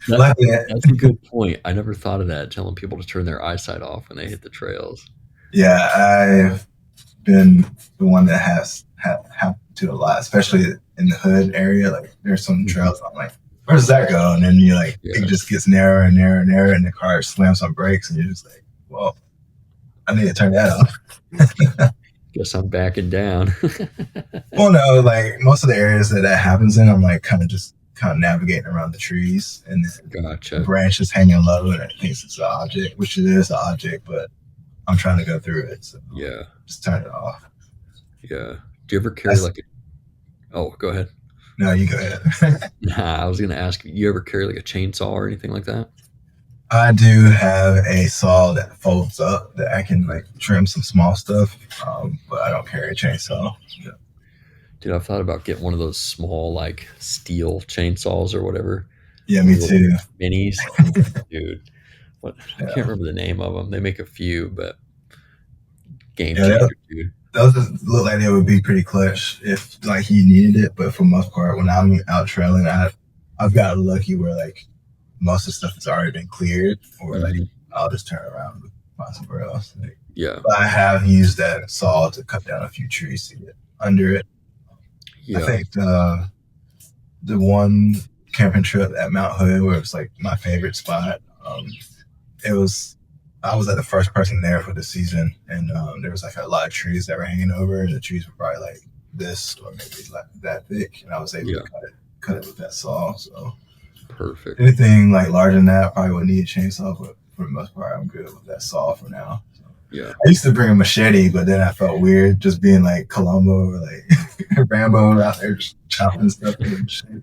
That's a good point. I never thought of that, telling people to turn their eyesight off when they hit the trails. Yeah, I've been the one that has happened to a lot, especially in the hood area. Like there's some trails I'm like, where does that go? And then you're like, it just gets narrower and narrower and narrower, and the car slams on brakes, and you're just like, well, I need to turn that off. Guess I'm backing down. Well, no, like most of the areas that happens in, I'm like kind of navigating around the trees, and then the branch is hanging low, and it thinks it's an object, which it is an object, but I'm trying to go through it. So just turn it off. Yeah. Do you ever carry Oh, go ahead. No, you go ahead. I was going to ask, you ever carry like a chainsaw or anything like that? I do have a saw that folds up that I can like trim some small stuff, but I don't carry a chainsaw. Yeah. Dude, I've thought about getting one of those small like steel chainsaws or whatever. Yeah, me too. Minis, dude. What I Yeah, can't remember the name of them. They make a few, but game yeah, changer, dude. those look like they would be pretty clutch if like you needed it. But for the most part, when I'm out trailing, I've got lucky where like most of the stuff has already been cleared, or like Mm-hmm. I'll just turn around and find somewhere else. Like, Yeah, but I have used that saw to cut down a few trees to get under it. I yeah, think the one camping trip at Mount Hood, where it was like my favorite spot. It was I was like the first person there for the season, and there was like a lot of trees that were hanging over, and the trees were probably like this or maybe like that thick, and I was able yeah. to cut it with that saw. So Perfect. anything like larger than that, I probably would need a chainsaw, but for the most part, I'm good with that saw for now. So, Yeah. I used to bring a machete, but then I felt weird just being like Columbo or like Rambo out there just chopping stuff with a machete.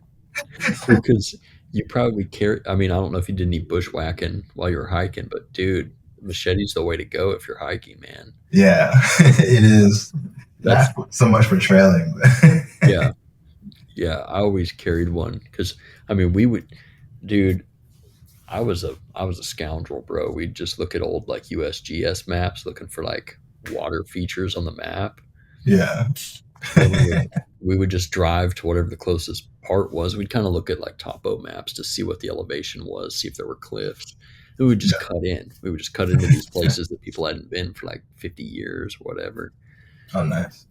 Because you probably carry. I mean, I don't know if you did any bushwhacking while you were hiking, but dude, machete's the way to go if you're hiking, man. Yeah, it is. That's Not so much for trailing, but yeah, yeah. I always carried one because I mean, we would, dude. I was a scoundrel, bro. We'd just look at old like USGS maps, looking for like water features on the map. yeah. Then we would just drive to whatever the closest part was. We'd kind of look at like topo maps to see what the elevation was, see if there were cliffs. We would just cut in. We would just cut into these places that people hadn't been for like 50 years or whatever. Oh, nice.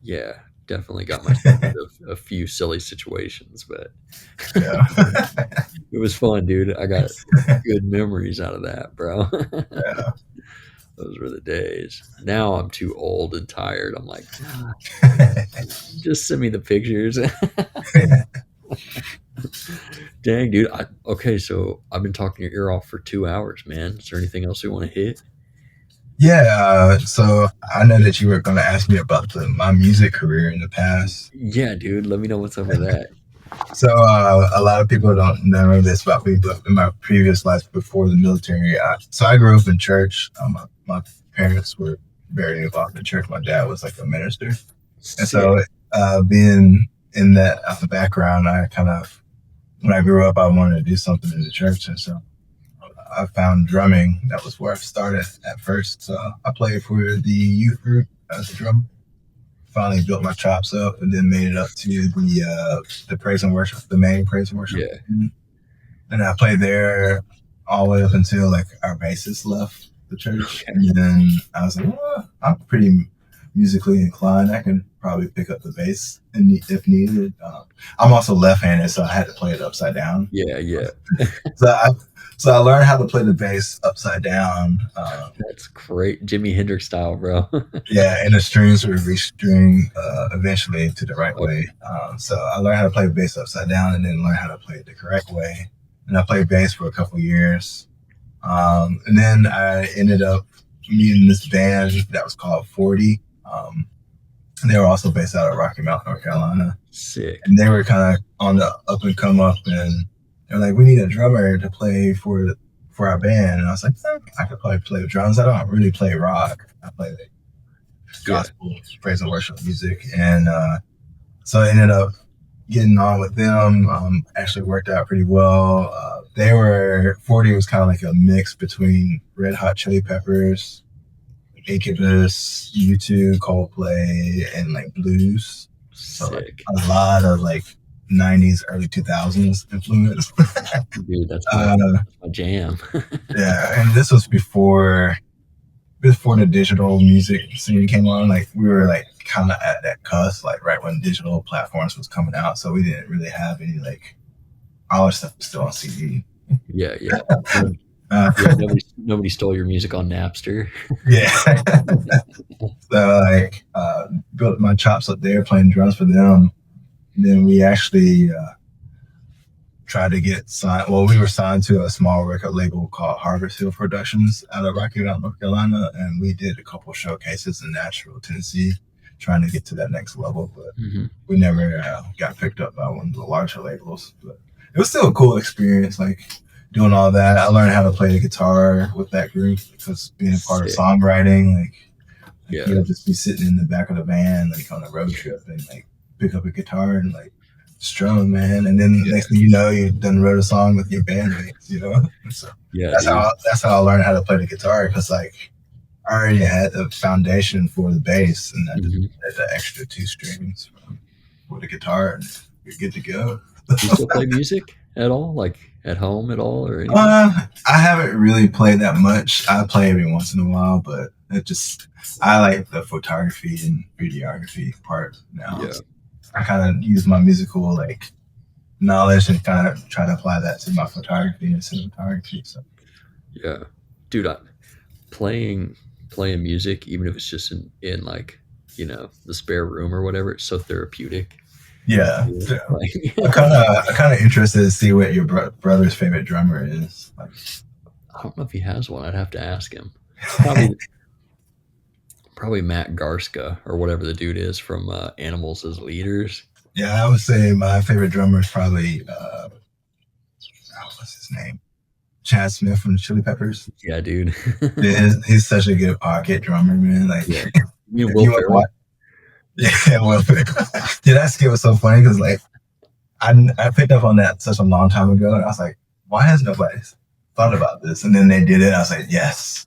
Yeah, definitely got myself into a few silly situations, but Yeah. it was fun, dude. I got good memories out of that, bro. Yeah. Those were the days. Now I'm too old and tired. I'm like, "Ah, just send me the pictures." Dang, dude. Okay, so I've been talking your ear off for 2 hours, man. Is there anything else you want to hit? Yeah. So I know that you were going to ask me about my music career in the past. Yeah, dude. Let me know what's up with that. So a lot of people don't know this about me, but in my previous life before the military, I grew up in church. My parents were very involved in church. My dad was like a minister, and Sick. so being in that background, I kind of when I grew up, I wanted to do something in the church, and so I found drumming. That was where I started at first. So I played for the youth group as a drummer. Finally built my chops up, and then made it up to the praise and worship, the main praise and worship. Yeah. And I played there all the way up until like our bassist left the church, Okay. and then I was like, well, I'm pretty musically inclined. I can probably pick up the bass if needed. I'm also left-handed, so I had to play it upside down. Yeah, yeah. So I learned how to play the bass upside down. That's great. Jimi Hendrix style, bro. Yeah, and the strings were restring eventually to the right way. So I learned how to play bass upside down, and then learned how to play it the correct way. And I played bass for a couple years. And then I ended up meeting this band that was called 40. They were also based out of Rocky Mount, North Carolina. Sick. And they were kind of on the up and come up, and they're like, we need a drummer to play for our band. And I was like, I could probably play drums. I don't really play rock. I play like gospel, praise and worship music. And so I ended up getting on with them. Actually worked out pretty well. 40 was kind of like a mix between Red Hot Chili Peppers, Incubus, U2, Coldplay, and like blues. So like Sick. a lot of like 90s, early 2000s influence. Dude, that's uh, my jam. yeah, and this was before the digital music scene came on. Like we were like kind of at that cusp, like right when digital platforms was coming out. So we didn't really have any like all our stuff was still on CD. Yeah, yeah. Uh, Yeah, nobody stole your music on Napster. yeah. So like built my chops up there playing drums for them. And then we actually tried to get signed. Well, we were signed to a small record label called Harvest Hill Productions out of Rocky Mount, North Carolina, and we did a couple showcases in Nashville, Tennessee, trying to get to that next level. But we never got picked up by one of the larger labels. But it was still a cool experience, like doing all that. I learned how to play the guitar with that group because being a part of Sick. songwriting, like Yeah. you would just be sitting in the back of the van, like on a road trip, and like pick up a guitar and like strum, man. And then next thing you know, you done wrote a song with your bandmates, So Yeah, that's dude. how I learned how to play the guitar, because like I already had a foundation for the bass, and I just had the extra 2 strings for the guitar, and you're good to go. Do you still play music at all, like at home at all or anything? I haven't really played that much. I play every once in a while, but I like the photography and videography part now. Yeah. So I kind of use my musical like knowledge and kind of try to apply that to my photography and cinematography. So Yeah, dude, playing music, even if it's just in like the spare room or whatever, it's so therapeutic. yeah, Like, I'm kind of interested to see what your brother's favorite drummer is. Like, I don't know if he has one. I'd have to ask him. Probably Matt Garska or whatever the dude is from Animals as Leaders. Yeah, I would say my favorite drummer is probably what's his name? Chad Smith from the Chili Peppers. Yeah, dude. He's such a good pocket drummer, man. Like, yeah. You mean Will Ferrell? Yeah, Will Ferrell. Dude, that skit was so funny because like I picked up on that such a long time ago, and I was like, why has nobody thought about this? And then they did it. And I was like, yes.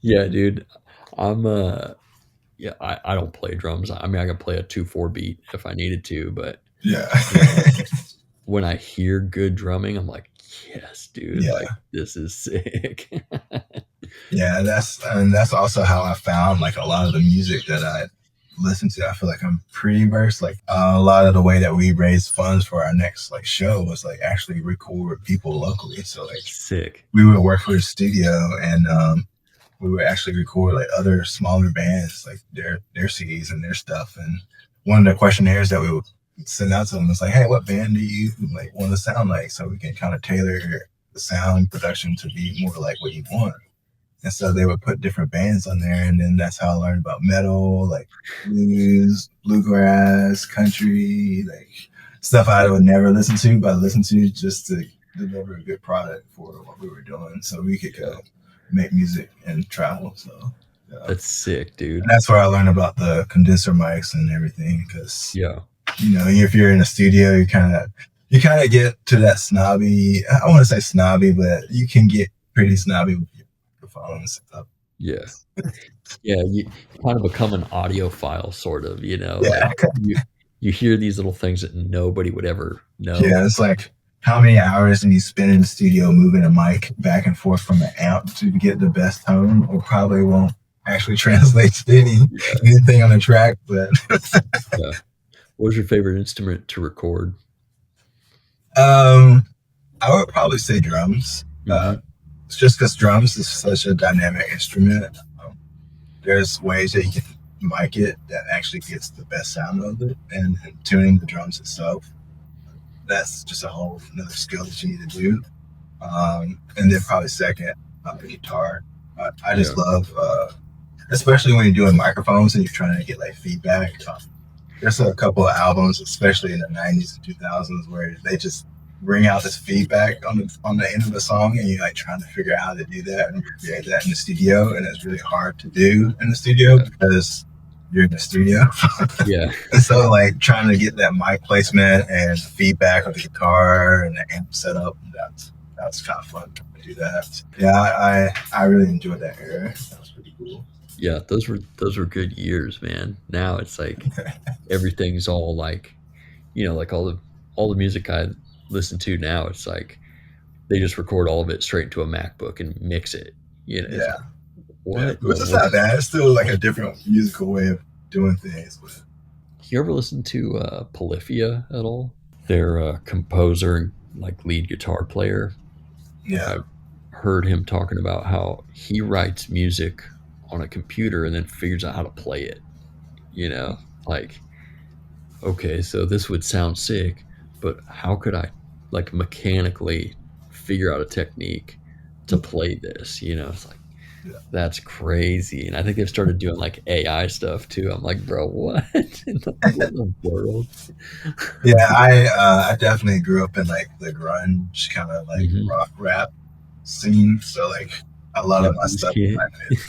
Yeah, dude. I'm I don't play drums. I mean, I can play a 2/4 beat if I needed to, but yeah. When I hear good drumming, I'm like, yes, dude. Yeah. Like, this is sick. Yeah, that's also how I found like a lot of the music that I listen to. I feel like I'm pretty versed. Like a lot of the way that we raise funds for our next like show was like actually record people locally. So like sick. We would work for a studio, and we would actually record like other smaller bands, like their CDs and their stuff. And one of the questionnaires that we would send out to them was like, hey, what band do you like want to sound like, so we can kind of tailor the sound production to be more like what you want. And so they would put different bands on there, and then that's how I learned about metal, like blues, bluegrass, country, like stuff I would never listen to, but I listened to just to deliver a good product for what we were doing, so we could go make music and travel. So that's sick, dude. And that's where I learned about the condenser mics and everything, because if you're in a studio, you kind of get to that snobby. I want to say snobby, but you can get pretty snobby with your microphones. Yeah. Yeah, you kind of become an audiophile, sort of. Yeah. Like you hear these little things that nobody would ever know. Yeah, it's like, how many hours do you spend in the studio moving a mic back and forth from an amp to get the best tone? Or probably won't actually translate to anything on the track. But What was your favorite instrument to record? I would probably say drums. It's just because drums is such a dynamic instrument. There's ways that you can mic it that actually gets the best sound of it, and tuning the drums itself, that's just a whole another skill that you need to do. And then probably second, the guitar. I just love, especially when you're doing microphones and you're trying to get like feedback. There's a couple of albums, especially in the 90s and 2000s, where they just bring out this feedback on the end of the song, and you're like trying to figure out how to do that and create that in the studio, and it's really hard to do in the studio because you're in the studio. And so like trying to get that mic placement and feedback of the guitar and the amp setup, that's kind of fun to do that. Yeah, I really enjoyed that era. That was pretty cool. Yeah, those were good years, man. Now it's like everything's all like, like all the music I listen to now, it's like they just record all of it straight into a MacBook and mix it. Like, what? Which is not bad. It's still like a different musical way of doing things. But you ever listen to Polyphia at all? They're a composer and like lead guitar player. Yeah, I've heard him talking about how he writes music on a computer and then figures out how to play it. Like, okay, so this would sound sick, but how could I like mechanically figure out a technique to play this? It's like, that's crazy. And I think they've started doing like AI stuff too. I'm like, bro, what in the world? Yeah, I definitely grew up in like the grunge kind of like rock rap scene. So like a lot of my stuff, dude.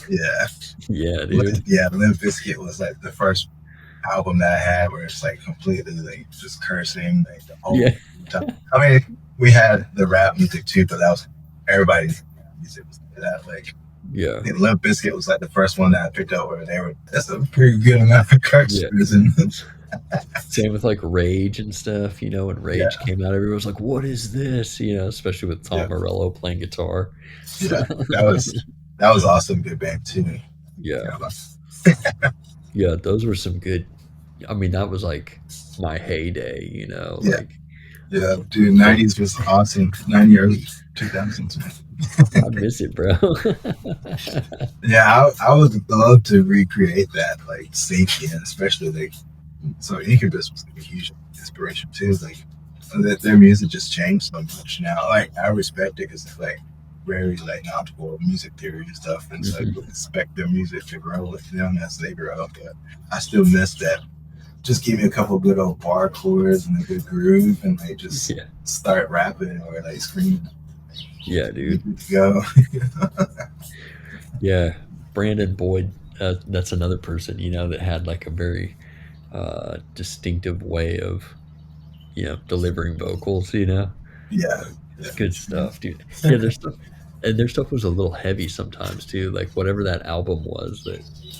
Yeah, Limp Bizkit was like the first album that I had where it's like completely like just cursing like the whole Yeah. time. I mean, we had the rap music too, but that was everybody's music was like that. Like Yeah. the Limp Bizkit was like the first one that I picked up where they were. That's a pretty good amount of Yeah. curses. And Same with like Rage and stuff, you know, when yeah, Rage came out, everyone was like, what is this? You know, especially with Tom yeah, Morello playing guitar. yeah. That was awesome. Good band too. Yeah. Yeah, Yeah, those were some good. I mean, that was like my heyday, you know, yeah, like yeah. Dude, those, '90s was awesome. '90s, early 2000s. I miss it, bro. Yeah, I would love to recreate that, like safety, and especially like so Incubus was like a huge inspiration too. Like their music just changed so much now. Like I respect it because it's like very like knowledgeable music theory and stuff, and so I Mhm. expect their music to grow with them as they grow. But I still miss that. Just give me a couple good old bar chords and a good groove, and like just Yeah. start rapping or like screaming. Yeah, You dude. good to go. Yeah. Brandon Boyd, that's another person, you know, that had like a very distinctive way of, you know, delivering vocals, you know. Yeah, yeah. Good stuff, dude. Yeah, their stuff was a little heavy sometimes too. Like whatever that album was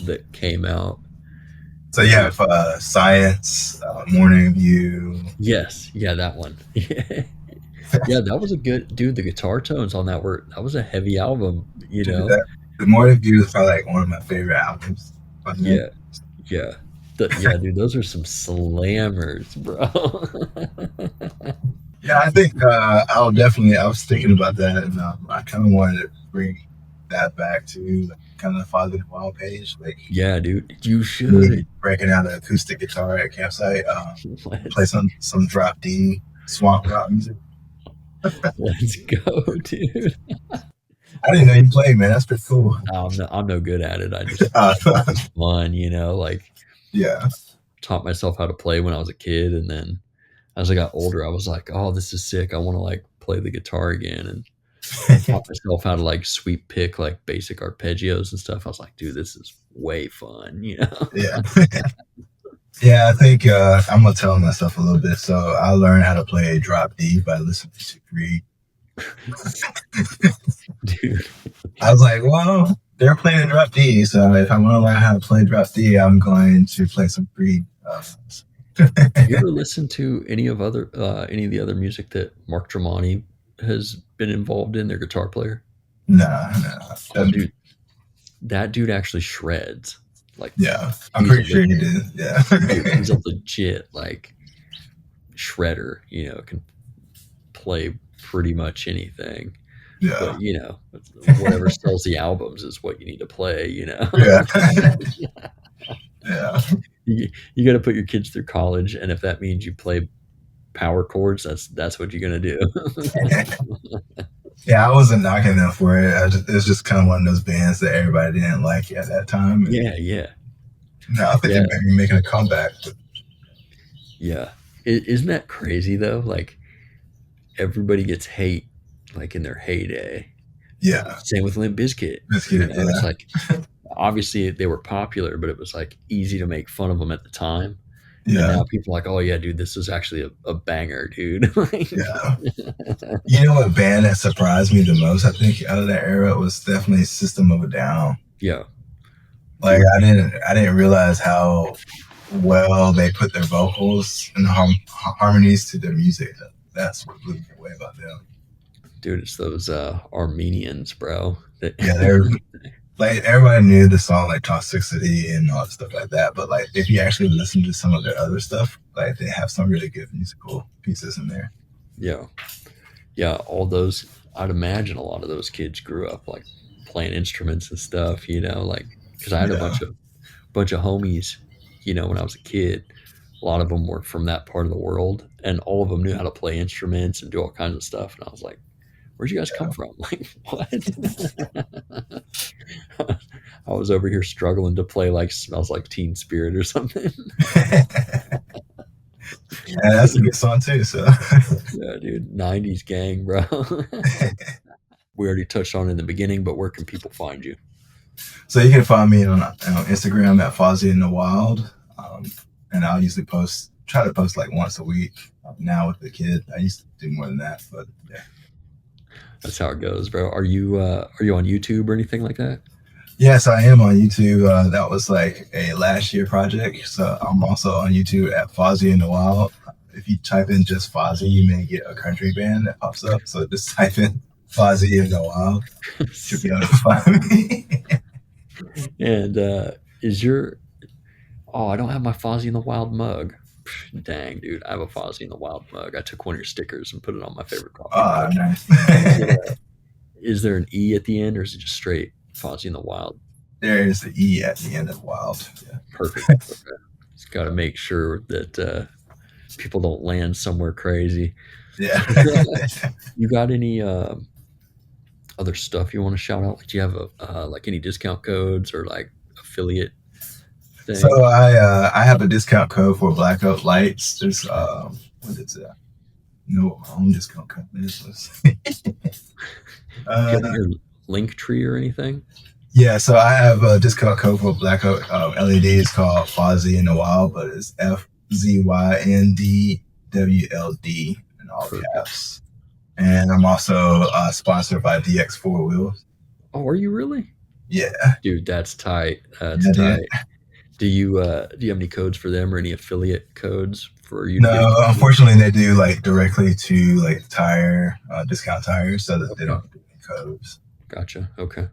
that came out. So you Dude, have Science, Morning View. yes, yeah, that one. Yeah, that was a good dude. The guitar tones on that was a heavy album, you Dude, know. that the Morning View is probably like one of my favorite albums by them. Yeah, yeah, yeah, dude. Those are some slammers, bro. Yeah, I think I'll definitely. I was thinking about that, and I kind of wanted to bring that back to like, kind of the Father the Wild page, like Yeah, dude, you me should. breaking out an acoustic guitar at campsite, play Let's some drop D swamp rock music. let's go, dude. I didn't know you played, man. That's pretty cool. I'm no good at it. I just Uh, thought it was fun, you know. Like yeah. taught myself how to play when I was a kid, and then as I got older, I was like, "Oh, this is sick. I want to like play the guitar again." And taught myself how to like sweep pick like basic arpeggios and stuff. I was like, "Dude, this is way fun," you know? Yeah. Yeah, I think I'm gonna tell myself a little bit. So I learned how to play drop D by listening to Creed. Dude, I was like, well, they're playing drop D, so if I want to learn how to play drop D, I'm going to play some Creed. you ever listen to any of the other music that Mark Tremonti has been involved in? Their guitar player. Nah, nah. Oh, dude, that dude actually shreds. Like Yeah, I'm he's a pretty sure you did. Yeah. dude. He's a legit like shredder. You know, can play pretty much anything. Yeah. But you know, whatever sells the albums is what you need to play. You know, Yeah. Yeah. you got to put your kids through college, and if that means you play power chords, that's what you're gonna do. Yeah, I wasn't knocking them for it. It's just kind of one of those bands that everybody didn't like at that time. And Yeah, yeah, now I think yeah, they're maybe making a comeback. But yeah. Isn't that crazy though? Like everybody gets hate like in their heyday. yeah, Same with Limp Bizkit. You Biscuit, know, it's yeah, like obviously they were popular, but it was like easy to make fun of them at the time. And yeah, now people are like, oh yeah, dude, this is actually a banger, dude. Like, yeah. You know what band that surprised me the most? I think out of that era was definitely System of a Down. yeah, Like dude, I didn't realize how well they put their vocals and harmonies to their music. That's what blew me away about them. dude, it's those Armenians, bro. That, Yeah, they're like everybody knew the song like Toxicity and all that stuff like that, but like if you actually listen to some of their other stuff, like they have some really good musical pieces in there. yeah, yeah, all those. I'd imagine a lot of those kids grew up like playing instruments and stuff. You know, like because I had a Yeah, bunch of homies. You know, when I was a kid, a lot of them were from that part of the world, and all of them knew how to play instruments and do all kinds of stuff. And I was like, "Where'd you guys come from? Like, what?" I was over here struggling to play like "Smells Like Teen Spirit" or something. and that's a good song too. So Yeah, dude, '90s gang, bro. We already touched on it in the beginning, but where can people find you? so you can find me on Instagram at Fozzie in the Wild. and I'll usually try to post like once a week. Now with the kid, I used to do more than that, but yeah. That's how it goes, bro. Are you on YouTube or anything like that? Yes, I am on YouTube. That was like a last year project. So I'm also on YouTube at Fozzie in the Wild. If you type in just Fozzie, you may get a country band that pops up. So just type in Fozzie in the Wild. Should be able to find me. And I don't have my Fozzie in the Wild mug. Dang, dude, I have a Fozzie in the Wild mug. I took one of your stickers and put it on my favorite coffee mug. Nice. Is there an E at the end, or is it just straight Fozzie in the Wild? There is the E at the end of Wild. Yeah. Perfect. Okay. Just got to make sure that people don't land somewhere crazy. Yeah. You got any other stuff you want to shout out? Like, do you have like any discount codes or like affiliate thing? So I have a discount code for Blackout Lights. There's what is it? No, my own discount code. Do you have your link tree or anything? Yeah, so I have a discount code for Blackout LEDs called Fozzie in the Wild, but it's FZYNDWLD in all caps. And I'm also sponsored by DX4 Wheels. Oh, are you really? Yeah, dude, that's tight. That's tight. Do you have any codes for them or any affiliate codes for you? No, unfortunately, they do like directly to like tire discount tires, so that they don't do any codes. Gotcha. Okay.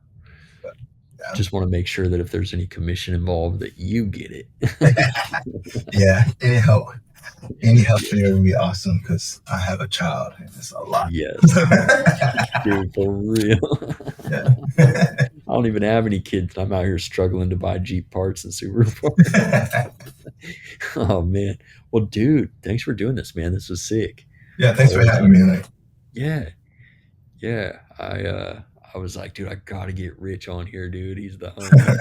Just want to make sure that if there's any commission involved, that you get it. Yeah, any help there would be awesome because I have a child and it's a lot. Yes, dude, for real. Yeah. I don't even have any kids. I'm out here struggling to buy Jeep parts and Subaru parts. Oh man, well, dude, thanks for doing this, man. This was sick. Yeah, thanks for having me. Yeah. I was like, dude, I gotta get Rich on here, dude. He's the homie.